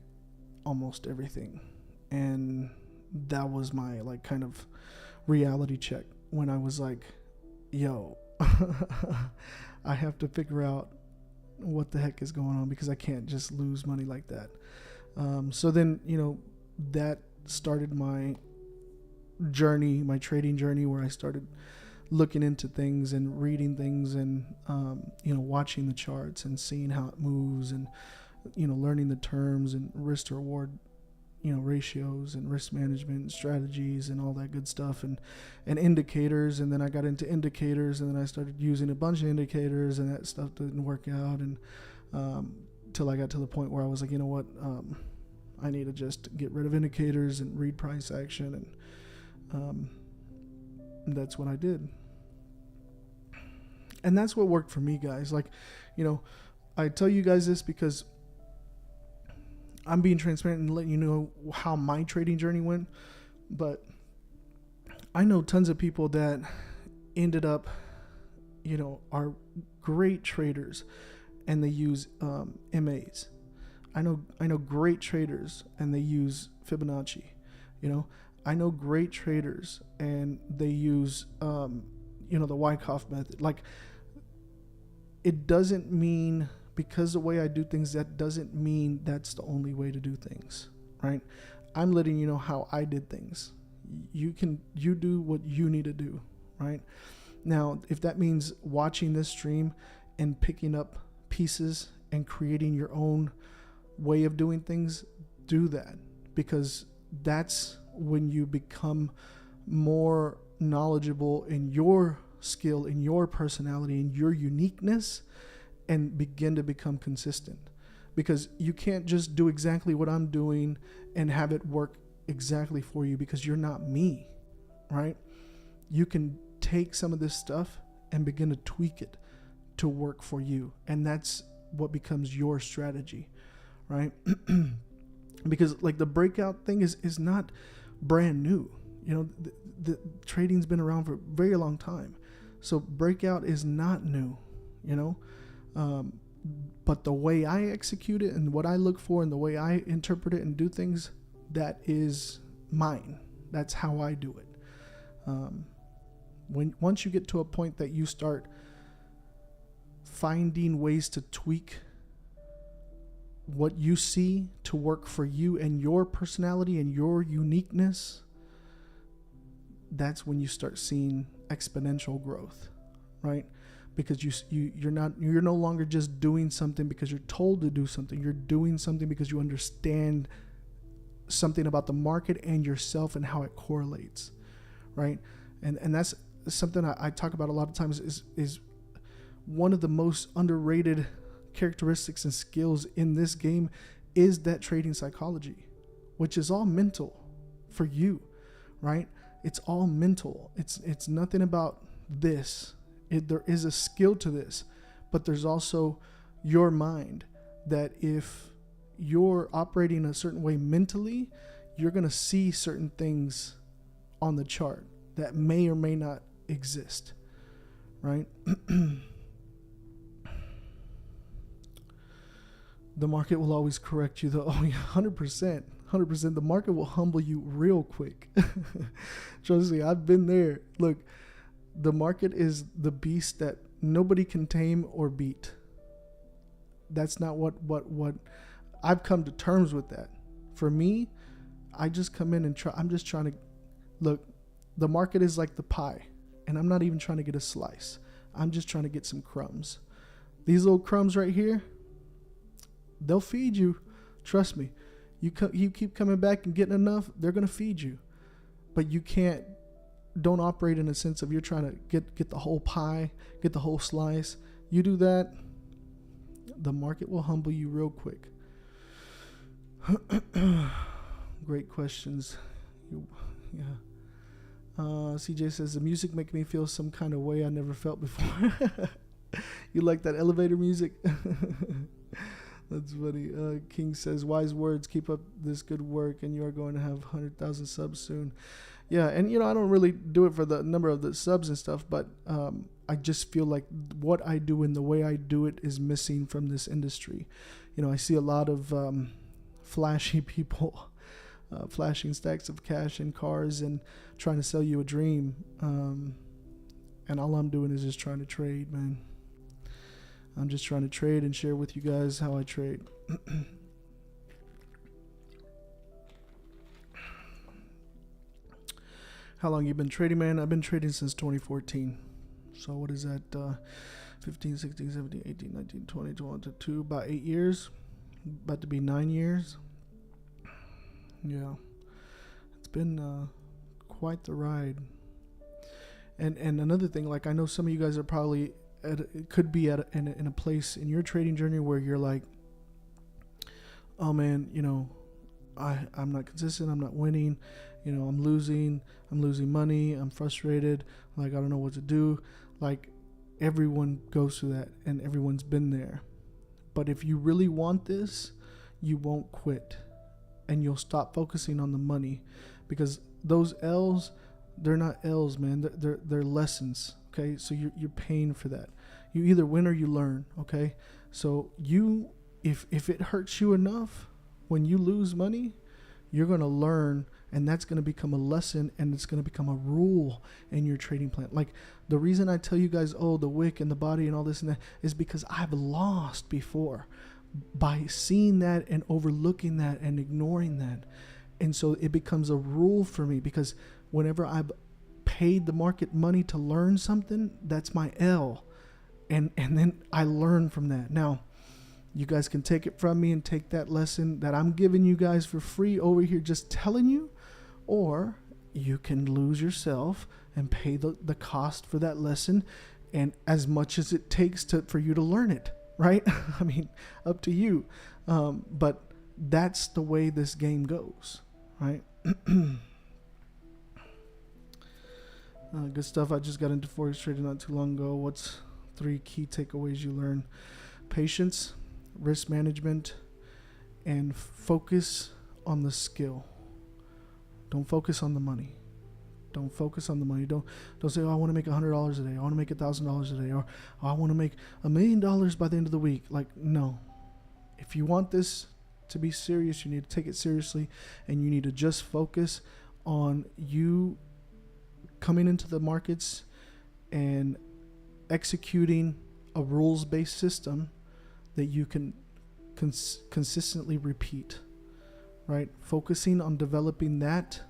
almost everything. And that was my like kind of reality check, when I was like, yo, I have to figure out what the heck is going on, because I can't just lose money like that. So then, that started my journey, my trading journey, where I started looking into things and reading things and, watching the charts and seeing how it moves, and, learning the terms and risk to reward, ratios and risk management strategies and all that good stuff, and indicators. And then I got into indicators, and then I started using a bunch of indicators, and that stuff didn't work out. And, till I got to the point where I was like, you know what, I need to just get rid of indicators and read price action. And, that's what I did. And that's what worked for me, guys. Like, I tell you guys this because I'm being transparent and letting you know how my trading journey went. But I know tons of people that ended up, are great traders, and they use MAs. I know great traders, and they use Fibonacci. I know great traders, and they use the Wyckoff method. Like, it doesn't mean, because the way I do things, that doesn't mean that's the only way to do things, right? I'm letting you know how I did things. You do what you need to do, right? Now, if that means watching this stream and picking up pieces and creating your own way of doing things, do that, because that's when you become more knowledgeable in your skill, in your personality, in your uniqueness, and begin to become consistent. Because you can't just do exactly what I'm doing and have it work exactly for you, because you're not me, right? You can take some of this stuff and begin to tweak it to work for you, and that's what becomes your strategy, right? Because like the breakout thing is not brand new. The trading's been around for a very long time. So breakout is not new, but the way I execute it and what I look for and the way I interpret it and do things, that is mine. That's how I do it. Once you get to a point that you start finding ways to tweak what you see to work for you and your personality and your uniqueness, that's when you start seeing exponential growth, right? because you're no longer just doing something because you're told to do something. You're doing something because you understand something about the market and yourself and how it correlates, right? And that's something I talk about a lot of times is one of the most underrated characteristics and skills in this game is that trading psychology, which is all mental for you, right? It's all mental. It's nothing about this. There is a skill to this, but there's also your mind that if you're operating a certain way mentally, you're going to see certain things on the chart that may or may not exist, right? The market will always correct you, though. Oh, yeah, 100%. 100%. The market will humble you real quick. Trust me, I've been there. Look, the market is the beast that nobody can tame or beat. That's not what I've come to terms with that. For me, I just come in and I'm just trying to look. The market is like the pie, and I'm not even trying to get a slice. I'm just trying to get some crumbs. These little crumbs right here, they'll feed you. Trust me. You keep coming back and getting enough, they're going to feed you. But you don't operate in a sense of you're trying to get the whole pie, get the whole slice. You do that, the market will humble you real quick. Great questions. Yeah. CJ says, the music make me feel some kind of way I never felt before. You like that elevator music? That's funny. King says, wise words, keep up this good work, and you are going to have 100,000 subs soon. Yeah, and I don't really do it for the number of the subs and stuff, but I just feel like what I do and the way I do it is missing from this industry. I see a lot of flashy people flashing stacks of cash and cars and trying to sell you a dream. And all I'm doing is just trying to trade, man. I'm just trying to trade and share with you guys how I trade. How long you been trading, man? I've been trading since 2014. So what is that? 15, 16, 17, 18, 19, 20, 22, about 8 years. About to be 9 years. Yeah. It's been quite the ride. And another thing, like I know some of you guys are probably could be in a place in your trading journey where you're like, oh man, I'm not consistent, I'm not winning, I'm losing money, I'm frustrated, like I don't know what to do. Like everyone goes through that and everyone's been there. But if you really want this, you won't quit and you'll stop focusing on the money, because those L's, they're not L's, man. They're lessons. Okay, so you're paying for that. You either win or you learn. Okay, so if it hurts you enough when you lose money, you're gonna learn, and that's gonna become a lesson, and it's gonna become a rule in your trading plan. Like the reason I tell you guys, the wick and the body and all this and that, is because I've lost before by seeing that and overlooking that and ignoring that, and so it becomes a rule for me, because whenever I've paid the market money to learn something, that's my L, and then I learn from that. Now you guys can take it from me and take that lesson that I'm giving you guys for free over here just telling you, or you can lose yourself and pay the cost for that lesson, and as much as it takes for you to learn it, right? I mean, up to you, but that's the way this game goes, right? Good stuff. I just got into Forex Trading not too long ago. What's 3 key takeaways you learn? Patience, risk management, and focus on the skill. Don't focus on the money. Don't focus on the money. Don't say, I want to make $100 a day. I want to make $1,000 a day. Or I want to make $1 million by the end of the week. Like, no. If you want this to be serious, you need to take it seriously, and you need to just focus on you coming into the markets and executing a rules-based system that you can consistently repeat, right? Focusing on developing that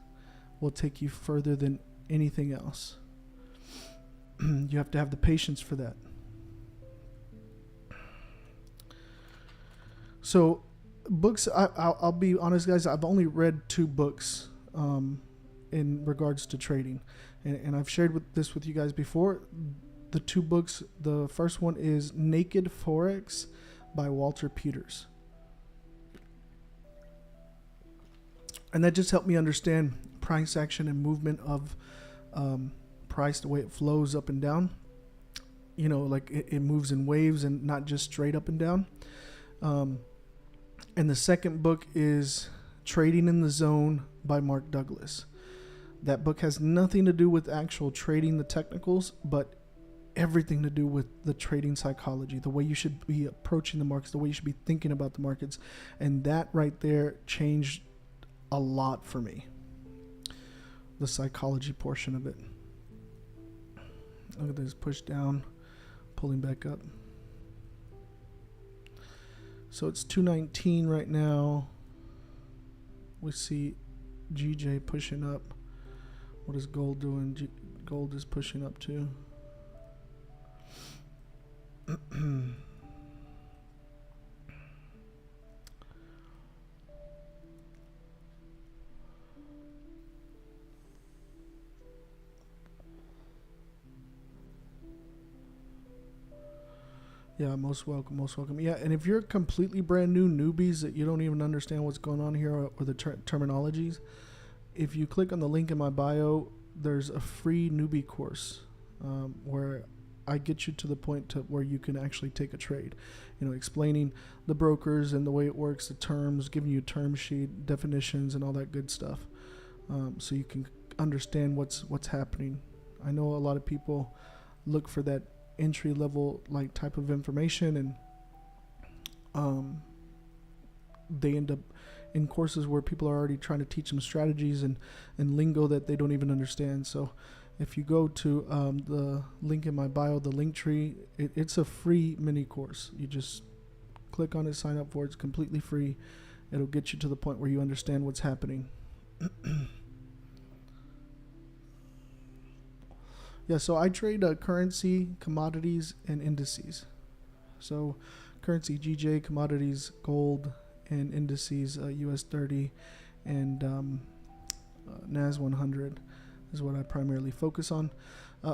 will take you further than anything else. You have to have the patience for that. So books, I'll be honest, guys. I've only read 2 books in regards to trading, and I've shared this with you guys before. The 2 books. The first one is Naked Forex by Walter Peters, and that just helped me understand price action and movement of price, the way it flows up and down. You know, like it moves in waves and not just straight up and down. And the second book is Trading in the Zone by Mark Douglas. That book has nothing to do with actual trading, the technicals, but everything to do with the trading psychology, the way you should be approaching the markets, the way you should be thinking about the markets. And that right there changed a lot for me. The psychology portion of it. Look at this, push down, pulling back up. So it's 219 right now. We see GJ pushing up. What is gold doing? Gold is pushing up too. Yeah, most welcome, most welcome. Yeah, and if you're completely brand new, newbies that you don't even understand what's going on here or the terminologies, if you click on the link in my bio, there's a free newbie course where I get you to the point to where you can actually take a trade. You know, explaining the brokers and the way it works, the terms, giving you a term sheet, definitions, and all that good stuff, so you can understand what's happening. I know a lot of people look for that entry level like type of information, and they end up in courses where people are already trying to teach them strategies and lingo that they don't even understand. So if you go to the link in my bio, the link tree, it's a free mini course. You just click on it, sign up for it. It's completely free. It'll get you to the point where you understand what's happening. Yeah, so I trade currency, commodities, and indices. So currency, GJ, commodities, gold, and indices, US 30 and NAS 100 is what I primarily focus on.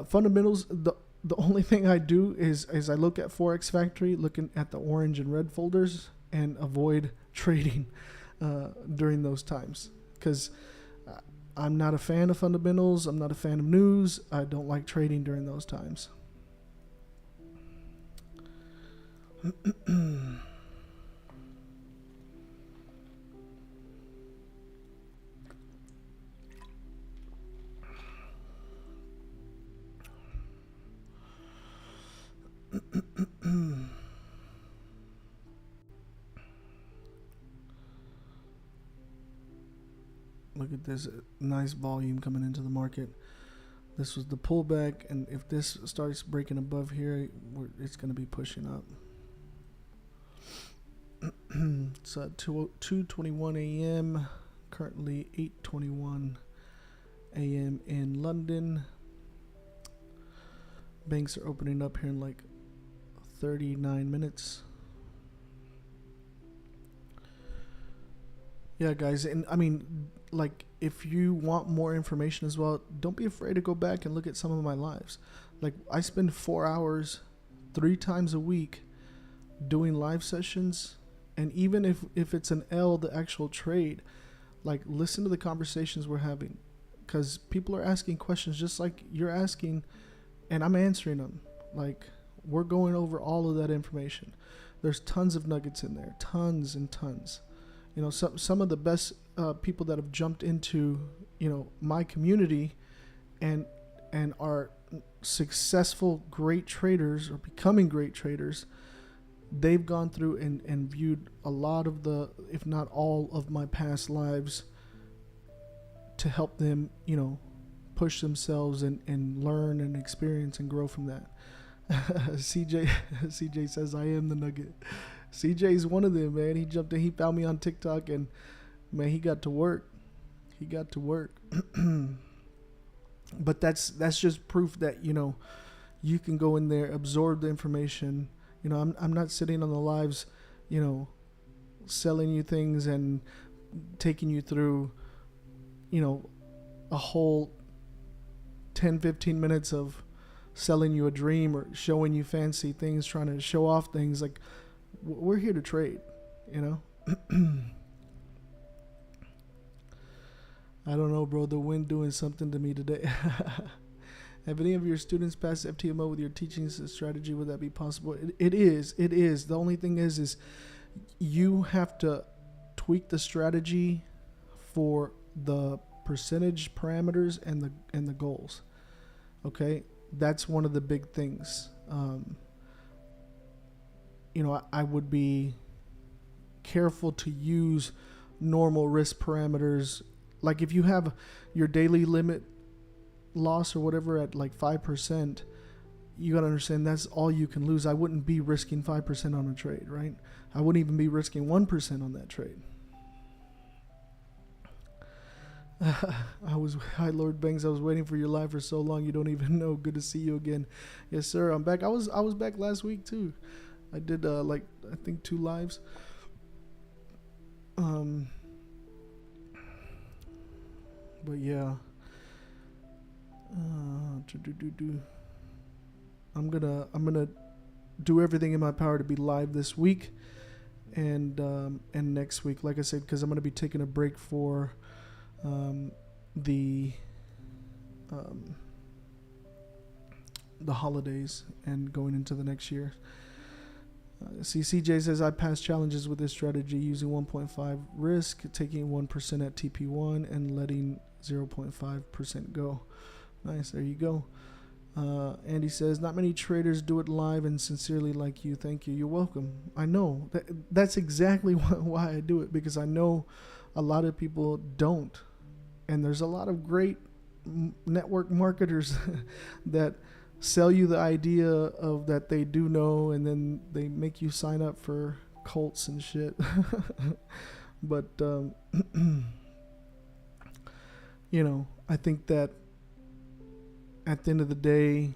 Fundamentals, the only thing I do is I look at Forex Factory, looking at the orange and red folders, and avoid trading during those times, because I'm not a fan of fundamentals. I'm not a fan of news. I don't like trading during those times. Look at this nice volume coming into the market. This was the pullback, and if this starts breaking above here, it's going to be pushing up. It's 2:21 a.m. Currently 8:21 a.m. in London. Banks are opening up here in like 39 minutes. Yeah, guys, and I mean, like, if you want more information as well, don't be afraid to go back and look at some of my lives. Like, I spend 4 hours 3 times a week doing live sessions, and even if it's an L, the actual trade, like, listen to the conversations we're having, because people are asking questions just like you're asking, and I'm answering them. Like, we're going over all of that information. There's tons of nuggets in there, tons and tons. You know, some of the best people that have jumped into, you know, my community and are successful, great traders, or becoming great traders, they've gone through and viewed a lot of the, if not all of my past lives, to help them, you know, push themselves and learn and experience and grow from that. CJ says, I am the nugget. CJ's one of them, man. He jumped in, he found me on TikTok, and man, he got to work. But that's just proof that, you know, you can go in there, absorb the information. You know, I'm not sitting on the lives, you know, selling you things and taking you through, a whole 10-15 minutes of selling you a dream or showing you fancy things, trying to show off things. Like, we're here to trade, I don't know, bro. The wind doing something to me today. Have any of your students passed FTMO with your teaching strategy? Would that be possible? It is. The only thing is you have to tweak the strategy for the percentage parameters and the goals. Okay, that's one of the big things. I would be careful to use normal risk parameters. Like if you have your daily limit loss or whatever at like 5%, you got to understand that's all you can lose. I wouldn't be risking 5% on a trade, right? I wouldn't even be risking 1% on that trade. Hi Lord Banks, I was waiting for your live for so long you don't even know. Good to see you again. Yes sir, I'm back. I was back last week too. I did I think 2 lives. But yeah, I'm gonna do everything in my power to be live this week and next week, like I said, because I'm gonna be taking a break for the holidays and going into the next year. CJ says I passed challenges with this strategy using 1.5 risk, taking 1% at TP1 and letting 0.5% go. Nice, there you go. Andy says not many traders do it live and sincerely like you. Thank you. You're welcome. I know that's exactly why I do it, because I know a lot of people don't, and there's a lot of great network marketers that sell you the idea of that they do know, and then they make you sign up for cults and shit. But I think that at the end of the day,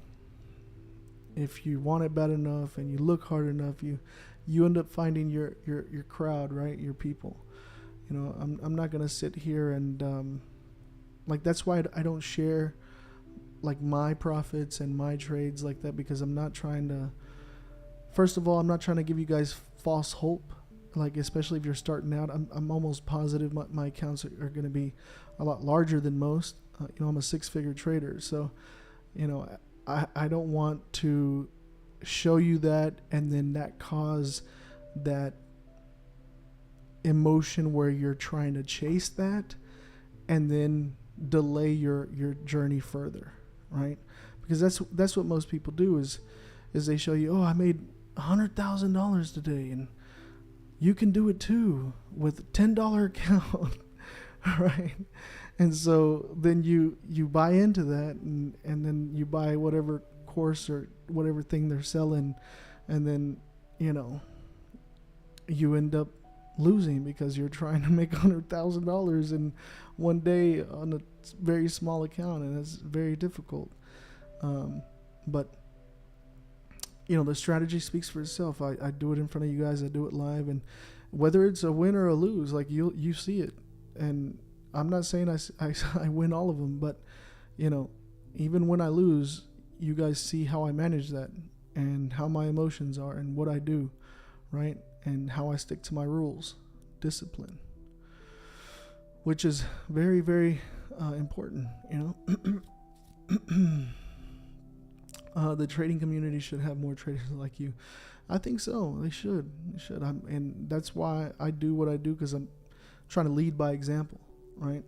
if you want it bad enough and you look hard enough, you end up finding your crowd, right? Your people. I'm not gonna sit here and that's why I don't share like my profits and my trades like that, because I'm not trying to, first of all, I'm not trying to give you guys false hope. Like, especially if you're starting out, I'm almost positive my accounts are going to be a lot larger than most. I'm a 6-figure trader. So, I don't want to show you that and then that cause that emotion where you're trying to chase that and then delay your journey further. Right? Because that's what most people do is they show you, oh, I made $100,000 today, and you can do it too with a $10 account, right? And so then you buy into that, and then you buy whatever course or whatever thing they're selling, and then you end up losing because you're trying to make $100,000 in one day on a very small account, and it's very difficult. But the strategy speaks for itself. I do it in front of you guys. I do it live, and whether it's a win or a lose, like you see it. And I'm not saying I win all of them, but even when I lose, you guys see how I manage that and how my emotions are and what I do, right? And how I stick to my rules, discipline, which is very, very important, The trading community should have more traders like you. I think so. They should. And that's why I do what I do, because I'm trying to lead by example, right?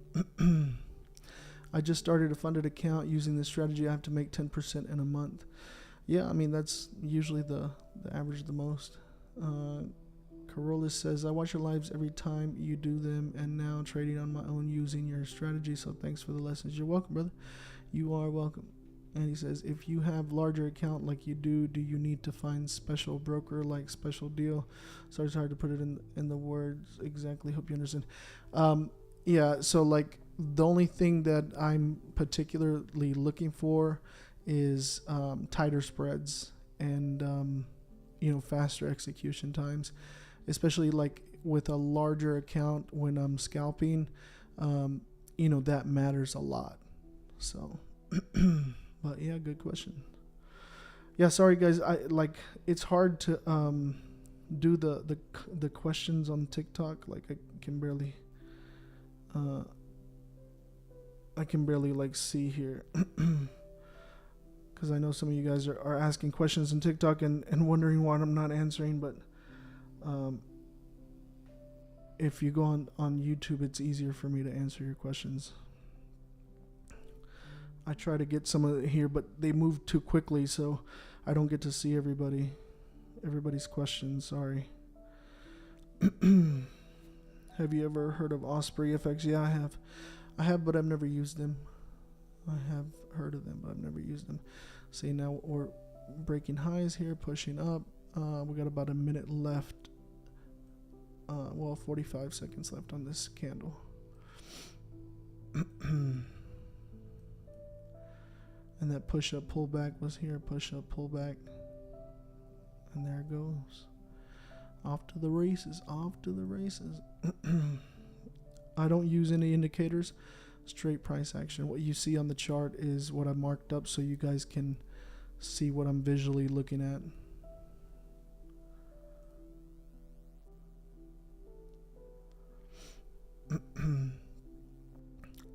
I just started a funded account using this strategy. I have to make 10% in a month. Yeah, that's usually the average, the most. Carolus says, I watch your lives every time you do them, and now trading on my own using your strategy, so thanks for the lessons. You're welcome, brother. You are welcome. And he says, if you have larger account like you do you need to find special broker like special deal? So it's hard to put it in the words exactly. Hope you understand. Yeah, so like the only thing that I'm particularly looking for is tighter spreads and faster execution times, especially like with a larger account when I'm scalping, you know, that matters a lot. So, but yeah, good question. Yeah, sorry guys. It's hard to do the questions on TikTok. Like I can barely like see here. Because I know some of you guys are asking questions on TikTok and wondering why I'm not answering, but if you go on YouTube, it's easier for me to answer your questions. I try to get some of it here, but they move too quickly, so I don't get to see everybody's questions. Sorry. Have you ever heard of Osprey FX? Yeah, I have, but I've never used them. I have heard of them, but I've never used them. See, now we're breaking highs here, pushing up. We got about a minute left. 45 seconds left on this candle. And that push-up pullback was here, push-up pullback. And there it goes. Off to the races, off to the races. I don't use any indicators, straight price action. What you see on the chart is what I marked up so you guys can see what I'm visually looking at.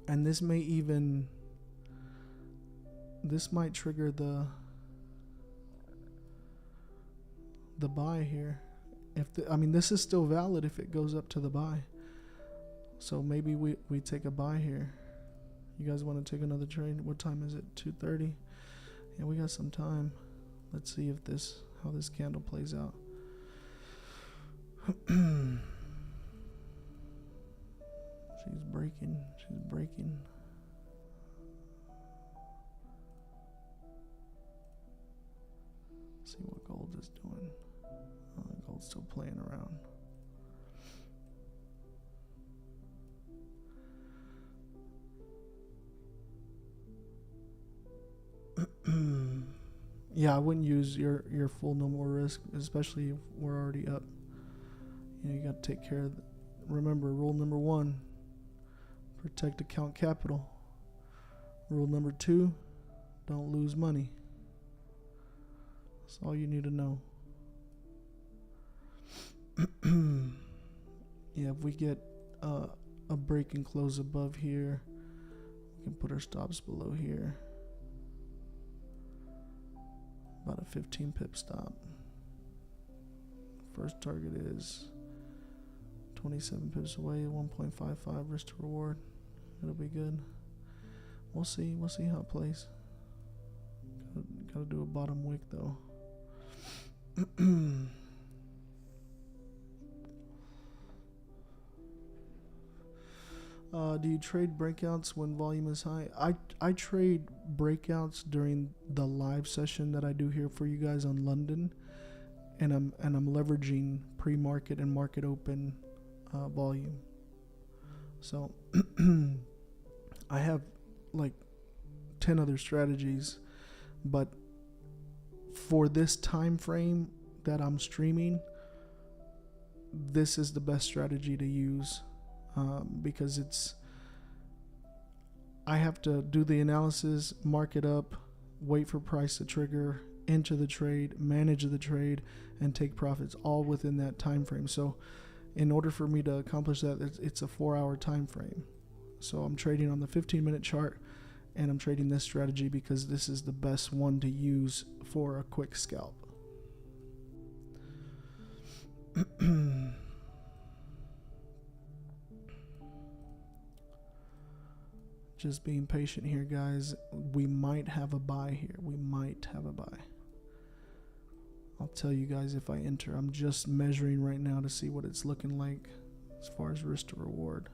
And this might trigger the buy here. This is still valid if it goes up to the buy. So maybe we take a buy here. You guys want to take another trade? What time is it? 2:30. Yeah, we got some time. Let's see how this candle plays out. She's breaking. See what gold is doing. Gold's still playing around. Yeah, I wouldn't use your full no more risk, especially if we're already up. You got to take care of remember, rule number 1, protect account capital. Rule number 2, don't lose money. That's all you need to know. Yeah, if we get a break and close above here, we can put our stops below here. About a 15 pip stop. First target is 27 pips away, 1.55 risk to reward. It'll be good. We'll see how it plays. Gotta do a bottom wick though. Do you trade breakouts when volume is high? I trade breakouts during the live session that I do here for you guys on London, and I'm leveraging pre-market and market open volume. So I have like 10 other strategies, but for this time frame that I'm streaming, this is the best strategy to use. Because I have to do the analysis, mark it up, wait for price to trigger, enter the trade, manage the trade, and take profits all within that time frame. So in order for me to accomplish that, it's a 4-hour time frame. So I'm trading on the 15-minute chart, and I'm trading this strategy because this is the best one to use for a quick scalp. Just being patient here, guys. We might have a buy here. We might have a buy. I'll tell you guys if I enter. I'm just measuring right now to see what it's looking like as far as risk to reward.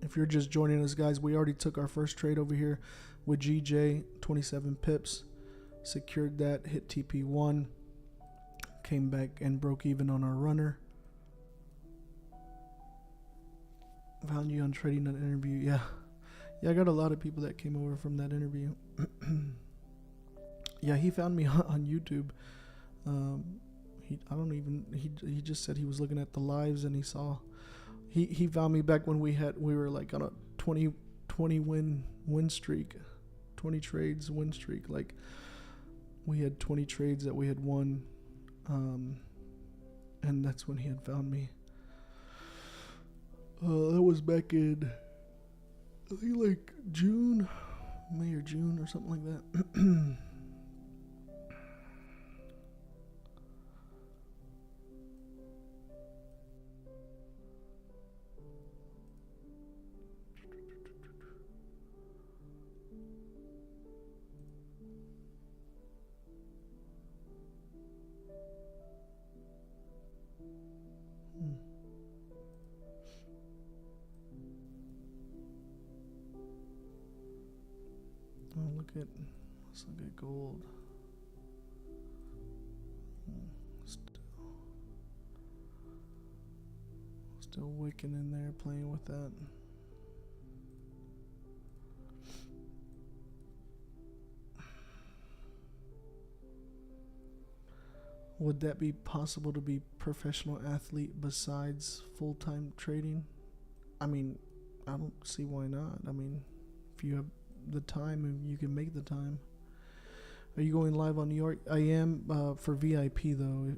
If you're just joining us, guys, we already took our first trade over here with GJ, 27 pips, secured that, hit TP1, came back and broke even on our runner. Found you on Trading Nut interview. Yeah, I got a lot of people that came over from that interview. Yeah, he found me on YouTube. He just said he was looking at the lives and he saw. He found me back when we were like on a 20 win streak, 20 trades win streak. Like we had 20 trades that we had won, and that's when he had found me. That was back in, I think like May or June or something like that. Let's look at gold. Still wicking in there, playing with that. Would that be possible to be professional athlete besides full-time trading? I mean, I don't see why not. I mean, if you have the time and you can make the time. Are you going live on New York? I am for VIP though.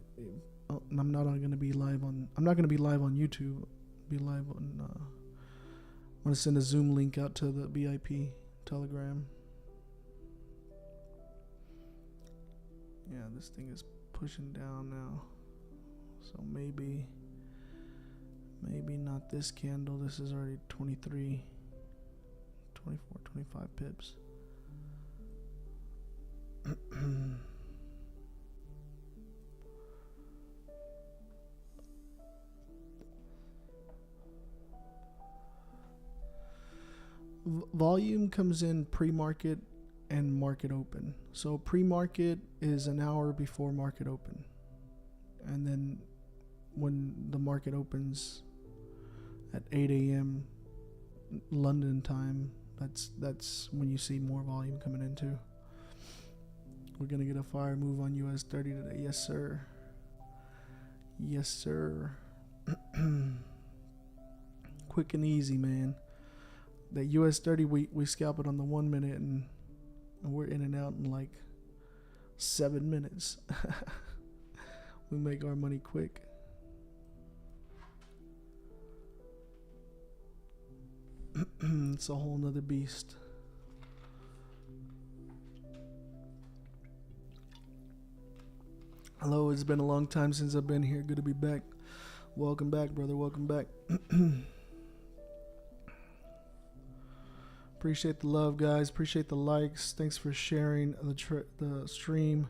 I'm not going to be live on. I'm not going to be live on YouTube. Be live on. I'm going to send a Zoom link out to the VIP Telegram. Yeah, this thing is pushing down now. So maybe not this candle. This is already 23, 24, 25 pips. Volume comes in pre-market and market open. So pre-market is an hour before market open, and then when the market opens at 8 a.m. London time, that's when you see more volume coming into. We're gonna get a fire move on US 30 today. Yes sir. Yes sir. Quick and easy, man. That US 30, we scalp it on the 1 minute and we're in and out in like 7 minutes. We make our money quick. It's a whole nother beast. Hello, it's been a long time since I've been here. Good to be back. Welcome back, brother. Welcome back. Appreciate the love, guys. Appreciate the likes. Thanks for sharing the stream.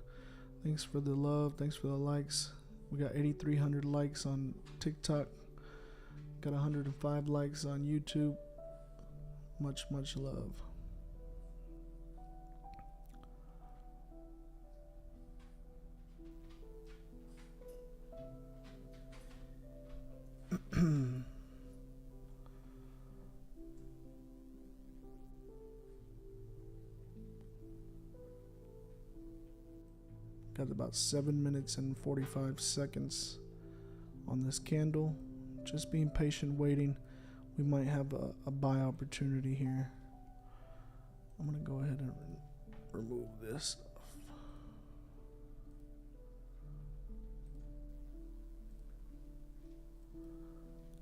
Thanks for the love. Thanks for the likes. We got 8,300 likes on TikTok. Got 105 likes on YouTube. Much, much love. Got about 7 minutes and 45 seconds on this candle. Just being patient, waiting. We might have a buy opportunity here. I'm gonna go ahead and remove this stuff.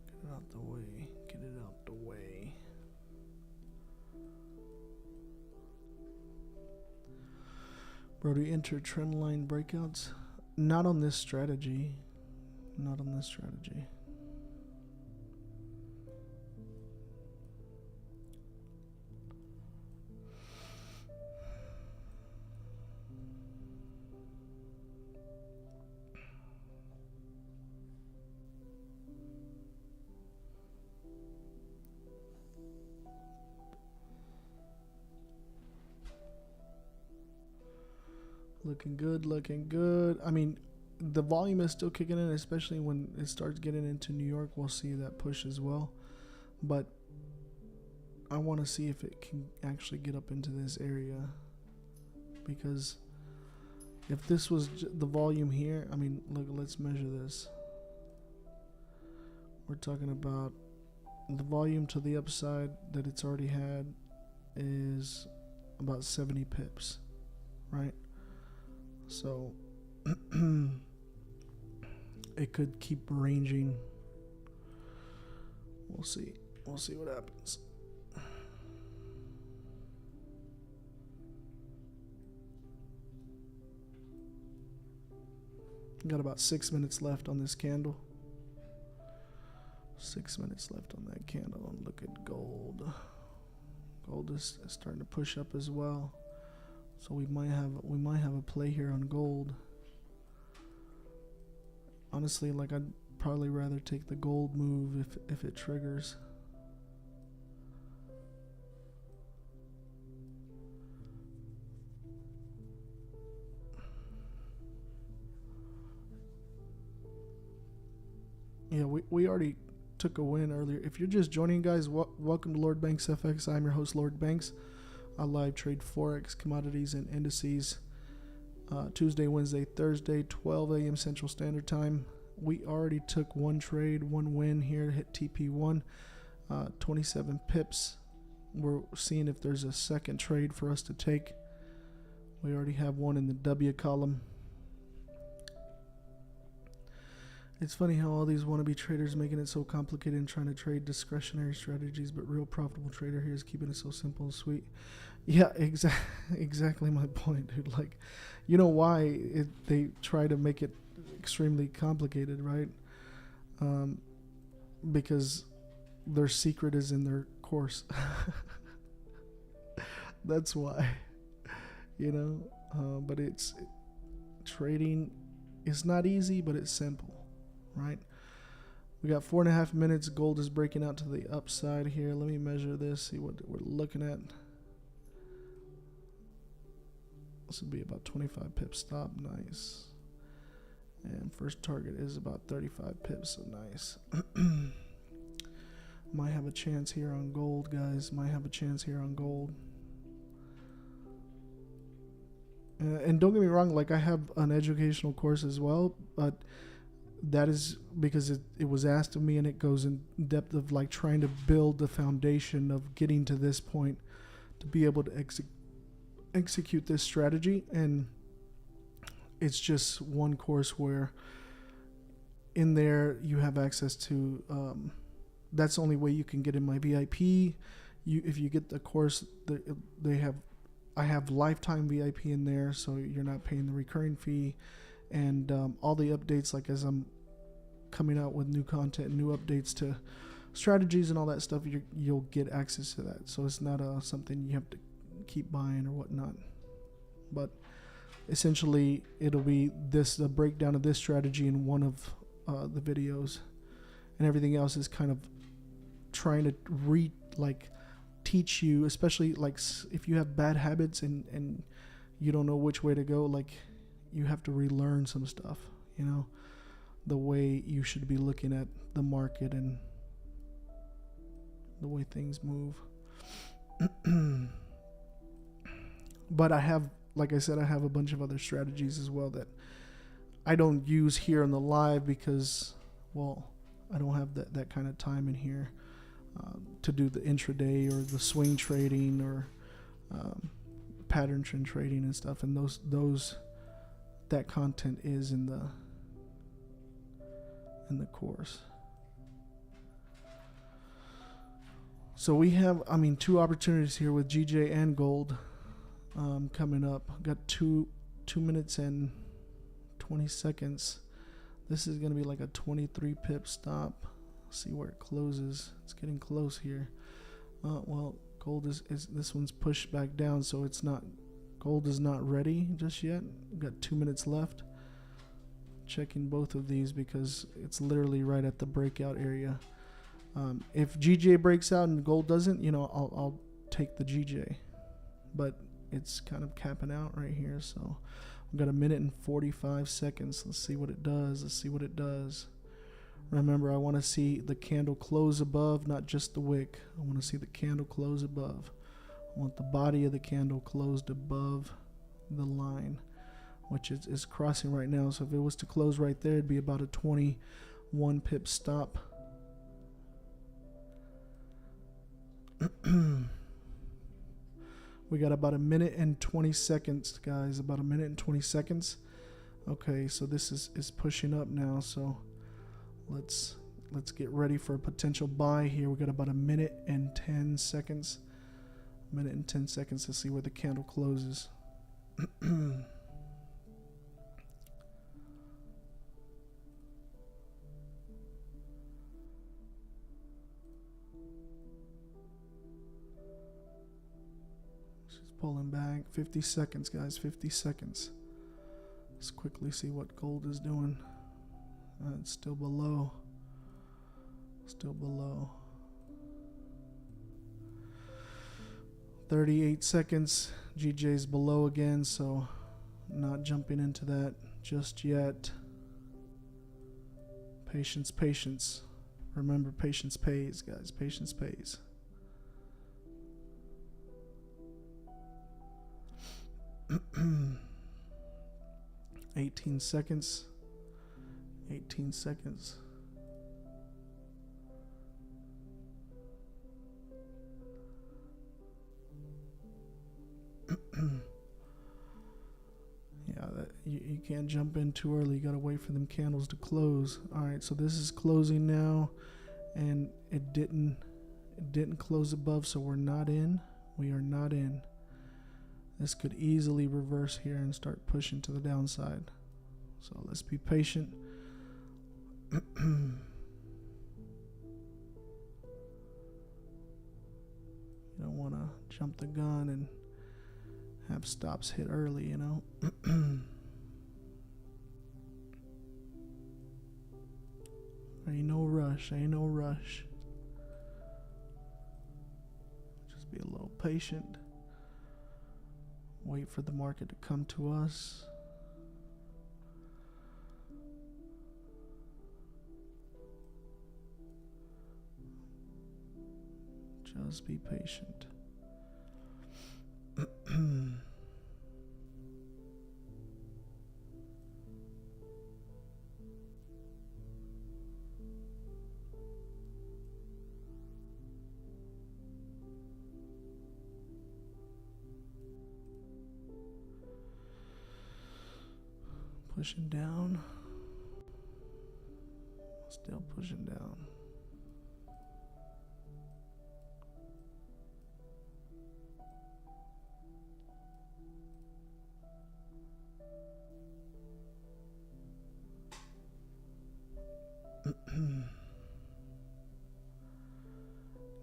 Get it out the way. Get it out the way. Bro, do you enter trend line breakouts? Not on this strategy. Not on this strategy. Looking good, looking good. I mean, the volume is still kicking in, especially when it starts getting into New York. We'll see that push as well. But I want to see if it can actually get up into this area, because if this was the volume here, I mean, look, let's measure this. We're talking about the volume to the upside that it's already had is about 70 pips, right? So it could keep ranging. We'll see what happens. Got about 6 minutes left on this candle. 6 minutes left on that candle. And look at gold. Gold is starting to push up as well. So we might have a play here on gold. Honestly, like, I'd probably rather take the gold move if it triggers. Yeah, we already took a win earlier. If you're just joining, guys, welcome to Lord Banks FX. I'm your host, Lord Banks. I live trade Forex, commodities, and indices Tuesday, Wednesday, Thursday, 12 a.m. Central Standard Time. We already took one trade, one win here, hit TP1, 27 pips. We're seeing if there's a second trade for us to take. We already have one in the W column. It's funny how all these wannabe traders making it so complicated and trying to trade discretionary strategies, but real profitable trader here is keeping it so simple and sweet. Yeah, exactly my point, dude. Like, you know why they try to make it extremely complicated, right? Because their secret is in their course. That's why, you know. But trading is not easy, but it's simple. Right, we got 4.5 minutes. Gold is breaking out to the upside here. Let me measure this, see what we're looking at. This would be about 25 pips stop, nice. And first target is about 35 pips, so nice. Might have a chance here on gold, guys. Might have a chance here on gold. And don't get me wrong, like, I have an educational course as well, but that is because it was asked of me, and it goes in depth of like trying to build the foundation of getting to this point to be able to execute this strategy. And it's just one course where in there you have access to that's the only way you can get in my VIP. If you get the course, I have lifetime VIP in there, so you're not paying the recurring fee. And all the updates, like as I'm coming out with new content, new updates to strategies and all that stuff, you'll get access to that. So it's not something you have to keep buying or whatnot. But essentially, it'll be the breakdown of this strategy in one of the videos, and everything else is kind of trying to teach you, especially like if you have bad habits and you don't know which way to go, like. You have to relearn some stuff, you know, the way you should be looking at the market and the way things move. But I have, like I said, I have a bunch of other strategies as well that I don't use here in the live because, well, I don't have that kind of time in here to do the intraday or the swing trading or pattern trend trading and stuff. And that content is in the course. So we have, two opportunities here with GJ and gold coming up. Got 2 minutes and 20 seconds. This is going to be like a 23 pip stop. See where it closes. It's getting close here. Well, gold is this one's pushed back down, so it's not. Gold is not ready just yet. We've got 2 minutes left. Checking both of these because it's literally right at the breakout area. If GJ breaks out and gold doesn't, I'll take the GJ. But it's kind of capping out right here, so We've got a minute and 45 seconds. Let's see what it does. Let's see what it does. Remember, I want to see the candle close above, not just the wick. I want to see the candle close above. I want the body of the candle closed above the line, which is crossing right now. So if it was to close right there, it'd be about a 21 pip stop. We got about a minute and 20 seconds, guys. About a minute and 20 seconds. Okay, so this is pushing up now. So let's get ready for a potential buy here. We got about a minute and 10 seconds. A minute and 10 seconds to see where the candle closes. Pulling back. 50 seconds, guys. 50 seconds. Let's quickly see what gold is doing. It's still below. Still below. 38 seconds. GJ's below again, so not jumping into that just yet. Patience, patience. Remember, patience pays, guys. Patience pays. 18 seconds. 18 seconds. You can't jump in too early. You gotta wait for them candles to close. All right, so this is closing now, and it didn't close above, so we're not in. We are not in. This could easily reverse here and start pushing to the downside. So let's be patient. You don't want to jump the gun and have stops hit early, you know. Ain't no rush. Ain't no rush. Just be a little patient. Wait for the market to come to us. Just be patient. Pushing down. Still pushing down.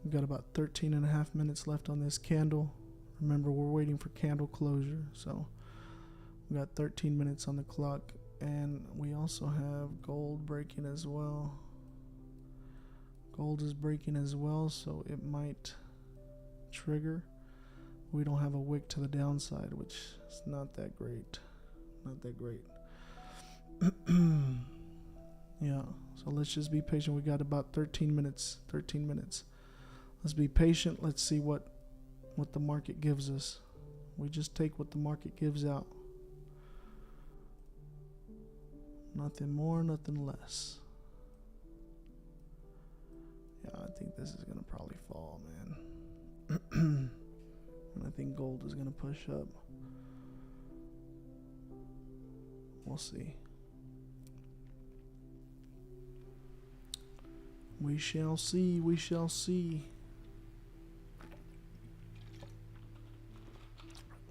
We've got about 13 and a half minutes left on this candle. Remember, we're waiting for candle closure, so we got 13 minutes on the clock, and we also have gold breaking as well. Gold is breaking as well, so it might trigger. We don't have a wick to the downside, which is not that great. Not that great. Yeah, so let's just be patient. We got about 13 minutes. 13 minutes. Let's be patient. Let's see what the market gives us. We just take what the market gives out. Nothing more, nothing less. Yeah, I think this is going to probably fall, man. And I think gold is going to push up. We'll see. We shall see, we shall see.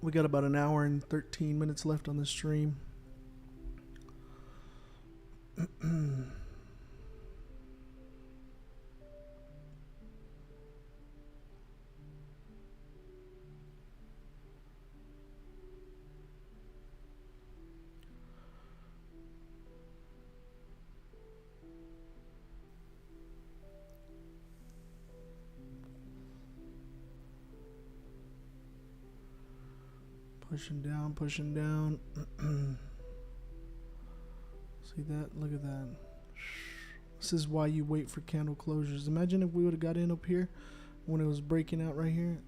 We got about an hour and 13 minutes left on the stream. Pushing down, pushing down. See that? Look at that. This is why you wait for candle closures. Imagine if we would have got in up here when it was breaking out right here.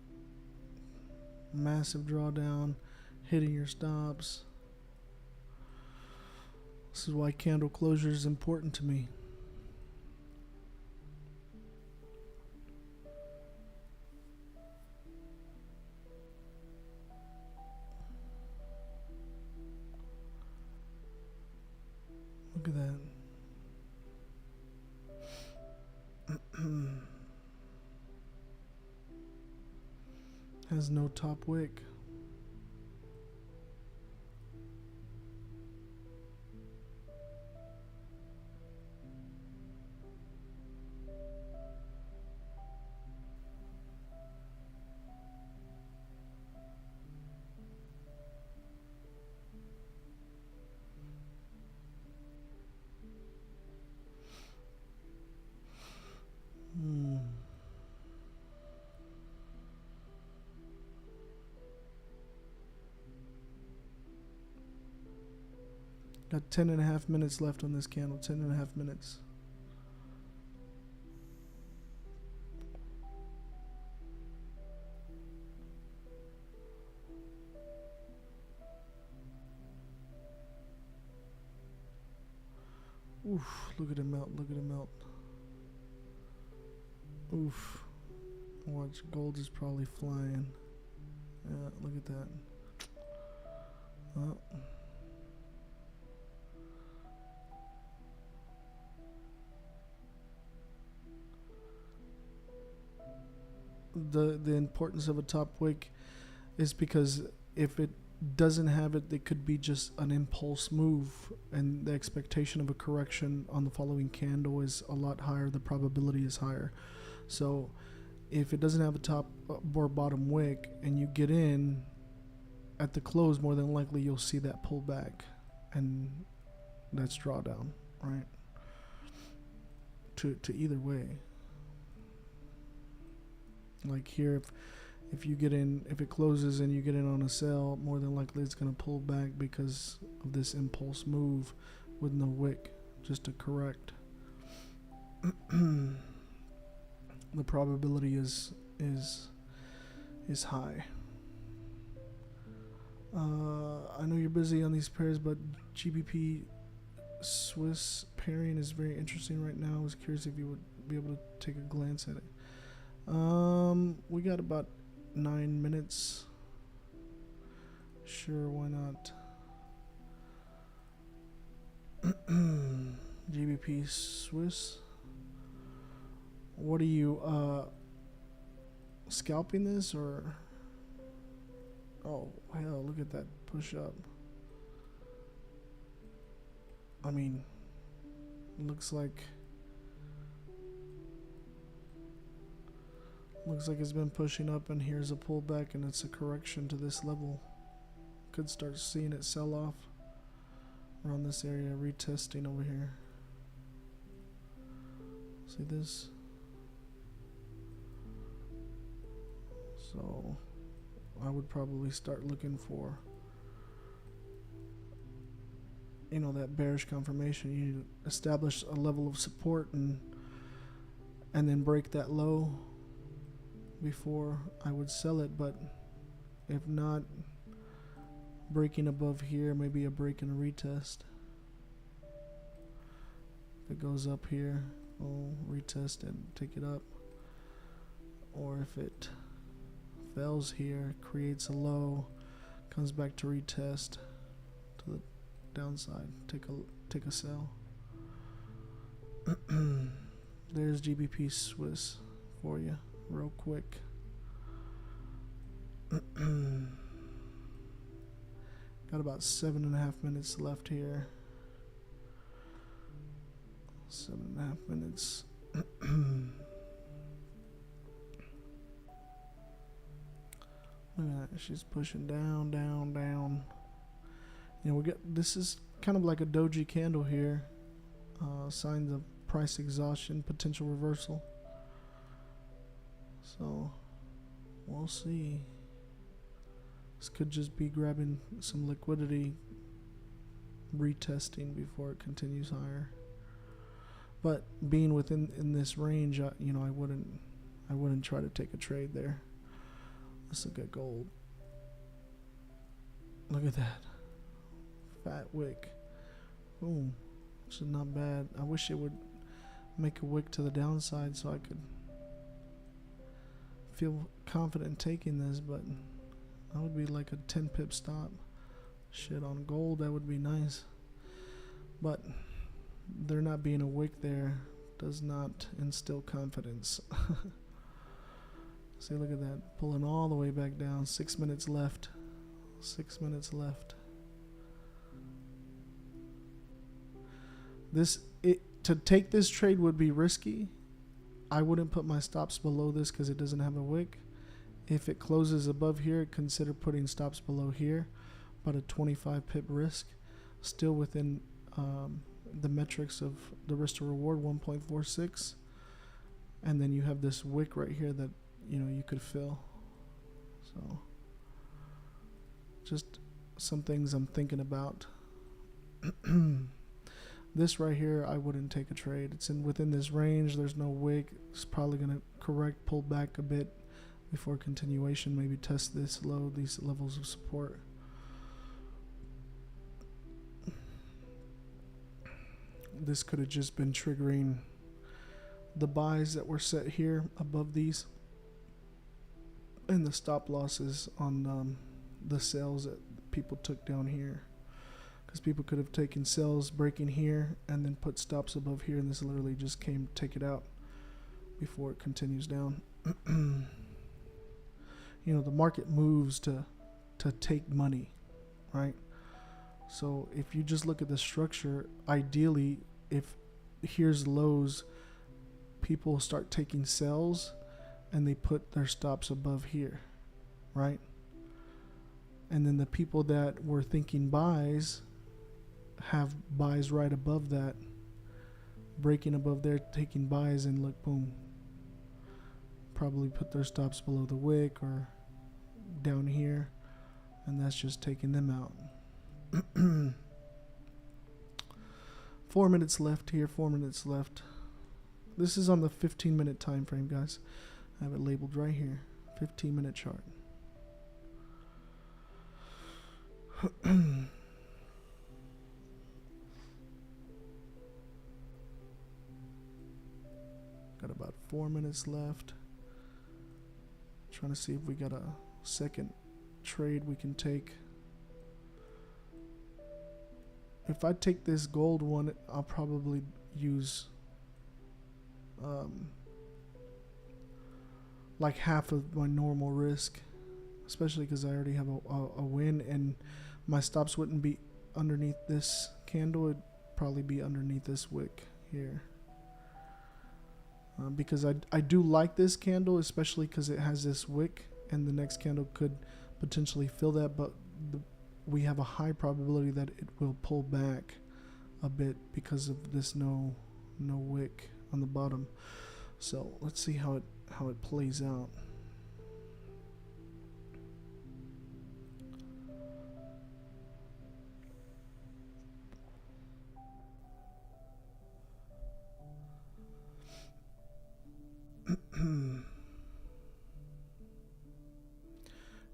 Massive drawdown, hitting your stops. This is why candle closure is important to me. Look at that. Has no top wick. Got 10.5 minutes left on this candle. 10.5 minutes. Oof, look at it melt, look at it melt. Oof. Watch, gold is probably flying. Yeah, look at that. Oh. The importance of a top wick is because if it doesn't have it, it could be just an impulse move, and the expectation of a correction on the following candle is a lot higher. The probability is higher. So if it doesn't have a top or bottom wick and you get in at the close, more than likely you'll see that pullback, and that's drawdown, right? To either way. Like here, if you get in, if it closes and you get in on a sell, more than likely it's going to pull back because of this impulse move with no wick, just to correct. The probability is high. I know you're busy on these pairs, but GBP Swiss pairing is very interesting right now. I was curious if you would be able to take a glance at it. We got about 9 minutes. Sure, why not? GBP Swiss. What are you, scalping this, or? Oh, hell, look at that push up. I mean, looks like it's been pushing up, and here's a pullback, and it's a correction to this level. Could start seeing it sell off around this area, retesting over here. See this? So I would probably start looking for, you know, that bearish confirmation. You need to establish a level of support and then break that low before I would sell it. But if not, breaking above here, maybe a break and a retest. If it goes up here, we'll retest and take it up. Or if it fails here, creates a low, comes back to retest to the downside, take a sell. There's GBP Swiss for you real quick. Got about 7.5 minutes left here. 7.5 minutes. Look at that, she's pushing down, down, down. You know, this is kind of like a doji candle here. Signs of price exhaustion, potential reversal. So we'll see. This could just be grabbing some liquidity, retesting before it continues higher. But being within in this range, I wouldn't try to take a trade there. Let's look at gold. Look at that fat wick. Boom, which is not bad. I wish it would make a wick to the downside so I could feel confident taking this, but that would be like a 10 pip stop. Shit, on gold that would be nice, but there not being a wick there does not instill confidence. See, look at that, pulling all the way back down. 6 minutes left. 6 minutes left. To take this trade would be risky. I wouldn't put my stops below this because it doesn't have a wick. If it closes above here, consider putting stops below here, about a 25 pip risk, still within the metrics of the risk to reward, 1.46. And then you have this wick right here that you could fill. So just some things I'm thinking about. This right here, I wouldn't take a trade. It's within this range. There's no wick. It's probably going to correct, pull back a bit before continuation. Maybe test this low, these levels of support. This could have just been triggering the buys that were set here above these and the stop losses on the sales that people took down here. Because people could have taken sells breaking here and then put stops above here, and this literally just came take it out before it continues down. The market moves to take money, right? So if you just look at the structure, ideally, if here's lows, people start taking sells and they put their stops above here, right? And then the people that were thinking buys have buys right above that, breaking above there, taking buys, and look, boom, probably put their stops below the wick or down here, and that's just taking them out. 4 minutes left here, 4 minutes left. This is on the 15-minute time frame, guys. I have it labeled right here, 15-minute chart. Got about 4 minutes left. Trying to see if we got a second trade we can take. If I take this gold one, I'll probably use like half of my normal risk, especially because I already have a win, and my stops wouldn't be underneath this candle. It'd probably be underneath this wick here. Because I do like this candle, especially because it has this wick, and the next candle could potentially fill that, but we have a high probability that it will pull back a bit because of this no wick on the bottom. So let's see how it plays out.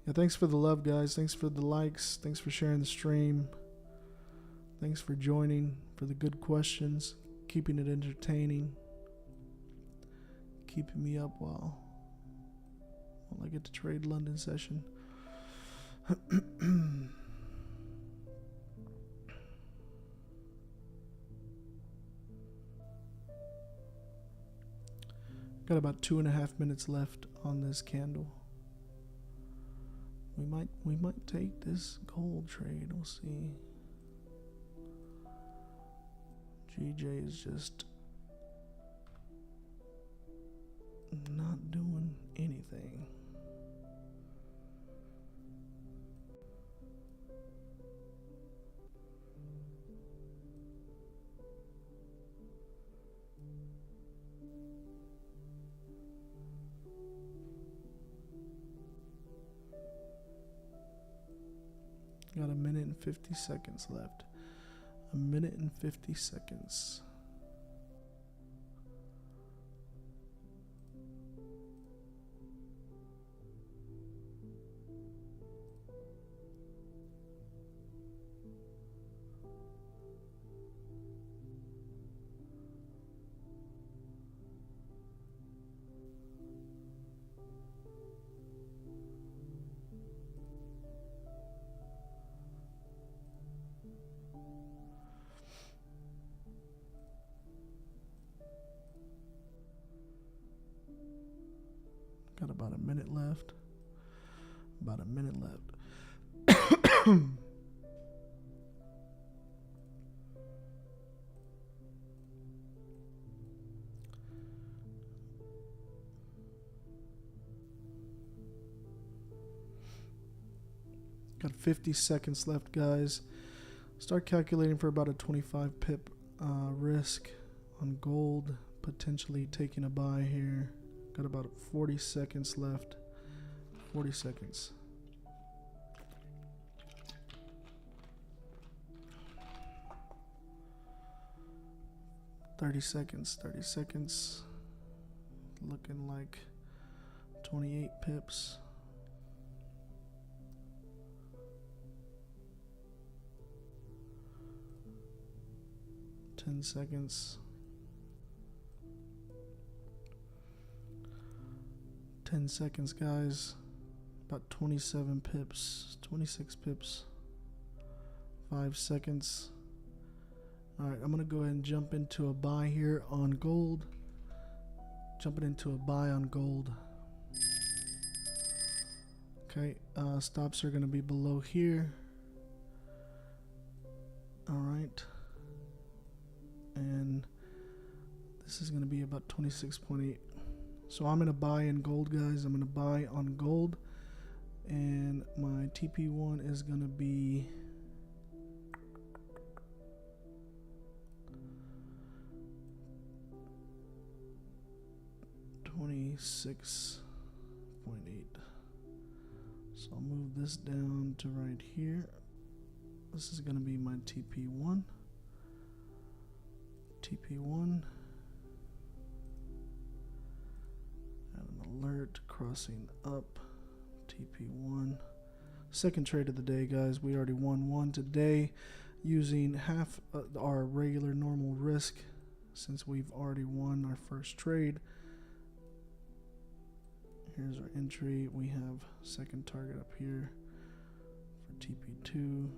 Yeah, thanks for the love, guys. Thanks for the likes. Thanks for sharing the stream. Thanks for joining, for the good questions, keeping it entertaining, keeping me up while I get to trade London session. Got about 2.5 minutes left on this candle. We might take this gold trade. We'll see. GJ is just not doing anything. Got a minute and 50 seconds left. A minute and 50 seconds. Got about a minute left. About a minute left. Got 50 seconds left, guys. Start calculating for about a 25 pip risk on gold. Potentially taking a buy here. Got about 40 seconds left. 40 seconds. $30 seconds. 30 seconds. Looking like 28 pips. $10 seconds. 10 seconds, guys. About 27 pips. 26 pips. 5 seconds. Alright, I'm going to go ahead and jump into a buy here on gold. Jumping into a buy on gold. Okay, stops are going to be below here. Alright. And this is going to be about 26.8. So I'm going to buy in gold, guys. I'm going to buy on gold. And my TP1 is going to be $26.8. So I'll move this down to right here. This is going to be my TP1. TP1. And an alert crossing up. TP1. Second trade of the day, guys. We already won one today using half our regular normal risk since we've already won our first trade. Here's our entry. We have second target up here for TP2.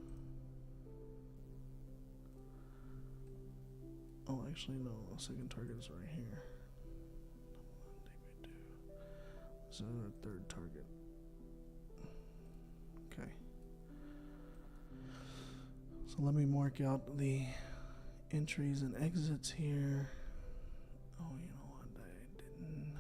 Oh, actually, no. Second target is right here. TP2. This is our third target. Okay. So let me mark out the entries and exits here. Oh, you know what? I didn't.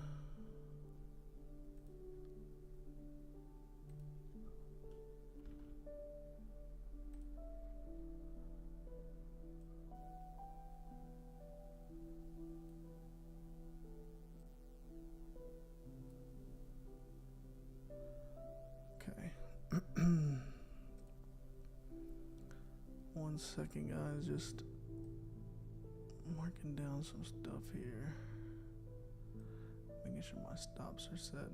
Okay. 1 second, guys. Just marking down some stuff here. Making sure my stops are set.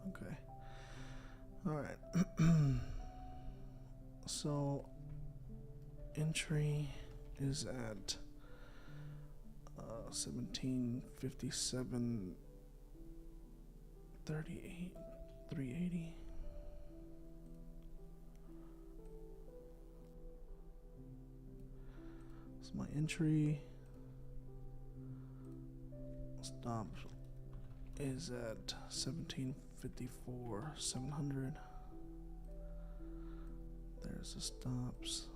Okay. Alright. So, entry is at 1757. 38, 380. So my entry stop is at 1754, 700. There's the stops.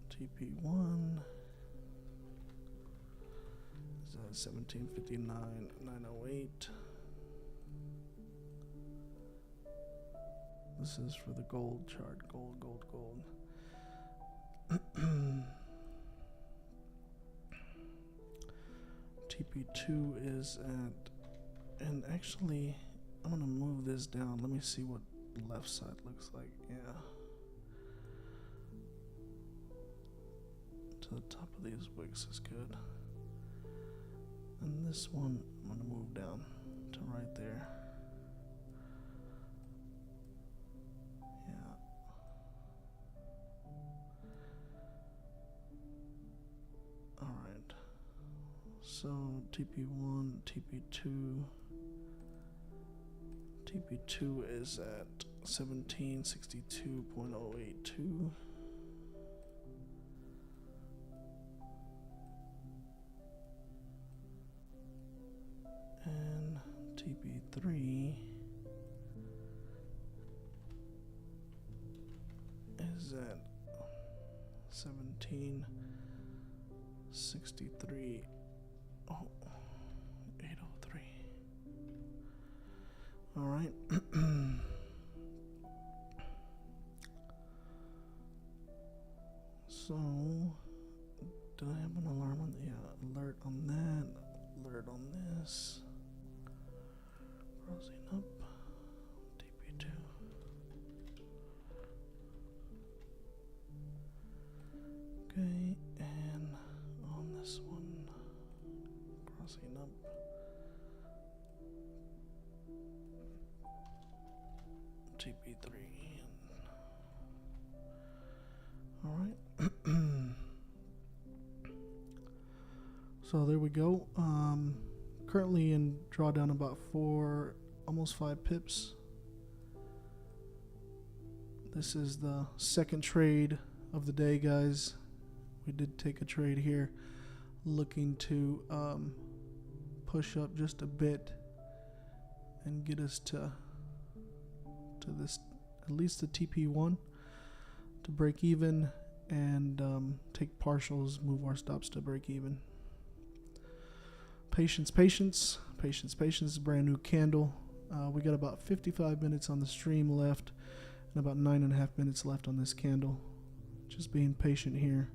TP1 is at 1759, 908. This is for the gold chart. Gold, gold, gold. TP2 is at, and actually, I'm gonna move this down. Let me see what the left side looks like. Yeah. To the top of these wicks is good. And this one, I'm gonna move down to right there. Yeah. Alright. So TP1, TP2. TP2 is at 1762.082. And TP3 is at 1763. Oh, 803. All right. So, did I have an alarm on? Yeah, alert on that. Alert on this. Browsing up. TP2. Okay, and on this one, crossing up. TP3. All right. So there we go. Currently in drawdown about 4, almost 5 pips. This is the second trade of the day, guys. We did take a trade here, looking to push up just a bit and get us to this, at least the TP1, to break even, and take partials, move our stops to break even. Patience, patience, patience, patience. Brand new candle. We got about 55 minutes on the stream left, and about 9.5 minutes left on this candle. Just being patient here.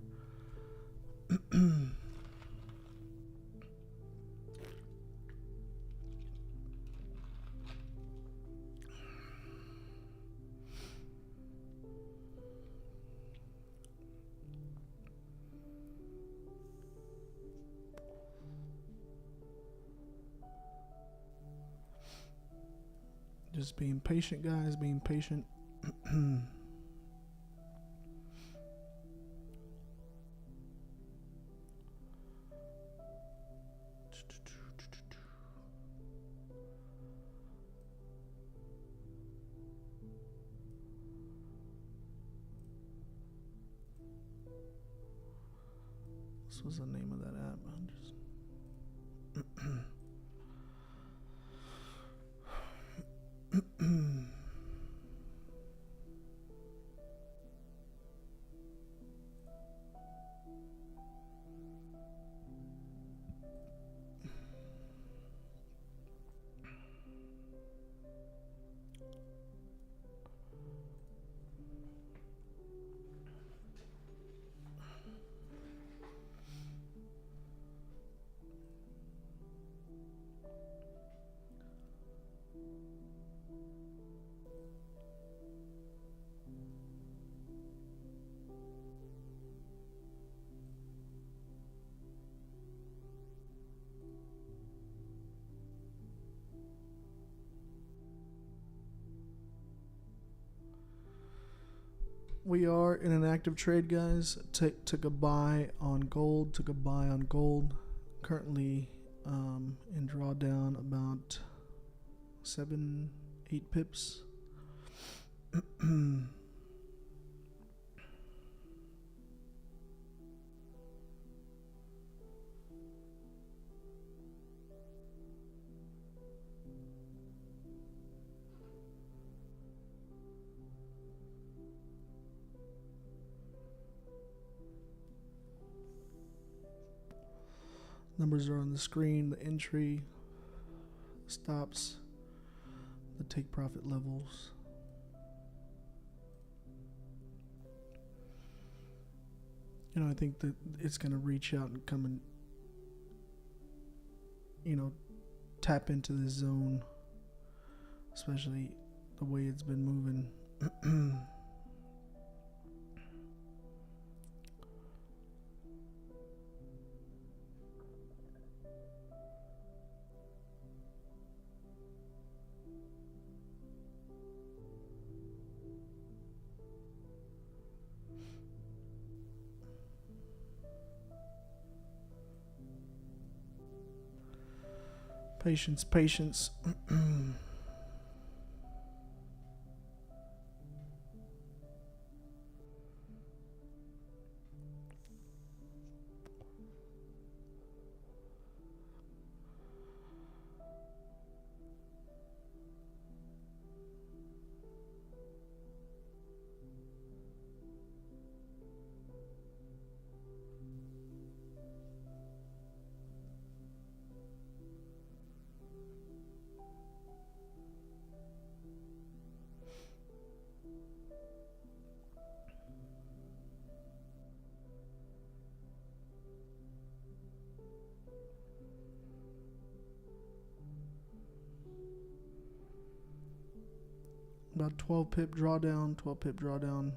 Just being patient, guys, being patient. This was the name of that app. I'm just We are in an active trade, guys. Took a buy on gold. Took a buy on gold. Currently in drawdown about 7-8 pips. Numbers are on the screen, the entry, stops, the take profit levels. You know, I think that it's going to reach out and come you know, tap into this zone, especially the way it's been moving. Patience, patience. About 12 pip drawdown, 12 pip drawdown.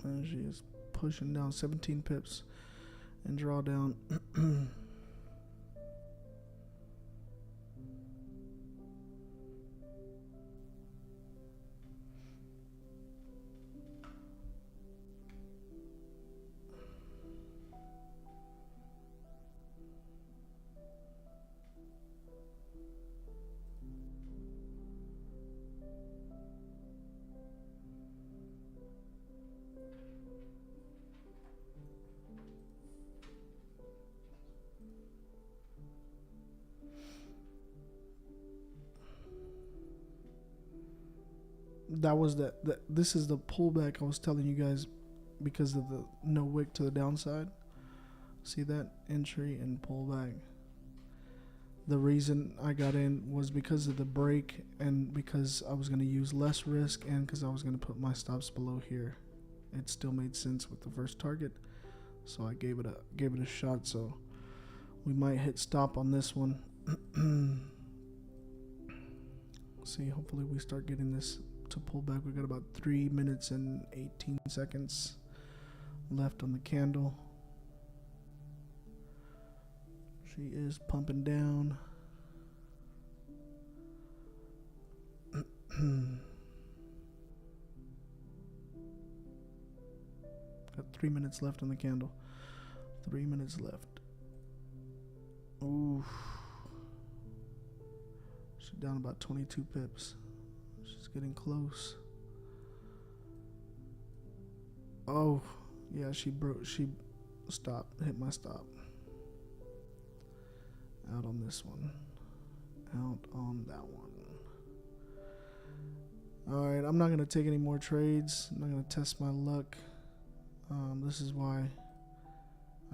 And she is pushing down 17 pips and drawdown. That was this is the pullback I was telling you guys because of the no wick to the downside. See that entry and pullback. The reason I got in was because of the break and because I was going to use less risk and because I was going to put my stops below here. It still made sense with the first target, so I gave it a shot. So we might hit stop on this one. See, hopefully we start getting this to pull back. We got about 3 minutes and 18 seconds left on the candle. She is pumping down. Got 3 minutes left on the candle. 3 minutes left. Ooh. She's down about 22 pips. She's getting close. Oh, yeah, she stopped, hit my stop. Out on this one. Out on that one. Alright, I'm not going to take any more trades. I'm not going to test my luck. This is why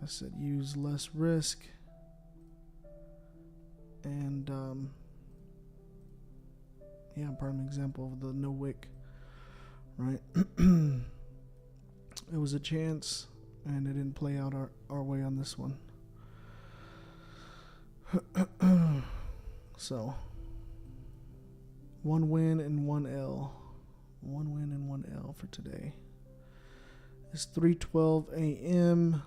I said use less risk. And, yeah, prime example of the no wick, right? It was a chance, and it didn't play out our way on this one. So, 1 win and 1 L. 1 win and 1 L for today. It's 3:12 a.m.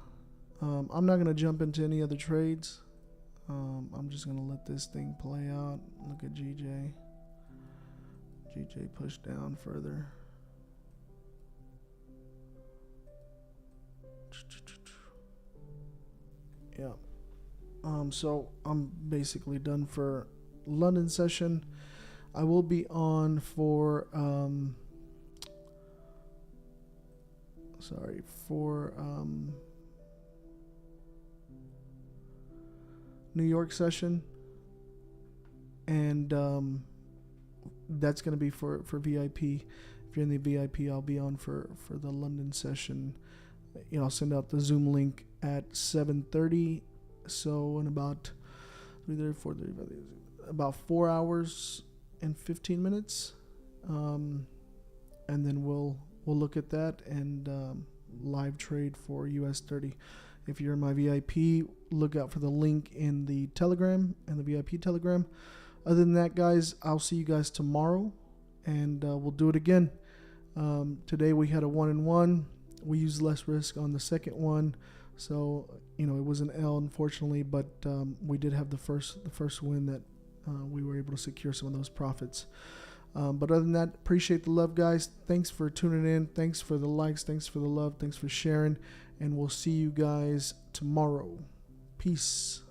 I'm not going to jump into any other trades. I'm just going to let this thing play out. Look at GJ. GJ pushed down further. Yeah. So I'm basically done for London session. I will be on for New York session, and that's going to be for VIP. If you're in the VIP, I'll be on for the London session. I'll send out the Zoom link at 7:30. So in about 3:30, about 4 hours and 15 minutes, and then we'll look at that and live trade for US30. If you're in my VIP, look out for the link in the Telegram and the VIP Telegram. Other than that, guys, I'll see you guys tomorrow, and we'll do it again. Today we had a 1-and-1. We used less risk on the second one, so it was an L, unfortunately, but we did have the first win that we were able to secure some of those profits. But other than that, appreciate the love, guys. Thanks for tuning in. Thanks for the likes. Thanks for the love. Thanks for sharing. And we'll see you guys tomorrow. Peace.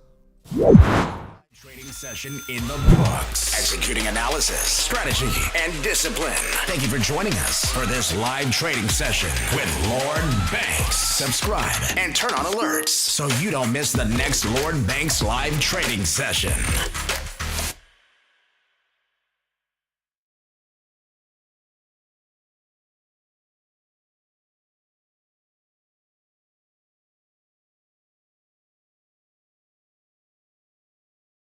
Trading session in the books. Executing analysis, strategy, and discipline. Thank you for joining us for this live trading session with Lord Banks. Subscribe and turn on alerts so you don't miss the next Lord Banks live trading session.